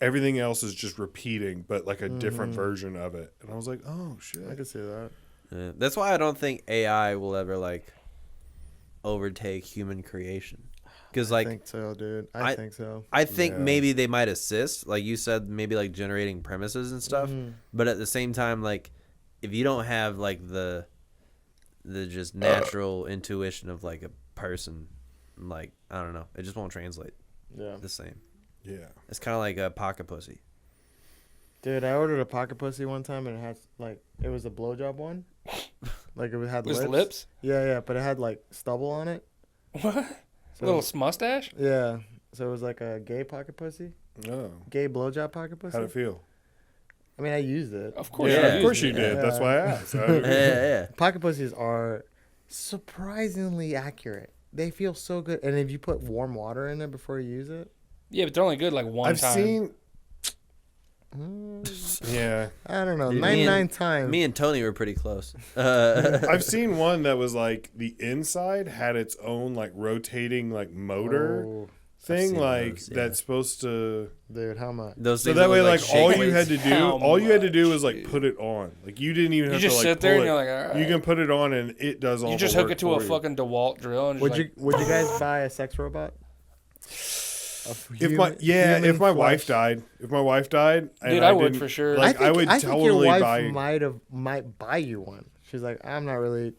everything else is just repeating, but like a different version of it. And I was like, oh shit. I can see that. Yeah. That's why I don't think AI will ever, like, overtake human creation. Because, I like, think so, dude. I- I think so. I think Yeah. maybe they might assist, like you said, maybe like generating premises and stuff. But at the same time, like, if you don't have like the just natural intuition of like a person, like, I don't know, it just won't translate Yeah. the same. Yeah. It's kind of like a pocket pussy. Dude, I ordered a pocket pussy one time and it had like it was a blowjob one. Like it had Was lips. lips? Yeah, but it had like stubble on it. What? So, Little mustache? yeah. So it was like a gay pocket pussy. Oh. Gay blowjob pocket pussy. How'd it feel? I mean, I used it. Of course. Yeah, Yeah. of course you used it. did. Yeah. That's why I asked. Yeah. Pocket pussies are surprisingly accurate. They feel so good. And if you put warm water in it before you use it, Yeah, but they're only good like one I've time. seen. Yeah, I don't know, Me 99 and- times. Me and Tony were pretty close. I've seen one that was like the inside had its own like rotating like motor Oh, thing, seen like those, yeah. that's supposed to. dude, how much? Those So things that way, look like all shake you had weights. to do, How all you had to do much, was like dude? put it on. Like you didn't even You have just to like sit there pull and it. you're like, all right. You can put it on and it does all. You the just hook work it to a for you. fucking DeWalt drill and just Would you guys buy a sex robot? If my wife died, and Dude, I would didn't- for sure. Like I would I think totally your wife buy. might buy you one. She's like, I'm not really.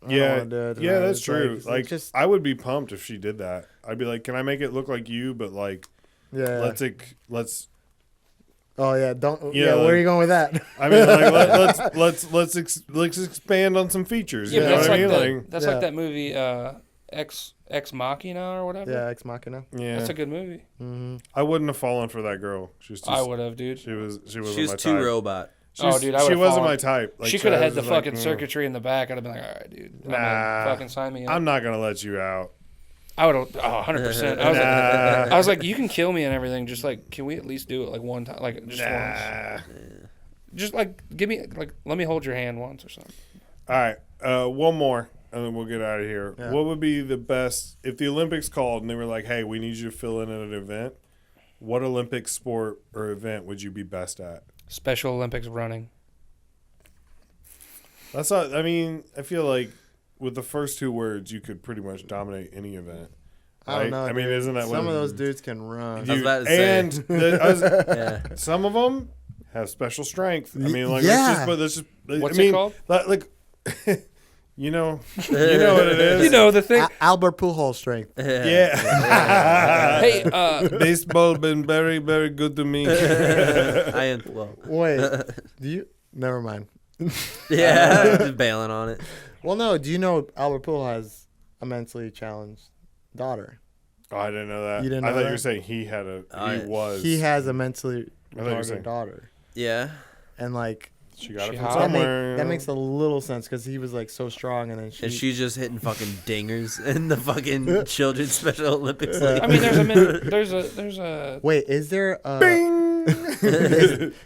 I don't Yeah, wanna do it yeah, tonight." that's It's true. it's Like, just I would be pumped if she did that. I'd be like, "Can I make it look like you?" But like, yeah. let's. Oh yeah, don't. Yeah, Yeah, where like- are you going with that? I mean, like, let's expand on some features. Yeah, You but know that's what I like mean? that's Yeah. like that movie Ex Machina or whatever. Yeah, Ex Machina. Yeah, That's a good movie. Mm-hmm. I wouldn't have fallen for that girl. She was too, I would have, dude. She wasn't She my was too type. robot. Oh, dude, I she would've wasn't fallen. my type. Like, She so could have I had the was just like, fucking circuitry in the back. I'd have been like, all right, dude. Nah. Fucking sign me up. I'm not gonna let you out. I would have, 100%. I was like, you can kill me and everything. Just like, can we at least do it like one time? Like, just once. Nah. Just like, give me, like, let me hold your hand once or something. All right, one more, and then we'll get out of here. Yeah. What would be the best if the Olympics called and they were like, "Hey, we need you to fill in at an event"? What Olympic sport or event would you be best at? Special Olympics running. That's not. I mean, I feel like with the first 2 words, you could pretty much dominate any event. I don't right? know. I mean, dude. isn't that some what- of those dudes can run? was about to say. And Yeah. some of them have special strength. I mean, like Yeah. let's just. What's I mean, it called? Like, you know what it is. You know the thing. Albert Pujols strength. Yeah. Hey, Baseball been very, very good to me. I am well. Wait, do you? Never mind. Yeah, just bailing on it. Well, no. Do you know Albert Pujols has a mentally challenged daughter? Oh, I didn't know that. You didn't I know thought you that? were saying he had a. I- He was. He has a mentally I thought you were retarded saying- daughter, Yeah. and like She got She it from hot? somewhere. that makes a little sense because he was like so strong, and then And she's just hitting fucking dingers in the fucking Children's Special Olympics Yeah. League. I mean, there's a. Wait, is there a Bing.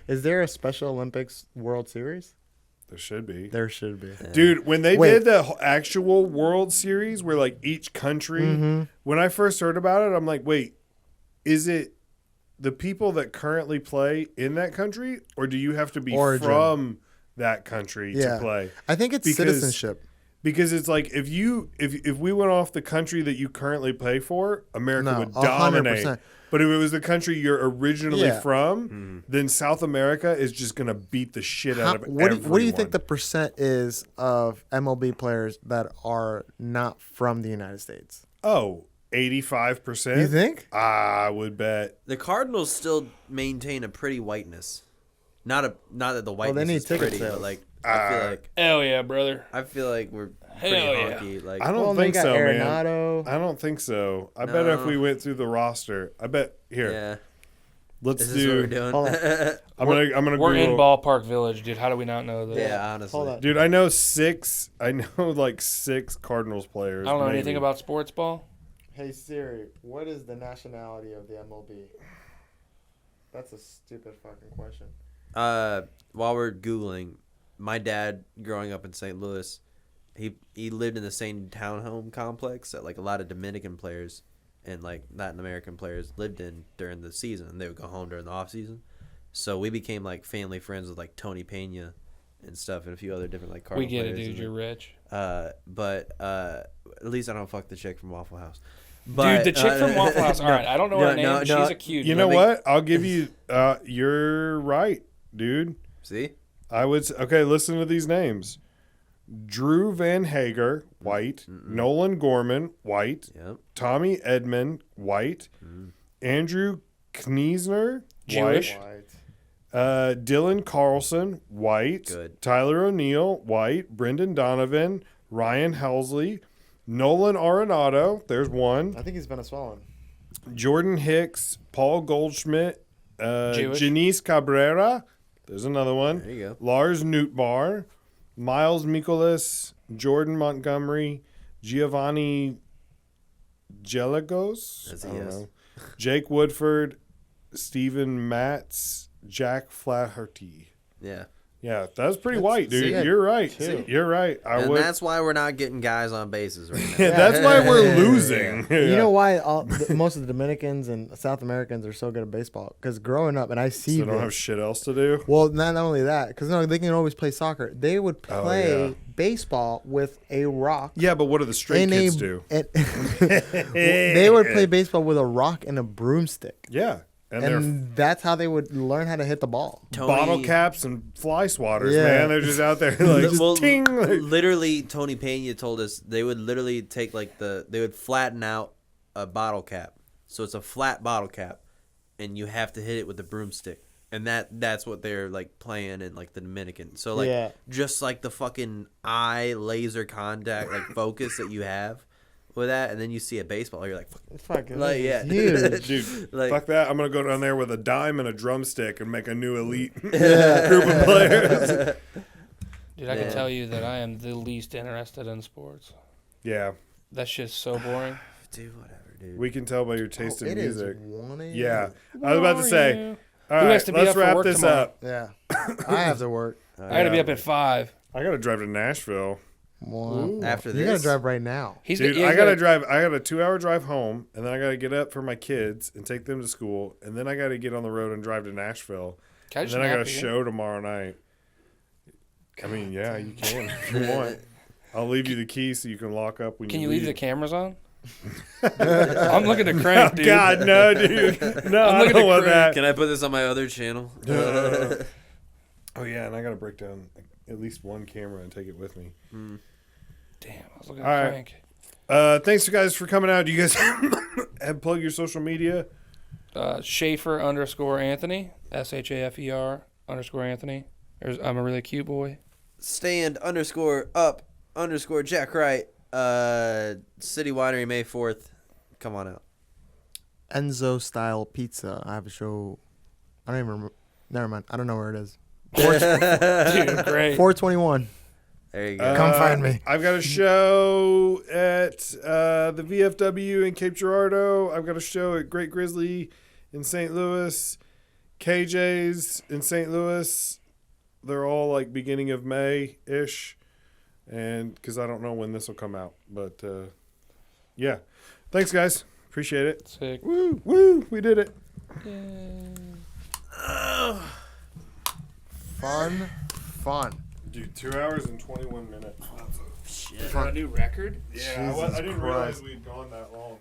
is there a Special Olympics World Series? There should be. There should be. Dude, when they Wait. did the actual World Series where like each country, Mm-hmm. when I first heard about it, I'm like, wait, is it the people that currently play in that country, or do you have to be Origin. from that country Yeah. to play? I think it's Because- citizenship. Because it's like if we went off the country that you currently play for, America No, would dominate. 100%. But if it was the country you're originally Yeah. from, then South America is just gonna beat the shit out of What do you everyone. think the percent is of MLB players that are not from the United States? 85%? You think? I would bet. The Cardinals still maintain a pretty whiteness. Not that the whiteness need is ticket pretty, sales. but like I Hell yeah, brother. feel like we're pretty Hell yeah. honky. Like I don't Well, think they got so, man. Arenado. I don't think so. I bet if No. we went through the roster, I bet here. yeah, Let's this is what we're do. doing. Hold on. I'm gonna We're in Google. Ballpark Village, dude. How do we not know this? yeah, honestly. Hold on. Dude, I know six Cardinals players. I don't know maybe. anything about sports ball. Hey Siri, what is the nationality of the MLB? That's a stupid fucking question. While we're Googling, my dad growing up in St. Louis, he lived in the same townhome complex that like a lot of Dominican players and like Latin American players lived in during the season, and they would go home during the off season. So we became like family friends with like Tony Pena and stuff, and a few other different like We Cardinal get it, players dude. and, You're rich. but at least I don't fuck the chick from Waffle House. But, Dude, the chick from Waffle House. All right, I don't know her name. She's a cutie. You know what? I'll give you. You're right, dude. See, Okay, listen to these names: Drew Van Hager, white; Nolan Gorman, white; yep. Tommy Edman, white; Andrew Kniesner, Jewish. white; Dylan Carlson, white; Good. Tyler O'Neill, white; Brendan Donovan, Ryan Helsley, Nolan Arenado. There's one. I think he's Venezuelan. Jordan Hicks, Paul Goldschmidt, Jewish. Janice Cabrera. There's another one. There you go. Lars Nootbaar, Miles Mikolas, Jordan Montgomery, Giovanni Gelagos, That's a I don't yes. know, Jake Woodford, Stephen Matz, Jack Flaherty. Yeah. Yeah, that's pretty white, dude. see? You're right. Two. You're right. I And would. that's why we're not getting guys on bases right now. Yeah, that's why we're losing. You know why most of the Dominicans and South Americans are so good at baseball? Because growing up, and I see So they don't this. have shit else to do. Well, not only that, because no, they can always play soccer. They would play yeah. baseball with a rock. Yeah, but what do the straight and kids do? They would play baseball with a rock and a broomstick, Yeah, and they're and that's how they would learn how to hit the ball. bottle caps and fly swatters, Yeah. man. They're just out there like just Well, ting. literally, Tony Pena told us they would literally take like they would flatten out a bottle cap, so it's a flat bottle cap, and you have to hit it with a broomstick, and that's what they're like playing in like the Dominican. So like Yeah. just like the fucking eye laser contact like focus that you have with that, and then you see a baseball, you're like, fuck, Fucking like yeah, huge. Dude, Like- fuck that. I'm going to go down there with a dime and a drumstick and make a new elite Yeah. group of players. Dude, I can Yeah. tell you that I am the least interested in sports. Yeah, That's just so boring. dude, whatever, dude. we can tell by your taste in It is music. 1 a.m. Yeah. I was about to say, You? all Who right, has to be let's up for wrap work this tomorrow? up. Yeah. I have to work. I got to be up at 5. I got to drive to Nashville. Well, After you gotta this? drive right now. Dude, I got to drive. I got a 2-hour drive home, and then I got to get up for my kids and take them to school, and then I got to get on the road and drive to Nashville. Can I And just then I got nap a here? show tomorrow night. I mean, yeah, you can if you want. I'll leave you the key so you can lock up when Can you you leave leave. the cameras on? I'm looking to crank, dude. God, no, dude. No, I'm I looking don't to want crank. that. Can I put this on my other channel? Oh, yeah, and I got to break down at least one camera and take it with me. Damn, I was looking All to right. crank. Thanks, you guys, for coming out. Do you guys have plug your social media? Shafer _Anthony, SHAFER _Anthony. I'm a really cute boy. Stand _up Jack Wright. City Winery, May 4th. Come on out. Enzo style pizza. I have a show. I don't even remember. Never mind. I don't know where it is. Dude, great. 421. There you go. Come find me. I've got a show at the VFW in Cape Girardeau. I've got a show at Great Grizzly in St. Louis. KJ's in St. Louis. They're all like beginning of May-ish. And because I don't know when this will come out. But yeah. Thanks, guys. Appreciate it. Sick. Woo, woo. We did it. Fun. Dude, 2 hours and 21 minutes. For a new record? Yeah, I Jesus didn't realize Christ. we'd gone that long.